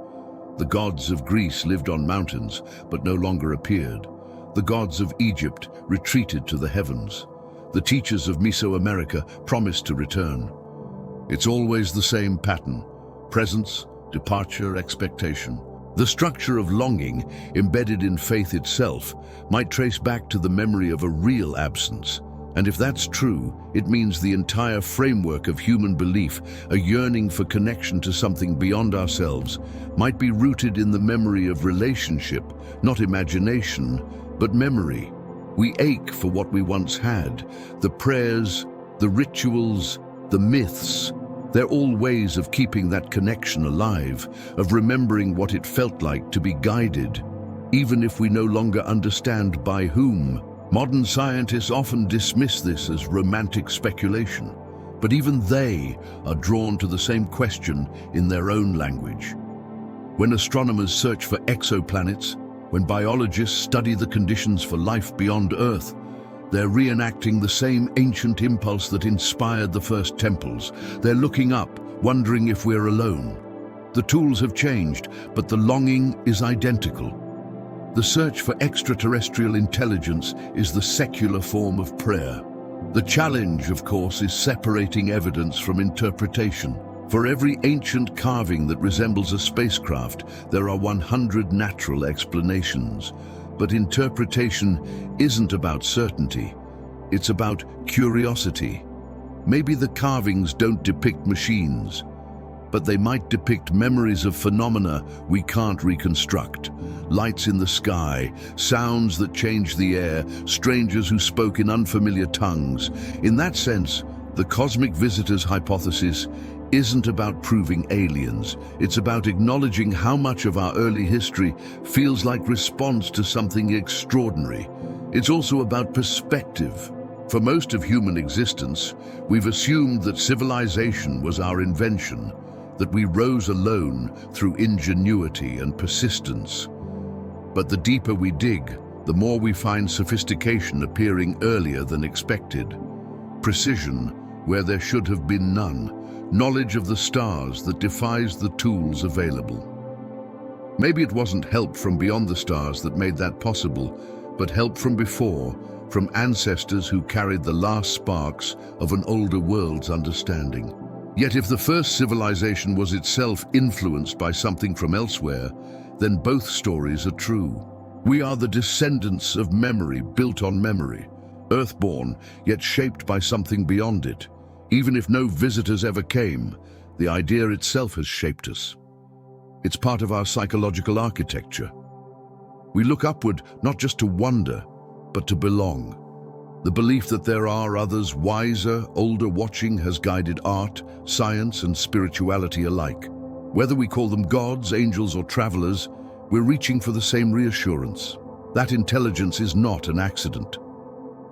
A: The gods of Greece lived on mountains but no longer appeared. The gods of Egypt retreated to the heavens. The teachers of Mesoamerica promised to return. It's always the same pattern: presence, departure, expectation. The structure of longing, embedded in faith itself, might trace back to the memory of a real absence. And if that's true, it means the entire framework of human belief, a yearning for connection to something beyond ourselves, might be rooted in the memory of relationship, not imagination, but memory. We ache for what we once had. The prayers, the rituals, the myths, they're all ways of keeping that connection alive, of remembering what it felt like to be guided, even if we no longer understand by whom. Modern scientists often dismiss this as romantic speculation, but even they are drawn to the same question in their own language. When astronomers search for exoplanets, when biologists study the conditions for life beyond Earth, they're reenacting the same ancient impulse that inspired the first temples. They're looking up, wondering if we're alone. The tools have changed, but the longing is identical. The search for extraterrestrial intelligence is the secular form of prayer. The challenge, of course, is separating evidence from interpretation. For every ancient carving that resembles a spacecraft, there are 100 natural explanations. But interpretation isn't about certainty. It's about curiosity. Maybe the carvings don't depict machines, but they might depict memories of phenomena we can't reconstruct. Lights in the sky, sounds that changed the air, strangers who spoke in unfamiliar tongues. In that sense, the cosmic visitors hypothesis isn't about proving aliens. It's about acknowledging how much of our early history feels like response to something extraordinary. It's also about perspective. For most of human existence, we've assumed that civilization was our invention, that we rose alone through ingenuity and persistence. But the deeper we dig, the more we find sophistication appearing earlier than expected. Precision where there should have been none. Knowledge of the stars that defies the tools available. Maybe it wasn't help from beyond the stars that made that possible, but help from before, from ancestors who carried the last sparks of an older world's understanding. Yet if the first civilization was itself influenced by something from elsewhere, then both stories are true. We are the descendants of memory built on memory, earthborn, yet shaped by something beyond it. Even if no visitors ever came, the idea itself has shaped us. It's part of our psychological architecture. We look upward not just to wonder, but to belong. The belief that there are others wiser, older watching has guided art, science, and spirituality alike. Whether we call them gods, angels, or travelers, we're reaching for the same reassurance. That intelligence is not an accident.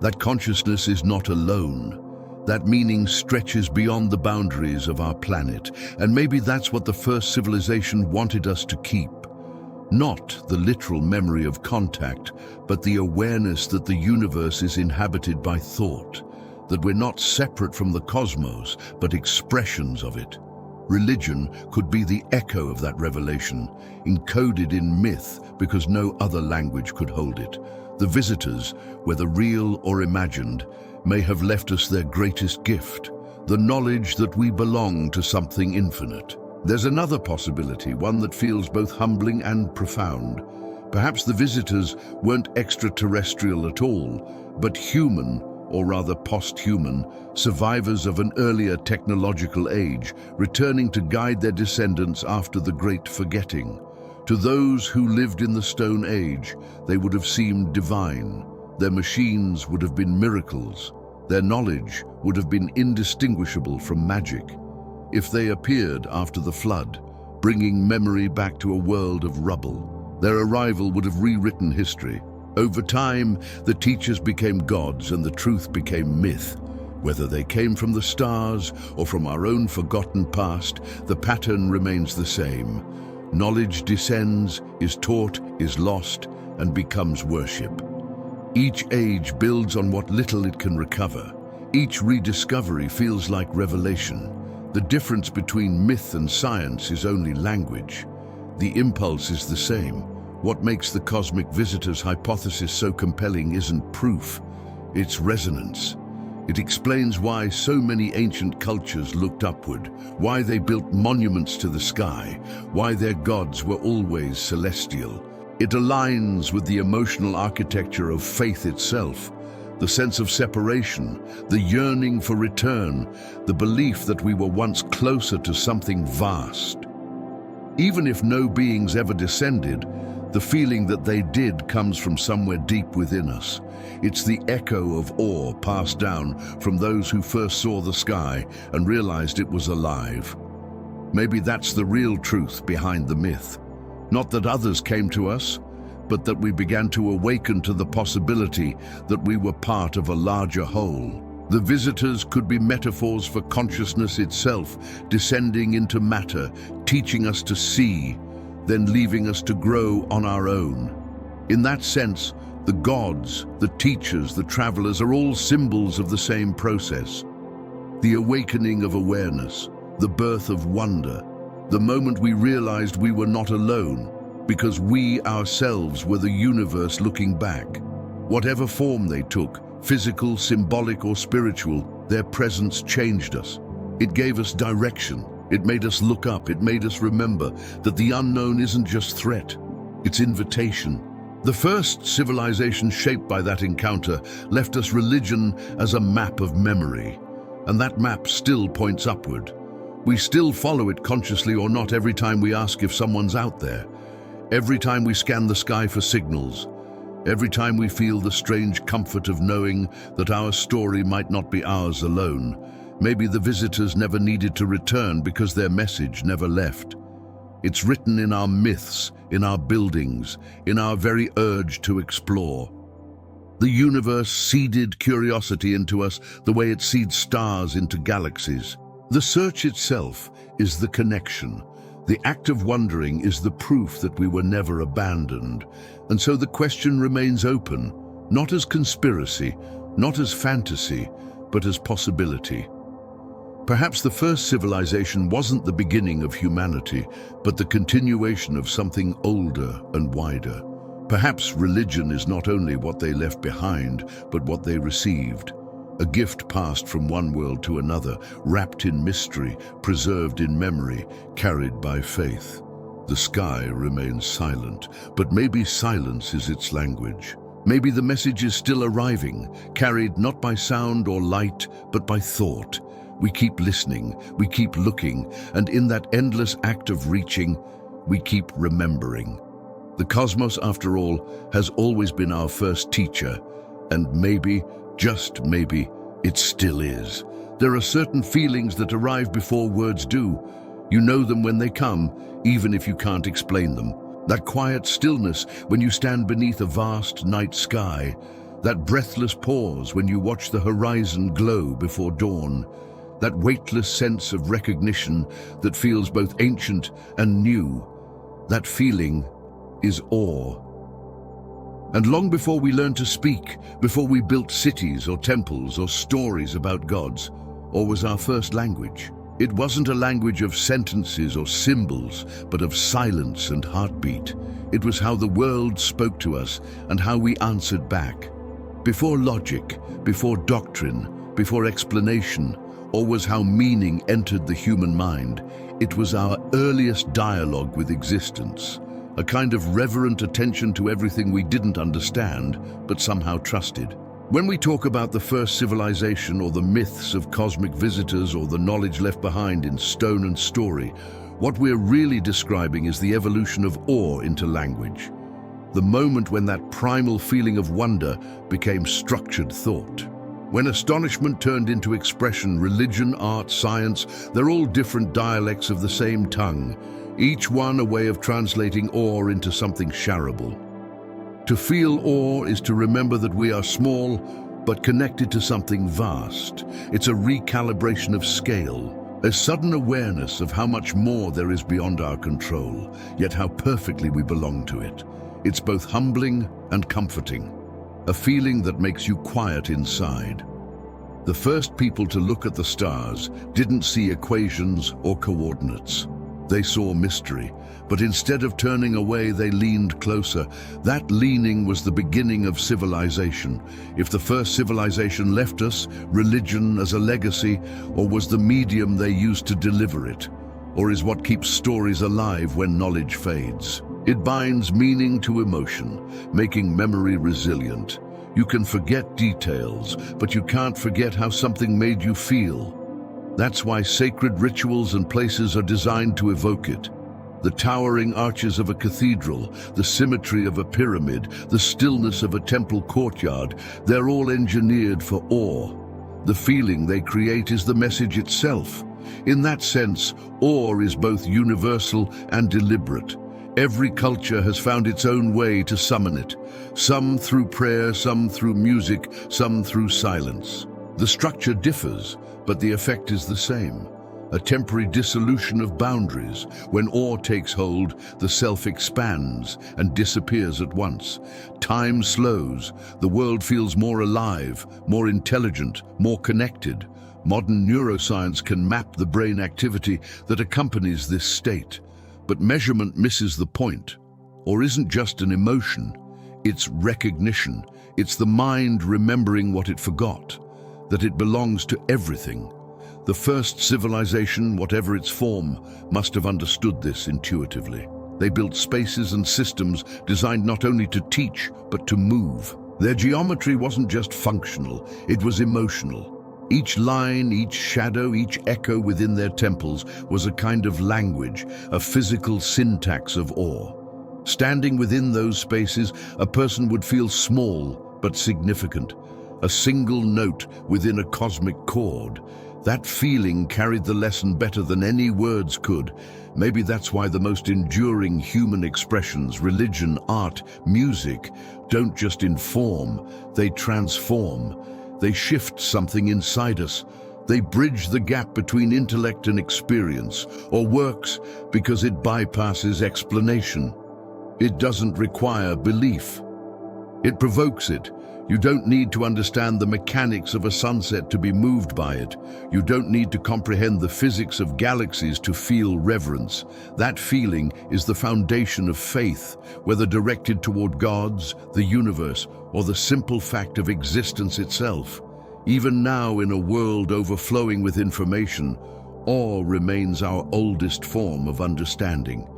A: That consciousness is not alone. That meaning stretches beyond the boundaries of our planet, and maybe that's what the first civilization wanted us to keep. Not the literal memory of contact, but the awareness that the universe is inhabited by thought, that we're not separate from the cosmos, but expressions of it. Religion could be the echo of that revelation, encoded in myth because no other language could hold it. The visitors, whether real or imagined, may have left us their greatest gift, the knowledge that we belong to something infinite. There's another possibility, one that feels both humbling and profound. Perhaps the visitors weren't extraterrestrial at all, but human, or rather post-human, survivors of an earlier technological age, returning to guide their descendants after the Great Forgetting. To those who lived in the Stone Age, they would have seemed divine. Their machines would have been miracles. Their knowledge would have been indistinguishable from magic. If they appeared after the flood, bringing memory back to a world of rubble, their arrival would have rewritten history. Over time, the teachers became gods and the truth became myth. Whether they came from the stars or from our own forgotten past, the pattern remains the same. Knowledge descends, is taught, is lost, and becomes worship. Each age builds on what little it can recover. Each rediscovery feels like revelation. The difference between myth and science is only language. The impulse is the same. What makes the cosmic visitors hypothesis so compelling isn't proof, it's resonance. It explains why so many ancient cultures looked upward, why they built monuments to the sky, why their gods were always celestial. It aligns with the emotional architecture of faith itself, the sense of separation, the yearning for return, the belief that we were once closer to something vast. Even if no beings ever descended, the feeling that they did comes from somewhere deep within us. It's the echo of awe passed down from those who first saw the sky and realized it was alive. Maybe that's the real truth behind the myth. Not that others came to us, but that we began to awaken to the possibility that we were part of a larger whole. The visitors could be metaphors for consciousness itself, descending into matter, teaching us to see, then leaving us to grow on our own. In that sense, the gods, the teachers, the travelers are all symbols of the same process. The awakening of awareness, the birth of wonder, the moment we realized we were not alone, because we ourselves were the universe looking back. Whatever form they took, physical, symbolic, or spiritual, their presence changed us. It gave us direction. It made us look up. It made us remember that the unknown isn't just threat, it's invitation. The first civilization shaped by that encounter left us religion as a map of memory, and that map still points upward. We still follow it consciously or not every time we ask if someone's out there, every time we scan the sky for signals, every time we feel the strange comfort of knowing that our story might not be ours alone. Maybe the visitors never needed to return because their message never left. It's written in our myths, in our buildings, in our very urge to explore. The universe seeded curiosity into us the way it seeds stars into galaxies. The search itself is the connection. The act of wondering is the proof that we were never abandoned. And so the question remains open, not as conspiracy, not as fantasy, but as possibility. Perhaps the first civilization wasn't the beginning of humanity, but the continuation of something older and wider. Perhaps religion is not only what they left behind, but what they received. A gift passed from one world to another, wrapped in mystery, preserved in memory, carried by faith. The sky remains silent, but maybe silence is its language. Maybe the message is still arriving, carried not by sound or light, but by thought. We keep listening, we keep looking, and in that endless act of reaching, we keep remembering. The cosmos, after all, has always been our first teacher, and maybe, just maybe, it still is. There are certain feelings that arrive before words do. You know them when they come, even if you can't explain them. That quiet stillness when you stand beneath a vast night sky, that breathless pause when you watch the horizon glow before dawn, that weightless sense of recognition that feels both ancient and new, that feeling is awe. And long before we learned to speak, before we built cities or temples or stories about gods, or was our first language, it wasn't a language of sentences or symbols, but of silence and heartbeat. It was how the world spoke to us and how we answered back. Before logic, before doctrine, before explanation, or was how meaning entered the human mind. It was our earliest dialogue with existence, a kind of reverent attention to everything we didn't understand, but somehow trusted. When we talk about the first civilization or the myths of cosmic visitors or the knowledge left behind in stone and story, what we're really describing is the evolution of awe into language. The moment when that primal feeling of wonder became structured thought. When astonishment turned into expression, religion, art, science, they're all different dialects of the same tongue, each one a way of translating awe into something shareable. To feel awe is to remember that we are small, but connected to something vast. It's a recalibration of scale, a sudden awareness of how much more there is beyond our control, yet how perfectly we belong to it. It's both humbling and comforting, a feeling that makes you quiet inside. The first people to look at the stars didn't see equations or coordinates. They saw mystery, but instead of turning away, they leaned closer. That leaning was the beginning of civilization. If the first civilization left us, religion as a legacy, or was the medium they used to deliver it, or is what keeps stories alive when knowledge fades. It binds meaning to emotion, making memory resilient. You can forget details, but you can't forget how something made you feel. That's why sacred rituals and places are designed to evoke it. The towering arches of a cathedral, the symmetry of a pyramid, the stillness of a temple courtyard, they're all engineered for awe. The feeling they create is the message itself. In that sense, awe is both universal and deliberate. Every culture has found its own way to summon it, some through prayer, some through music, some through silence. The structure differs, but the effect is the same. A temporary dissolution of boundaries. When awe takes hold, the self expands and disappears at once. Time slows, the world feels more alive, more intelligent, more connected. Modern neuroscience can map the brain activity that accompanies this state. But measurement misses the point, or isn't just an emotion, it's recognition. It's the mind remembering what it forgot, that it belongs to everything. The first civilization, whatever its form, must have understood this intuitively. They built spaces and systems designed not only to teach, but to move. Their geometry wasn't just functional, it was emotional. Each line, each shadow, each echo within their temples was a kind of language, a physical syntax of awe. Standing within those spaces, a person would feel small but significant, a single note within a cosmic chord. That feeling carried the lesson better than any words could. Maybe that's why the most enduring human expressions, religion, art, music, don't just inform, they transform. They shift something inside us. They bridge the gap between intellect and experience, or works because it bypasses explanation. It doesn't require belief. It provokes it. You don't need to understand the mechanics of a sunset to be moved by it. You don't need to comprehend the physics of galaxies to feel reverence. That feeling is the foundation of faith, whether directed toward gods, the universe, or the simple fact of existence itself. Even now, in a world overflowing with information, awe remains our oldest form of understanding.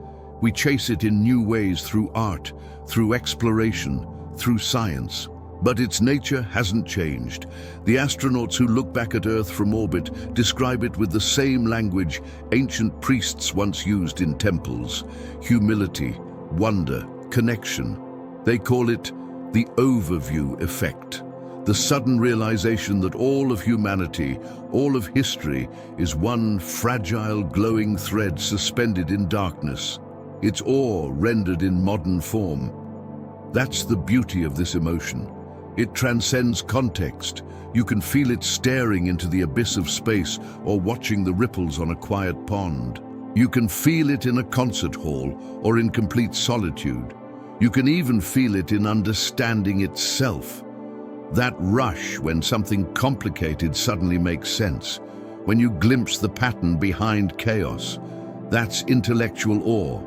A: We chase it in new ways through art, through exploration, through science. But its nature hasn't changed. The astronauts who look back at Earth from orbit describe it with the same language ancient priests once used in temples: humility, wonder, connection. They call it the overview effect, the sudden realization that all of humanity, all of history, is one fragile, glowing thread suspended in darkness. It's awe rendered in modern form. That's the beauty of this emotion. It transcends context. You can feel it staring into the abyss of space or watching the ripples on a quiet pond. You can feel it in a concert hall or in complete solitude. You can even feel it in understanding itself. That rush when something complicated suddenly makes sense, when you glimpse the pattern behind chaos, that's intellectual awe.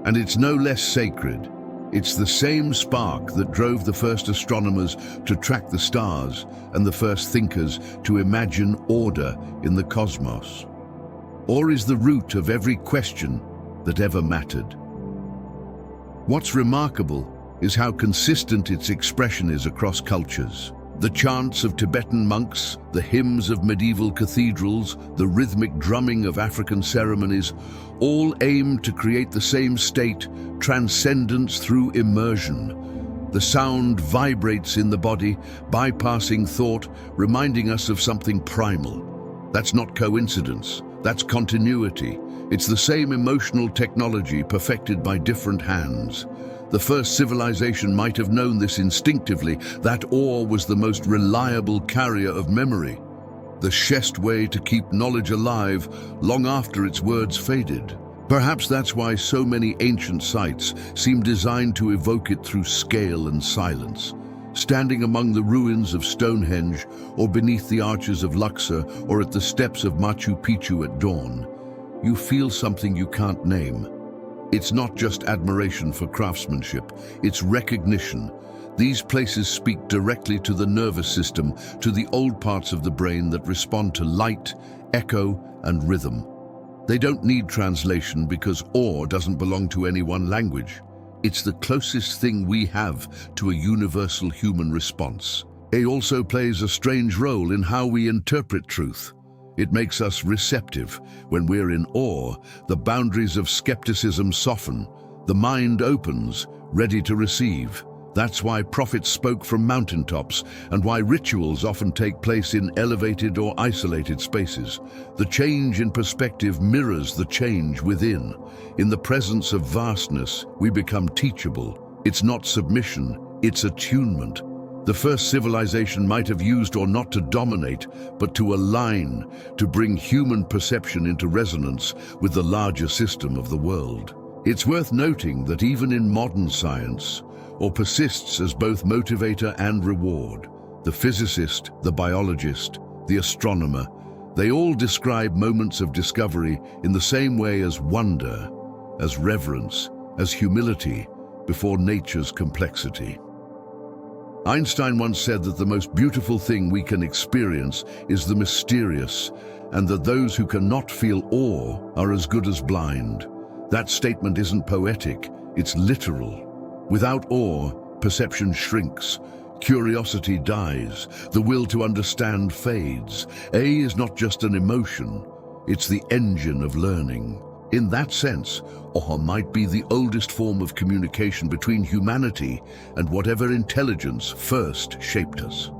A: And it's no less sacred. It's the same spark that drove the first astronomers to track the stars and the first thinkers to imagine order in the cosmos. Awe is the root of every question that ever mattered. What's remarkable is how consistent its expression is across cultures. The chants of Tibetan monks, the hymns of medieval cathedrals, the rhythmic drumming of African ceremonies, all aim to create the same state, transcendence through immersion. The sound vibrates in the body, bypassing thought, reminding us of something primal. That's not coincidence, that's continuity. It's the same emotional technology perfected by different hands. The first civilization might have known this instinctively, that awe was the most reliable carrier of memory, the surest way to keep knowledge alive long after its words faded. Perhaps that's why so many ancient sites seem designed to evoke it through scale and silence. Standing among the ruins of Stonehenge, or beneath the arches of Luxor, or at the steps of Machu Picchu at dawn, you feel something you can't name. It's not just admiration for craftsmanship, it's recognition. These places speak directly to the nervous system, to the old parts of the brain that respond to light, echo, and rhythm. They don't need translation because awe doesn't belong to any one language. It's the closest thing we have to a universal human response. Awe also plays a strange role in how we interpret truth. It makes us receptive. When we're in awe, the boundaries of skepticism soften. The mind opens, ready to receive. That's why prophets spoke from mountaintops and why rituals often take place in elevated or isolated spaces. The change in perspective mirrors the change within. In the presence of vastness, we become teachable. It's not submission, it's attunement. The first civilization might have used or not to dominate, but to align, to bring human perception into resonance with the larger system of the world. It's worth noting that even in modern science, awe persists as both motivator and reward. The physicist, the biologist, the astronomer, they all describe moments of discovery in the same way as wonder, as reverence, as humility before nature's complexity. Einstein once said that the most beautiful thing we can experience is the mysterious, and that those who cannot feel awe are as good as blind. That statement isn't poetic, it's literal. Without awe, perception shrinks, curiosity dies, the will to understand fades. Awe is not just an emotion, it's the engine of learning. In that sense, awe might be the oldest form of communication between humanity and whatever intelligence first shaped us.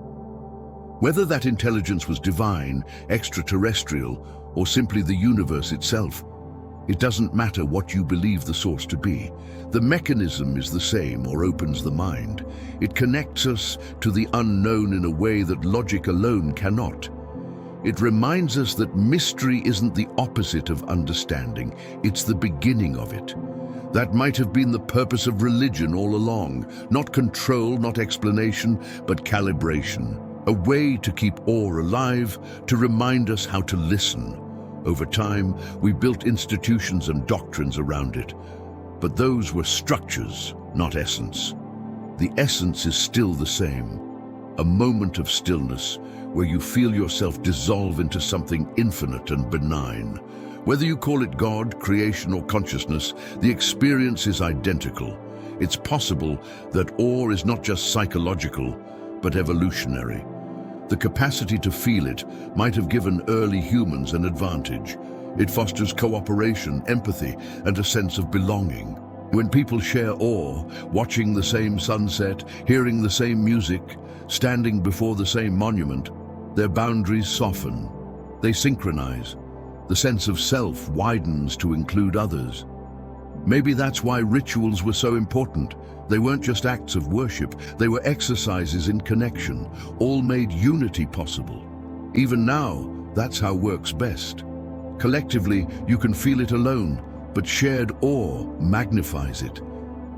A: Whether that intelligence was divine, extraterrestrial, or simply the universe itself, it doesn't matter what you believe the source to be. The mechanism is the same or opens the mind. It connects us to the unknown in a way that logic alone cannot. It reminds us that mystery isn't the opposite of understanding, it's the beginning of it. That might have been the purpose of religion all along. Not control, not explanation, but calibration. A way to keep awe alive, to remind us how to listen. Over time, we built institutions and doctrines around it. But those were structures, not essence. The essence is still the same. A moment of stillness, where you feel yourself dissolve into something infinite and benign. Whether you call it God, creation, or consciousness, the experience is identical. It's possible that awe is not just psychological, but evolutionary. The capacity to feel it might have given early humans an advantage. It fosters cooperation, empathy, and a sense of belonging. When people share awe, watching the same sunset, hearing the same music, standing before the same monument, their boundaries soften. They synchronize. The sense of self widens to include others. Maybe that's why rituals were so important. They weren't just acts of worship, they were exercises in connection, all made unity possible. Even now, that's how works best. Collectively, you can feel it alone, but shared awe magnifies it.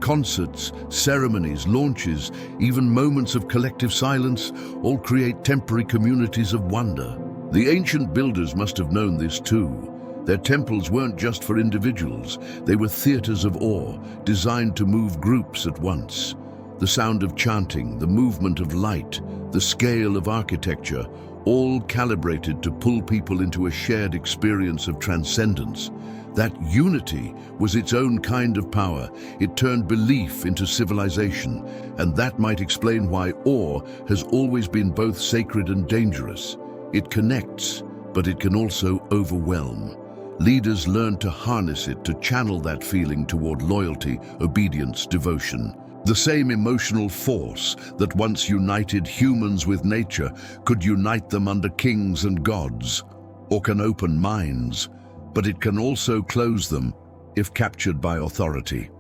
A: Concerts, ceremonies, launches, even moments of collective silence all create temporary communities of wonder. The ancient builders must have known this too. Their temples weren't just for individuals, they were theaters of awe, designed to move groups at once. The sound of chanting, the movement of light, the scale of architecture, all calibrated to pull people into a shared experience of transcendence. That unity was its own kind of power. It turned belief into civilization, and that might explain why awe has always been both sacred and dangerous. It connects, but it can also overwhelm. Leaders learned to harness it, to channel that feeling toward loyalty, obedience, devotion. The same emotional force that once united humans with nature could unite them under kings and gods, or can open minds, but it can also close them if captured by authority.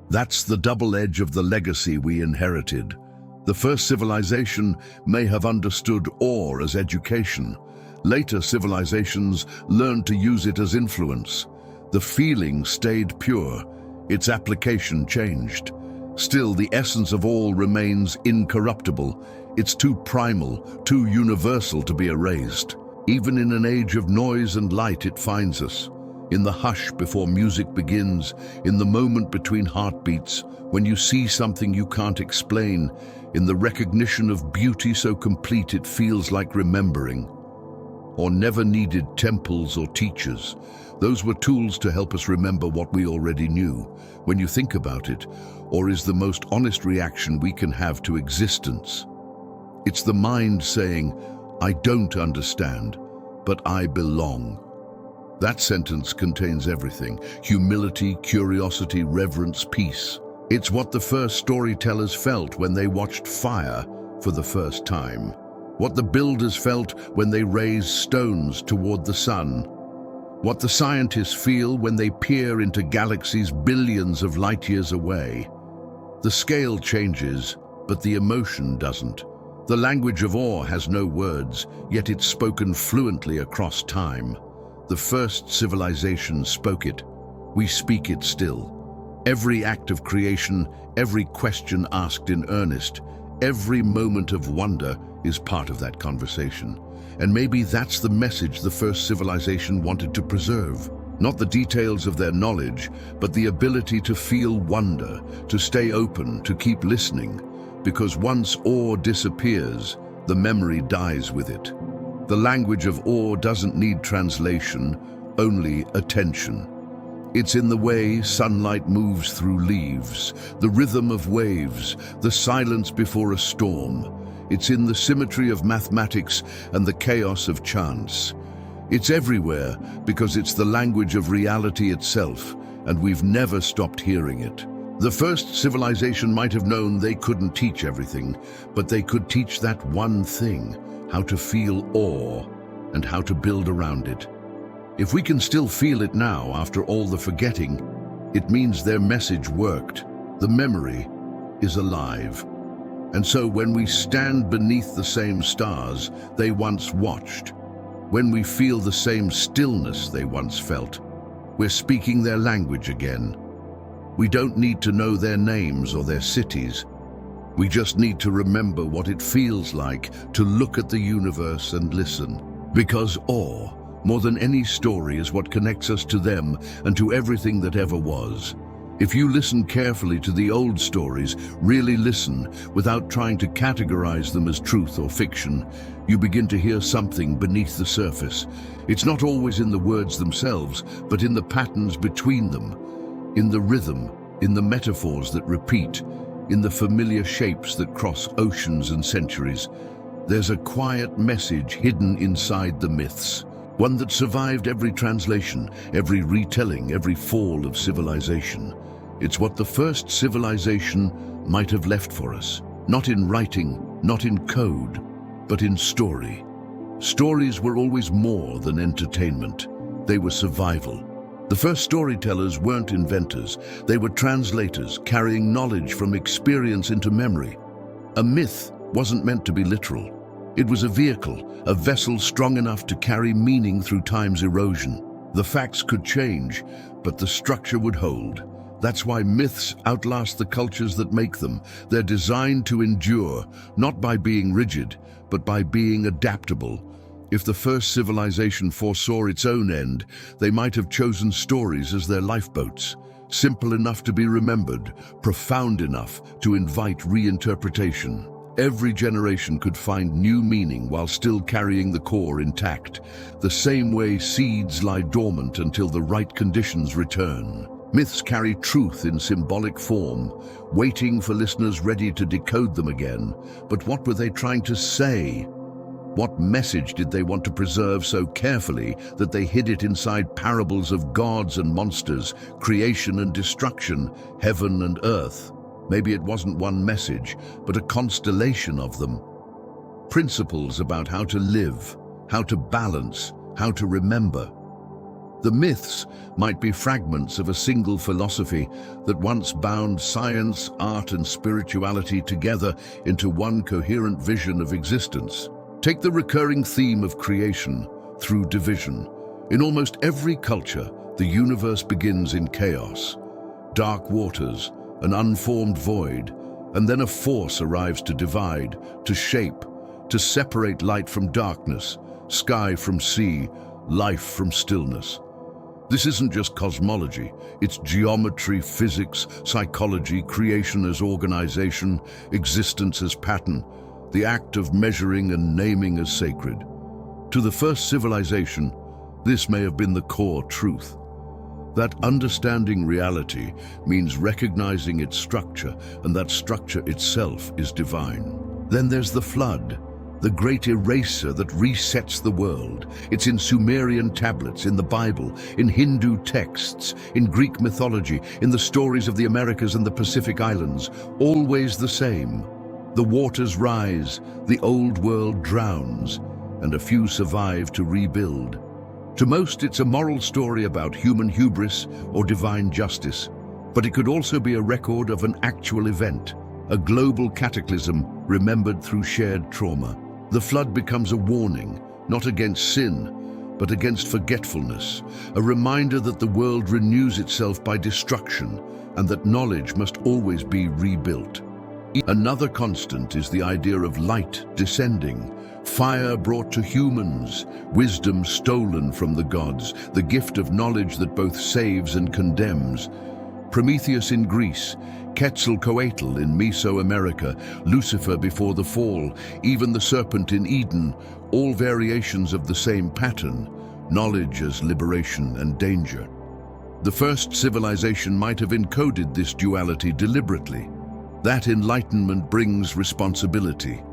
A: That's the double edge of the legacy we inherited. The first civilization may have understood awe as education. Later civilizations learned to use it as influence. The feeling stayed pure, its application changed. Still, the essence of all remains incorruptible. It's too primal, too universal to be erased. Even in an age of noise and light, it finds us. In the hush before music begins, in the moment between heartbeats, when you see something you can't explain, in the recognition of beauty so complete it feels like remembering. Or never needed temples or teachers. Those were tools to help us remember what we already knew. When you think about it, or is the most honest reaction we can have to existence. It's the mind saying, I don't understand, but I belong. That sentence contains everything: humility, curiosity, reverence, peace. It's what the first storytellers felt when they watched fire for the first time. What the builders felt when they raised stones toward the sun. What the scientists feel when they peer into galaxies billions of light years away. The scale changes, but the emotion doesn't. The language of awe has no words, yet it's spoken fluently across time. The first civilization spoke it. We speak it still. Every act of creation, every question asked in earnest, every moment of wonder is part of that conversation. And maybe that's the message the first civilization wanted to preserve. Not the details of their knowledge, but the ability to feel wonder, to stay open, to keep listening. Because once awe disappears, the memory dies with it. The language of awe doesn't need translation, only attention. It's in the way sunlight moves through leaves, the rhythm of waves, the silence before a storm. It's in the symmetry of mathematics and the chaos of chance. It's everywhere because it's the language of reality itself, and we've never stopped hearing it. The first civilization might have known they couldn't teach everything, but they could teach that one thing: how to feel awe and how to build around it. If we can still feel it now after all the forgetting, it means their message worked. The memory is alive. And so when we stand beneath the same stars they once watched, when we feel the same stillness they once felt, we're speaking their language again. We don't need to know their names or their cities. We just need to remember what it feels like to look at the universe and listen. Because awe, more than any story, is what connects us to them and to everything that ever was. If you listen carefully to the old stories, really listen, without trying to categorize them as truth or fiction, you begin to hear something beneath the surface. It's not always in the words themselves, but in the patterns between them, in the rhythm, in the metaphors that repeat, in the familiar shapes that cross oceans and centuries. There's a quiet message hidden inside the myths, one that survived every translation, every retelling, every fall of civilization. It's what the first civilization might have left for us, not in writing, not in code, but in story. Stories were always more than entertainment. They were survival. The first storytellers weren't inventors. They were translators, carrying knowledge from experience into memory. A myth wasn't meant to be literal. It was a vehicle, a vessel strong enough to carry meaning through time's erosion. The facts could change, but the structure would hold. That's why myths outlast the cultures that make them. They're designed to endure, not by being rigid, but by being adaptable. If the first civilization foresaw its own end, they might have chosen stories as their lifeboats, simple enough to be remembered, profound enough to invite reinterpretation. Every generation could find new meaning while still carrying the core intact, the same way seeds lie dormant until the right conditions return. Myths carry truth in symbolic form, waiting for listeners ready to decode them again. But what were they trying to say? What message did they want to preserve so carefully that they hid it inside parables of gods and monsters, creation and destruction, heaven and earth? Maybe it wasn't one message, but a constellation of them. Principles about how to live, how to balance, how to remember. The myths might be fragments of a single philosophy that once bound science, art, and spirituality together into one coherent vision of existence. Take the recurring theme of creation through division. In almost every culture, the universe begins in chaos. Dark waters, an unformed void, and then a force arrives to divide, to shape, to separate light from darkness, sky from sea, life from stillness. This isn't just cosmology, it's geometry, physics, psychology, creation as organization, existence as pattern, the act of measuring and naming as sacred. To the first civilization, this may have been the core truth. That understanding reality means recognizing its structure, and that structure itself is divine. Then there's the flood, the great eraser that resets the world. It's in Sumerian tablets, in the Bible, in Hindu texts, in Greek mythology, in the stories of the Americas and the Pacific Islands, always the same. The waters rise, the old world drowns, and a few survive to rebuild. To most, it's a moral story about human hubris or divine justice, but it could also be a record of an actual event, a global cataclysm remembered through shared trauma. The flood becomes a warning, not against sin, but against forgetfulness, a reminder that the world renews itself by destruction and that knowledge must always be rebuilt. Another constant is the idea of light descending, fire brought to humans, wisdom stolen from the gods, the gift of knowledge that both saves and condemns. Prometheus in Greece, Quetzalcoatl in Mesoamerica, Lucifer before the fall, even the serpent in Eden, all variations of the same pattern, knowledge as liberation and danger. The first civilization might have encoded this duality deliberately. That enlightenment brings responsibility.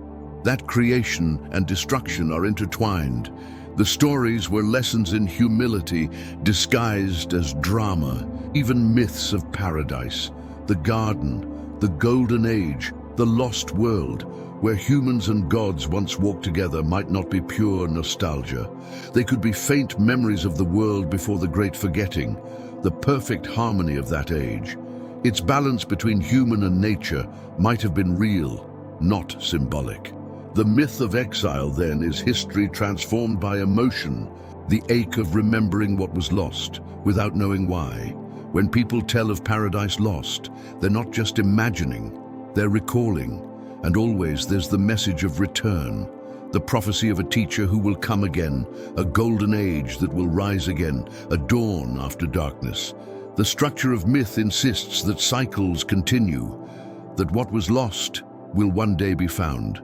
A: That creation and destruction are intertwined. The stories were lessons in humility disguised as drama, even myths of paradise, the garden, the golden age, the lost world, where humans and gods once walked together might not be pure nostalgia. They could be faint memories of the world before the great forgetting, the perfect harmony of that age. Its balance between human and nature might have been real, not symbolic. The myth of exile, then, is history transformed by emotion, the ache of remembering what was lost, without knowing why. When people tell of paradise lost, they're not just imagining, they're recalling. And always there's the message of return, the prophecy of a teacher who will come again, a golden age that will rise again, a dawn after darkness. The structure of myth insists that cycles continue, that what was lost will one day be found.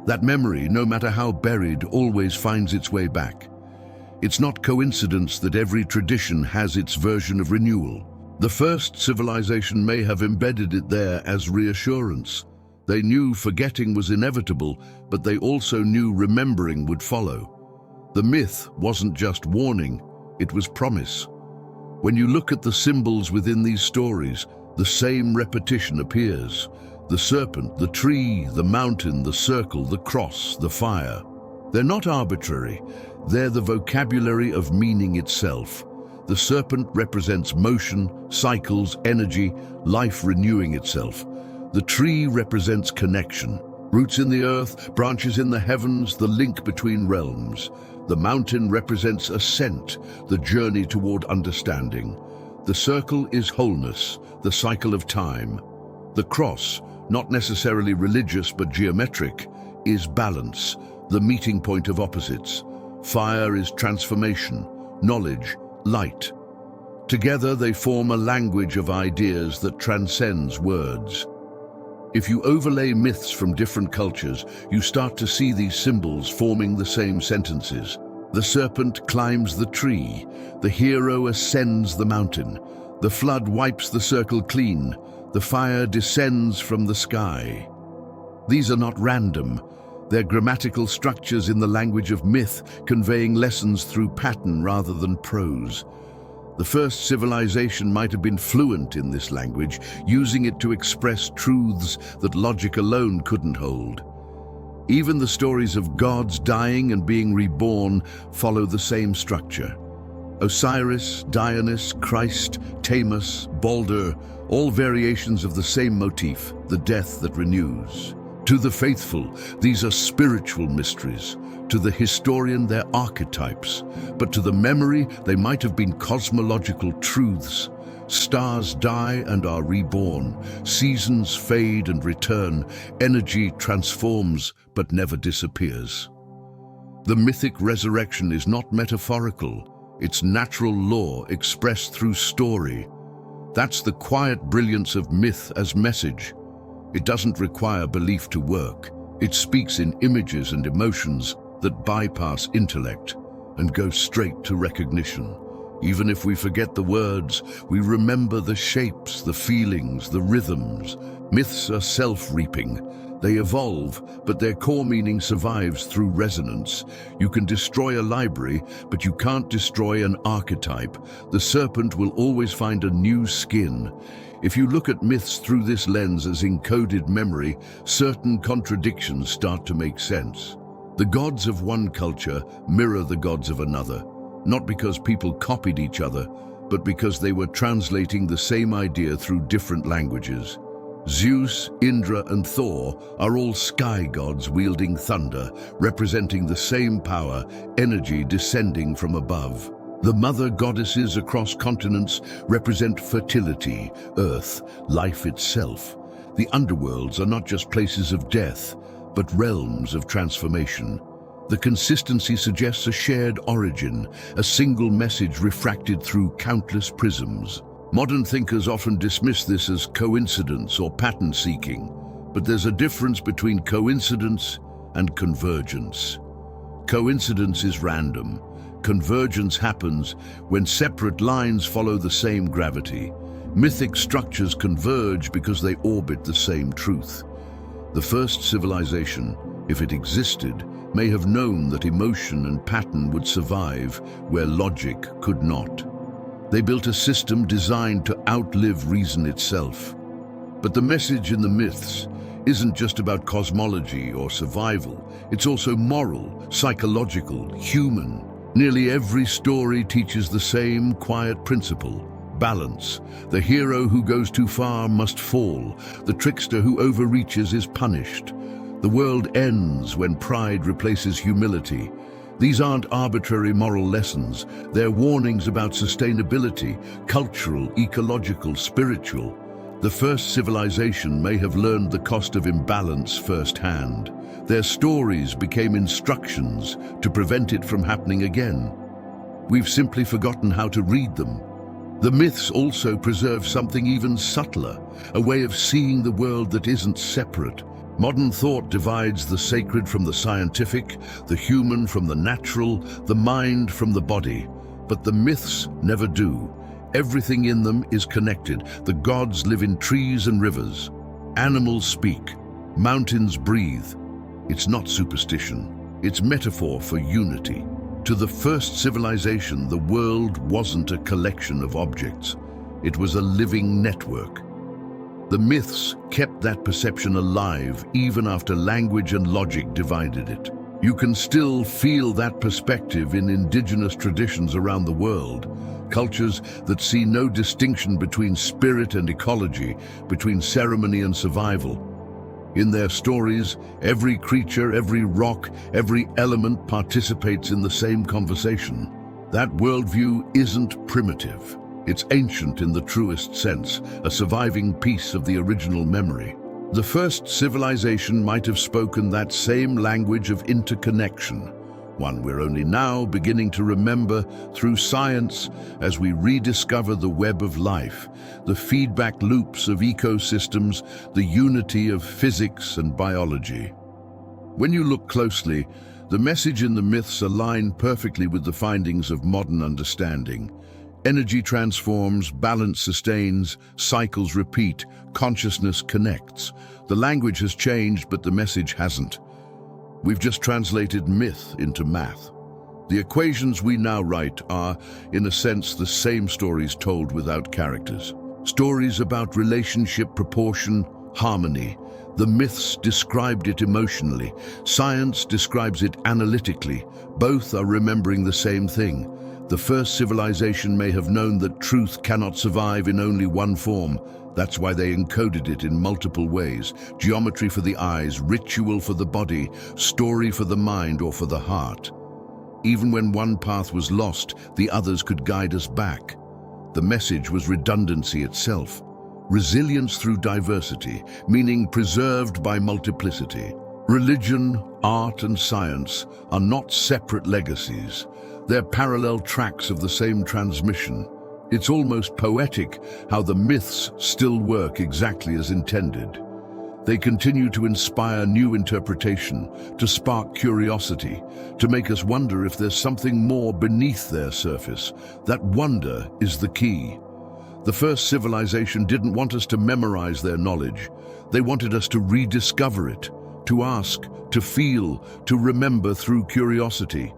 A: That memory, no matter how buried, always finds its way back. It's not coincidence that every tradition has its version of renewal. The first civilization may have embedded it there as reassurance. They knew forgetting was inevitable, but they also knew remembering would follow. The myth wasn't just warning, it was promise. When you look at the symbols within these stories, the same repetition appears. The serpent, the tree, the mountain, the circle, the cross, the fire. They're not arbitrary. They're the vocabulary of meaning itself. The serpent represents motion, cycles, energy, life renewing itself. The tree represents connection. Roots in the earth, branches in the heavens, the link between realms. The mountain represents ascent, the journey toward understanding. The circle is wholeness, the cycle of time. The cross, not necessarily religious but geometric, is balance, the meeting point of opposites. Fire is transformation, knowledge, light. Together they form a language of ideas that transcends words. If you overlay myths from different cultures, you start to see these symbols forming the same sentences. The serpent climbs the tree, the hero ascends the mountain, the flood wipes the circle clean, the fire descends from the sky. These are not random. They're grammatical structures in the language of myth, conveying lessons through pattern rather than prose. The first civilization might have been fluent in this language, using it to express truths that logic alone couldn't hold. Even the stories of gods dying and being reborn follow the same structure. Osiris, Dionysus, Christ, Tamus, Baldur, all variations of the same motif, the death that renews. To the faithful, these are spiritual mysteries. To the historian, they're archetypes. But to the memory, they might have been cosmological truths. Stars die and are reborn. Seasons fade and return. Energy transforms but never disappears. The mythic resurrection is not metaphorical. It's natural law expressed through story. That's the quiet brilliance of myth as message. It doesn't require belief to work. It speaks in images and emotions that bypass intellect and go straight to recognition. Even if we forget the words, we remember the shapes, the feelings, the rhythms. Myths are self-reaping. They evolve, but their core meaning survives through resonance. You can destroy a library, but you can't destroy an archetype. The serpent will always find a new skin. If you look at myths through this lens as encoded memory, certain contradictions start to make sense. The gods of one culture mirror the gods of another, not because people copied each other, but because they were translating the same idea through different languages. Zeus, Indra, and Thor are all sky gods wielding thunder, representing the same power, energy descending from above. The mother goddesses across continents represent fertility, earth, life itself. The underworlds are not just places of death, but realms of transformation. The consistency suggests a shared origin, a single message refracted through countless prisms. Modern thinkers often dismiss this as coincidence or pattern seeking, but there's a difference between coincidence and convergence. Coincidence is random. Convergence happens when separate lines follow the same gravity. Mythic structures converge because they orbit the same truth. The first civilization, if it existed, may have known that emotion and pattern would survive where logic could not. They built a system designed to outlive reason itself. But the message in the myths isn't just about cosmology or survival. It's also moral, psychological, human. Nearly every story teaches the same quiet principle: balance. The hero who goes too far must fall. The trickster who overreaches is punished. The world ends when pride replaces humility. These aren't arbitrary moral lessons. They're warnings about sustainability, cultural, ecological, spiritual. The first civilization may have learned the cost of imbalance firsthand. Their stories became instructions to prevent it from happening again. We've simply forgotten how to read them. The myths also preserve something even subtler, a way of seeing the world that isn't separate. Modern thought divides the sacred from the scientific, the human from the natural, the mind from the body. But the myths never do. Everything in them is connected. The gods live in trees and rivers. Animals speak. Mountains breathe. It's not superstition. It's metaphor for unity. To the first civilization, the world wasn't a collection of objects. It was a living network. The myths kept that perception alive even after language and logic divided it. You can still feel that perspective in indigenous traditions around the world. cultures that see no distinction between spirit and ecology, between ceremony and survival. In their stories, every creature, every rock, every element participates in the same conversation. That worldview isn't primitive. It's ancient in the truest sense, a surviving piece of the original memory. The first civilization might have spoken that same language of interconnection, one we're only now beginning to remember through science as we rediscover the web of life, the feedback loops of ecosystems, the unity of physics and biology. When you look closely, the message in the myths align perfectly with the findings of modern understanding. Energy transforms, balance sustains, cycles repeat, consciousness connects. The language has changed, but the message hasn't. We've just translated myth into math. The equations we now write are, in a sense, the same stories told without characters. Stories about relationship, proportion, harmony. The myths described it emotionally. Science describes it analytically. Both are remembering the same thing. The first civilization may have known that truth cannot survive in only one form. That's why they encoded it in multiple ways. Geometry for the eyes, ritual for the body, story for the mind or for the heart. Even when one path was lost, the others could guide us back. The message was redundancy itself. Resilience through diversity, meaning preserved by multiplicity. Religion, art and science are not separate legacies. They're parallel tracks of the same transmission. It's almost poetic how the myths still work exactly as intended. They continue to inspire new interpretation, to spark curiosity, to make us wonder if there's something more beneath their surface. That wonder is the key. The first civilization didn't want us to memorize their knowledge. They wanted us to rediscover it, to ask, to feel, to remember through curiosity.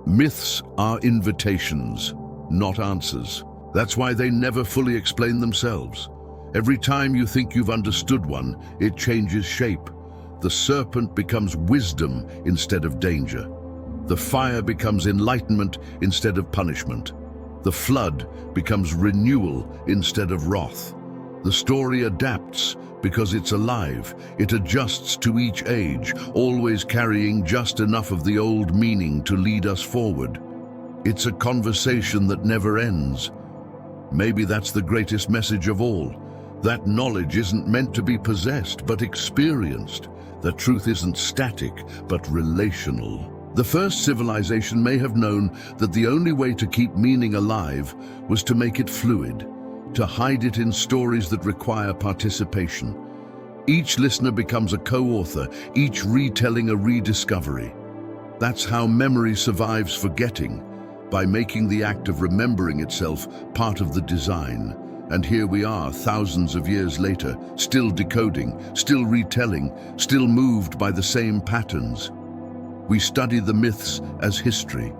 A: Myths are invitations, not answers. That's why they never fully explain themselves. Every time you think you've understood one, it changes shape. The serpent becomes wisdom instead of danger. The fire becomes enlightenment instead of punishment. The flood becomes renewal instead of wrath. The story adapts because it's alive. It adjusts to each age, always carrying just enough of the old meaning to lead us forward. It's a conversation that never ends. Maybe that's the greatest message of all. That knowledge isn't meant to be possessed, but experienced. That truth isn't static, but relational. The first civilization may have known that the only way to keep meaning alive was to make it fluid, to hide it in stories that require participation. Each listener becomes a co-author, each retelling a rediscovery. That's how memory survives forgetting, by making the act of remembering itself part of the design. And here we are, thousands of years later, still decoding, still retelling, still moved by the same patterns. We study the myths as history,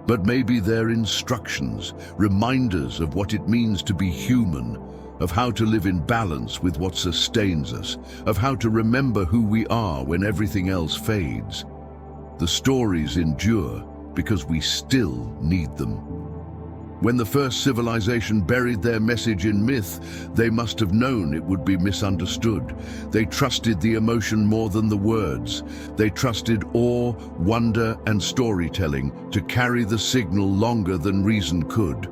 A: but maybe they're instructions, reminders of what it means to be human, of how to live in balance with what sustains us, of how to remember who we are when everything else fades. The stories endure because we still need them. When the first civilization buried their message in myth, they must have known it would be misunderstood. They trusted the emotion more than the words. They trusted awe, wonder, and storytelling to carry the signal longer than reason could.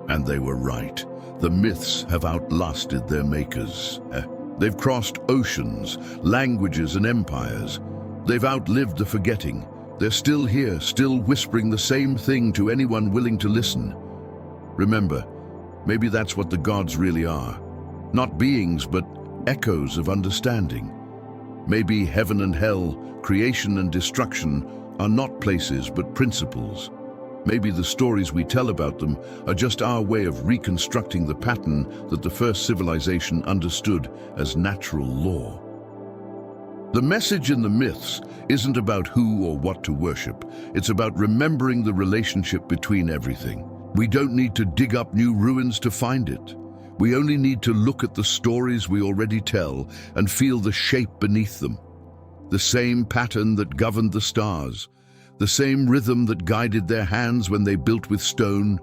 A: And they were right. The myths have outlasted their makers. They've crossed oceans, languages, and empires. They've outlived the forgetting. They're still here, still whispering the same thing to anyone willing to listen. Remember, maybe that's what the gods really are. Not beings, but echoes of understanding. Maybe heaven and hell, creation and destruction are not places, but principles. Maybe the stories we tell about them are just our way of reconstructing the pattern that the first civilization understood as natural law. The message in the myths isn't about who or what to worship. It's about remembering the relationship between everything. We don't need to dig up new ruins to find it. We only need to look at the stories we already tell and feel the shape beneath them. The same pattern that governed the stars, the same rhythm that guided their hands when they built with stone,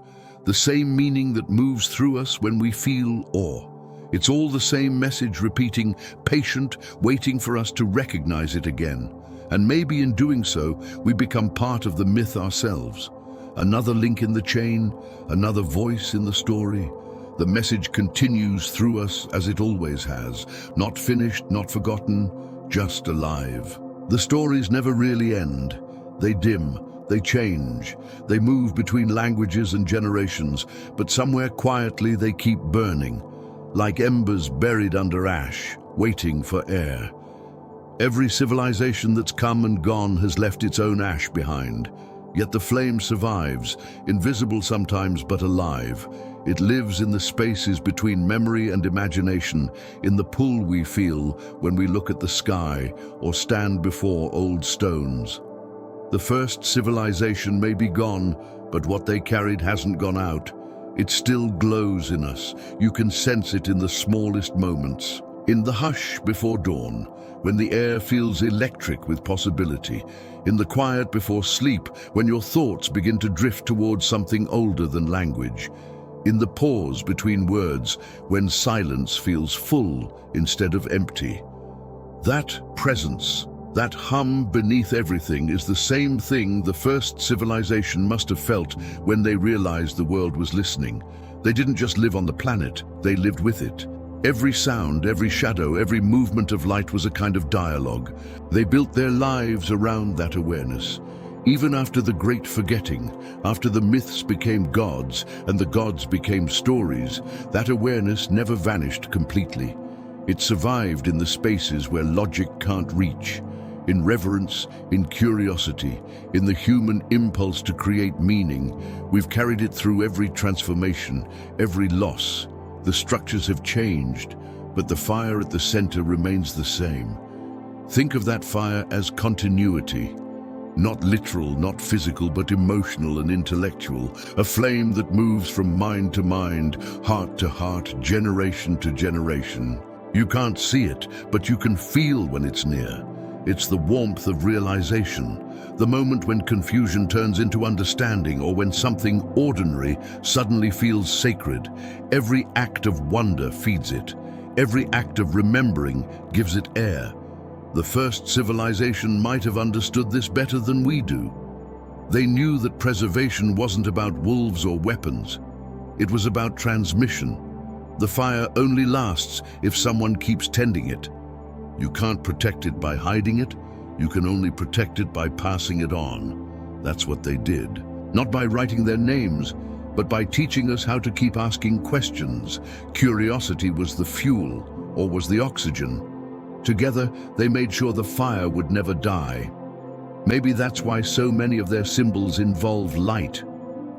A: the same meaning that moves through us when we feel awe. It's all the same message repeating, patient, waiting for us to recognize it again. And maybe in doing so, we become part of the myth ourselves. Another link in the chain, another voice in the story. The message continues through us as it always has, not finished, not forgotten, just alive. The stories never really end. They dim, they change, they move between languages and generations, but somewhere quietly they keep burning, like embers buried under ash, waiting for air. Every civilization that's come and gone has left its own ash behind, yet the flame survives, invisible sometimes but alive. It lives in the spaces between memory and imagination, in the pull we feel when we look at the sky or stand before old stones. The first civilization may be gone, but what they carried hasn't gone out. It still glows in us. You can sense it in the smallest moments. In the hush before dawn, when the air feels electric with possibility. In the quiet before sleep, when your thoughts begin to drift towards something older than language. In the pause between words, when silence feels full instead of empty. That presence, that hum beneath everything, is the same thing the first civilization must have felt when they realized the world was listening. They didn't just live on the planet, they lived with it. Every sound, every shadow, every movement of light was a kind of dialogue. They built their lives around that awareness. Even after the great forgetting, after the myths became gods and the gods became stories, that awareness never vanished completely. It survived in the spaces where logic can't reach. In reverence, in curiosity, in the human impulse to create meaning. We've carried it through every transformation, every loss. The structures have changed, but the fire at the center remains the same. Think of that fire as continuity. Not literal, not physical, but emotional and intellectual. A flame that moves from mind to mind, heart to heart, generation to generation. You can't see it, but you can feel when it's near. It's the warmth of realization, the moment when confusion turns into understanding or when something ordinary suddenly feels sacred. Every act of wonder feeds it. Every act of remembering gives it air. The first civilization might have understood this better than we do. They knew that preservation wasn't about wolves or weapons. It was about transmission. The fire only lasts if someone keeps tending it. You can't protect it by hiding it. You can only protect it by passing it on. That's what they did. Not by writing their names, but by teaching us how to keep asking questions. Curiosity was the fuel, or was the oxygen. Together, they made sure the fire would never die. Maybe that's why so many of their symbols involve light.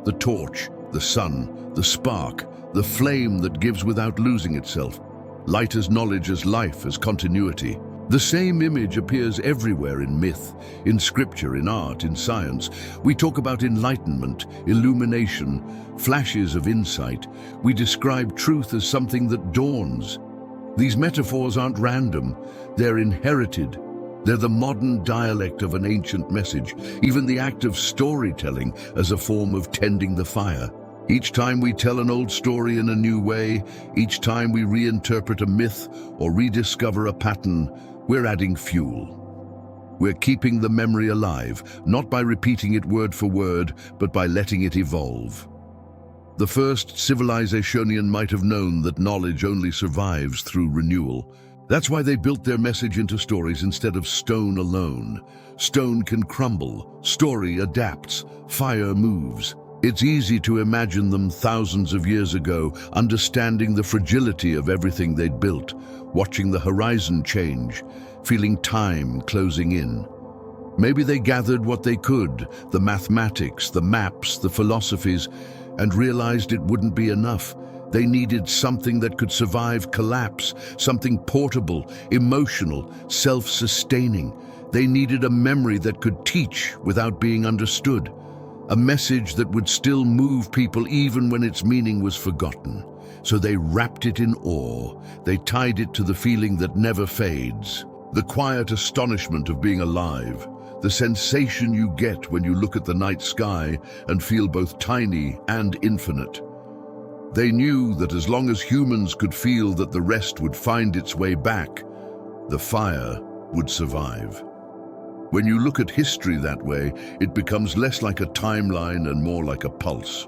A: The torch, the sun, the spark, the flame that gives without losing itself. Light as knowledge, as life, as continuity. The same image appears everywhere in myth, in scripture, in art, in science. We talk about enlightenment, illumination, flashes of insight. We describe truth as something that dawns. These metaphors aren't random, they're inherited. They're the modern dialect of an ancient message, even the act of storytelling as a form of tending the fire. Each time we tell an old story in a new way, each time we reinterpret a myth or rediscover a pattern, we're adding fuel. We're keeping the memory alive, not by repeating it word for word, but by letting it evolve. The first civilization might have known that knowledge only survives through renewal. That's why they built their message into stories instead of stone alone. Stone can crumble, story adapts, fire moves. It's easy to imagine them thousands of years ago, understanding the fragility of everything they'd built, watching the horizon change, feeling time closing in. Maybe they gathered what they could, the mathematics, the maps, the philosophies, and realized it wouldn't be enough. They needed something that could survive collapse, something portable, emotional, self-sustaining. They needed a memory that could teach without being understood. A message that would still move people even when its meaning was forgotten. So they wrapped it in awe. They tied it to the feeling that never fades. The quiet astonishment of being alive. the sensation you get when you look at the night sky and feel both tiny and infinite. They knew that as long as humans could feel that the rest would find its way back, the fire would survive. When you look at history that way, it becomes less like a timeline and more like a pulse.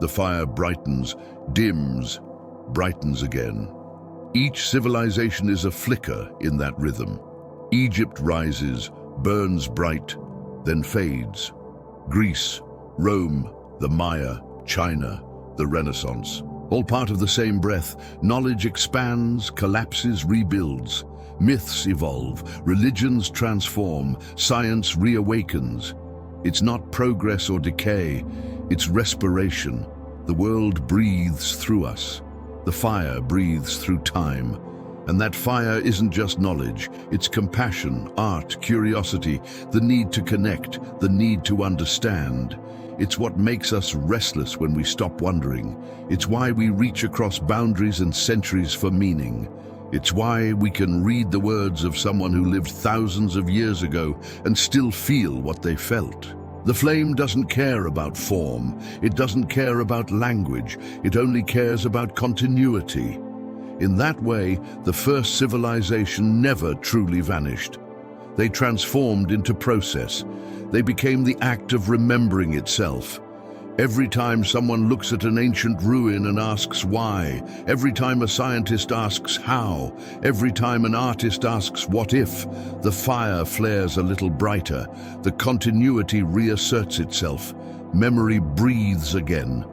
A: The fire brightens, dims, brightens again. Each civilization is a flicker in that rhythm. Egypt rises, burns bright, then fades. Greece, Rome, the Maya, China, the Renaissance. All part of the same breath, knowledge expands, collapses, rebuilds. Myths evolve, religions transform, science reawakens. It's not progress or decay, it's respiration. The world breathes through us. The fire breathes through time. And that fire isn't just knowledge, it's compassion, art, curiosity, the need to connect, the need to understand. It's what makes us restless when we stop wondering. It's why we reach across boundaries and centuries for meaning. It's why we can read the words of someone who lived thousands of years ago and still feel what they felt. The flame doesn't care about form, it doesn't care about language, it only cares about continuity. In that way, the first civilization never truly vanished. They transformed into process. They became the act of remembering itself. Every time someone looks at an ancient ruin and asks why, every time a scientist asks how, every time an artist asks what if, the fire flares a little brighter, the continuity reasserts itself, memory breathes again.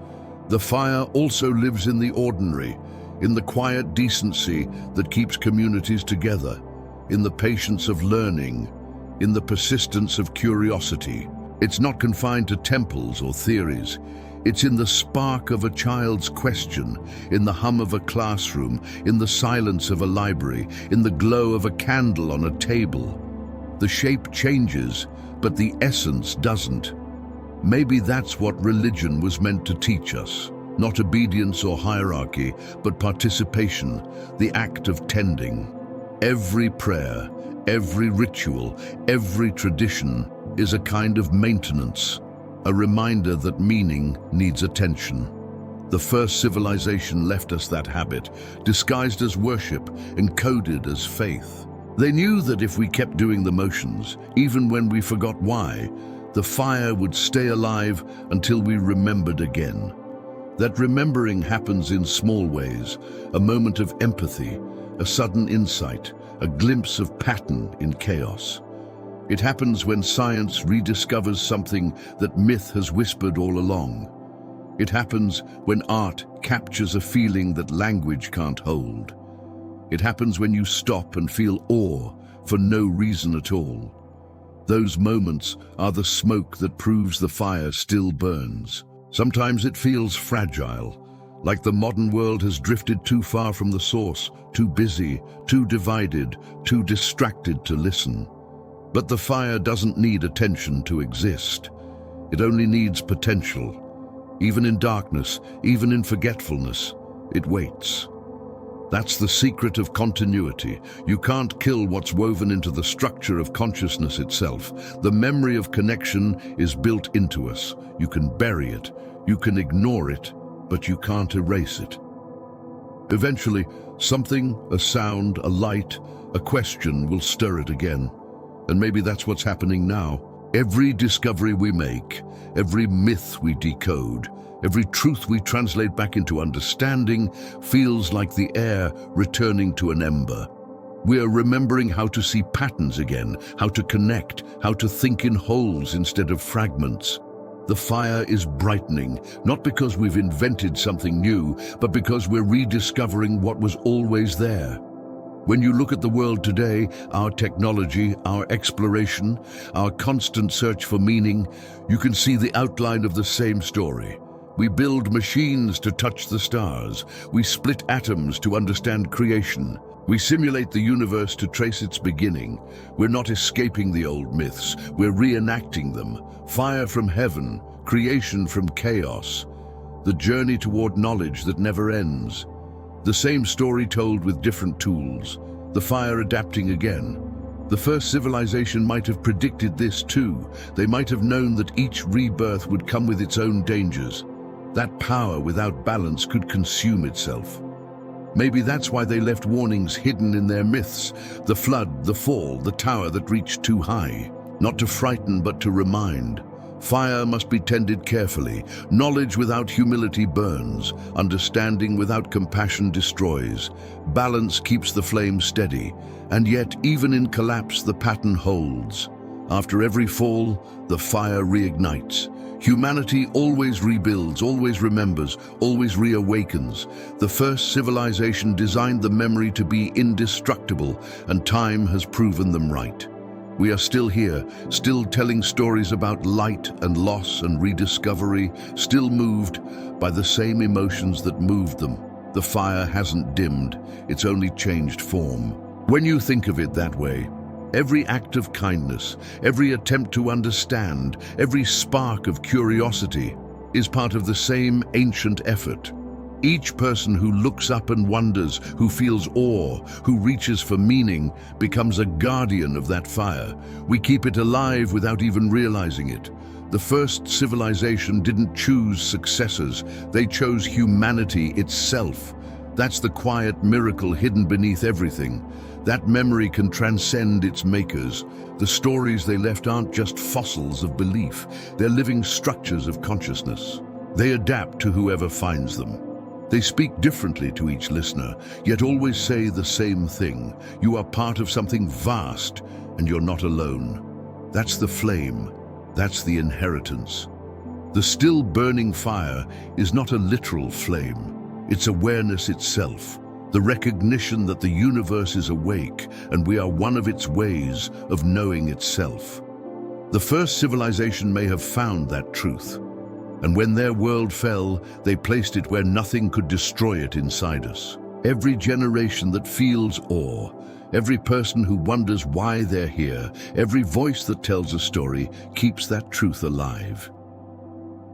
A: The fire also lives in the ordinary, in the quiet decency that keeps communities together, in the patience of learning, in the persistence of curiosity. It's not confined to temples or theories. It's in the spark of a child's question, in the hum of a classroom, in the silence of a library, in the glow of a candle on a table. The shape changes, but the essence doesn't. Maybe that's what religion was meant to teach us. Not obedience or hierarchy, but participation, the act of tending. Every prayer, every ritual, every tradition is a kind of maintenance, a reminder that meaning needs attention. The first civilization left us that habit, disguised as worship, encoded as faith. They knew that if we kept doing the motions, even when we forgot why, the fire would stay alive until we remembered again. That remembering happens in small ways, a moment of empathy, a sudden insight, a glimpse of pattern in chaos. It happens when science rediscovers something that myth has whispered all along. It happens when art captures a feeling that language can't hold. It happens when you stop and feel awe for no reason at all. Those moments are the smoke that proves the fire still burns. Sometimes it feels fragile, like the modern world has drifted too far from the source, too busy, too divided, too distracted to listen. But the fire doesn't need attention to exist. It only needs potential. Even in darkness, even in forgetfulness, it waits. That's the secret of continuity. You can't kill what's woven into the structure of consciousness itself. The memory of connection is built into us. You can bury it, you can ignore it, but you can't erase it. Eventually, something, a sound, a light, a question will stir it again. And maybe that's what's happening now. Every discovery we make, every myth we decode, every truth we translate back into understanding feels like the air returning to an ember. We are remembering how to see patterns again, how to connect, how to think in wholes instead of fragments. The fire is brightening, not because we've invented something new, but because we're rediscovering what was always there. When you look at the world today, our technology, our exploration, our constant search for meaning, you can see the outline of the same story. We build machines to touch the stars. We split atoms to understand creation. We simulate the universe to trace its beginning. We're not escaping the old myths. We're reenacting them. Fire from heaven, creation from chaos. The journey toward knowledge that never ends. The same story told with different tools. The fire adapting again. The first civilization might have predicted this too. They might have known that each rebirth would come with its own dangers. That power without balance could consume itself. Maybe that's why they left warnings hidden in their myths. The flood, the fall, the tower that reached too high. Not to frighten, but to remind. Fire must be tended carefully. Knowledge without humility burns. Understanding without compassion destroys. Balance keeps the flame steady. And yet, even in collapse, the pattern holds. After every fall, the fire reignites. Humanity always rebuilds, always remembers, always reawakens. The first civilization designed the memory to be indestructible, and time has proven them right. We are still here, still telling stories about light and loss and rediscovery, still moved by the same emotions that moved them. The fire hasn't dimmed, it's only changed form. When you think of it that way, every act of kindness, every attempt to understand, every spark of curiosity is part of the same ancient effort. Each person who looks up and wonders, who feels awe, who reaches for meaning, becomes a guardian of that fire. We keep it alive without even realizing it. The first civilization didn't choose successors, they chose humanity itself. That's the quiet miracle hidden beneath everything. That memory can transcend its makers. The stories they left aren't just fossils of belief, they're living structures of consciousness. They adapt to whoever finds them. They speak differently to each listener, yet always say the same thing. You are part of something vast, and you're not alone. That's the flame. That's the inheritance. The still burning fire is not a literal flame. It's awareness itself, the recognition that the universe is awake, and we are one of its ways of knowing itself. The first civilization may have found that truth. And when their world fell, they placed it where nothing could destroy it inside us. Every generation that feels awe, every person who wonders why they're here, every voice that tells a story keeps that truth alive.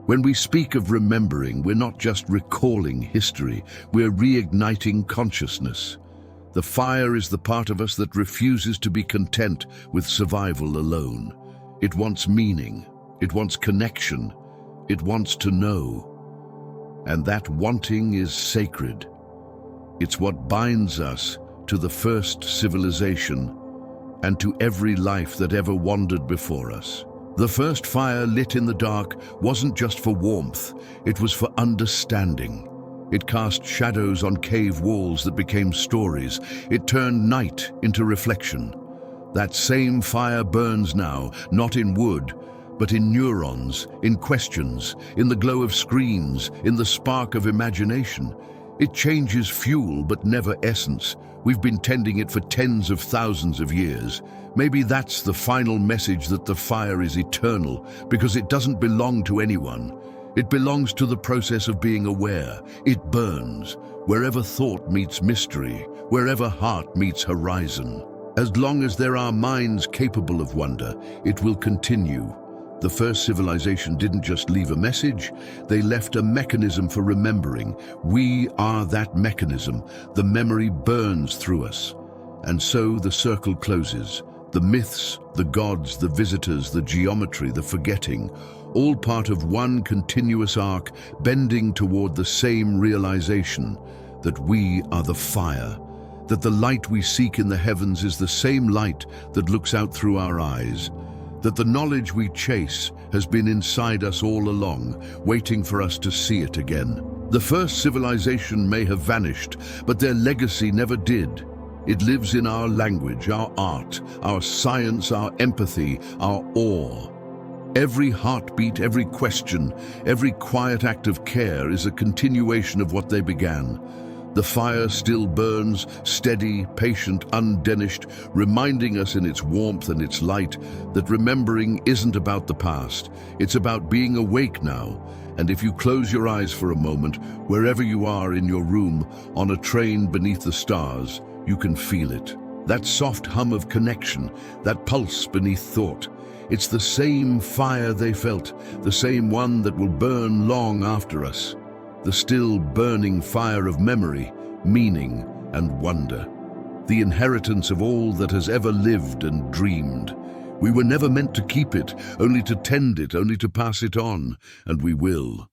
A: When we speak of remembering, we're not just recalling history, we're reigniting consciousness. The fire is the part of us that refuses to be content with survival alone. It wants meaning, it wants connection, it wants to know. And that wanting is sacred. It's what binds us to the first civilization and to every life that ever wandered before us. The first fire lit in the dark wasn't just for warmth, it was for understanding. It cast shadows on cave walls that became stories. It turned night into reflection. That same fire burns now, not in wood, but in neurons, in questions, in the glow of screens, in the spark of imagination. It changes fuel, but never essence. We've been tending it for tens of thousands of years. Maybe that's the final message, that the fire is eternal, because it doesn't belong to anyone. It belongs to the process of being aware. It burns, wherever thought meets mystery, wherever heart meets horizon. As long as there are minds capable of wonder, it will continue. The first civilization didn't just leave a message, they left a mechanism for remembering. We are that mechanism. The memory burns through us. And so the circle closes. The myths, the gods, the visitors, the geometry, the forgetting, all part of one continuous arc, bending toward the same realization, that we are the fire, that the light we seek in the heavens is the same light that looks out through our eyes, that the knowledge we chase has been inside us all along, waiting for us to see it again. The first civilization may have vanished, but their legacy never did. It lives in our language, our art, our science, our empathy, our awe. Every heartbeat, every question, every quiet act of care is a continuation of what they began. The fire still burns, steady, patient, undiminished, reminding us in its warmth and its light that remembering isn't about the past. It's about being awake now. And if you close your eyes for a moment, wherever you are in your room, on a train beneath the stars, you can feel it. That soft hum of connection, that pulse beneath thought. It's the same fire they felt, the same one that will burn long after us. The still burning fire of memory, meaning, and wonder. the inheritance of all that has ever lived and dreamed. We were never meant to keep it, only to tend it, only to pass it on, and we will.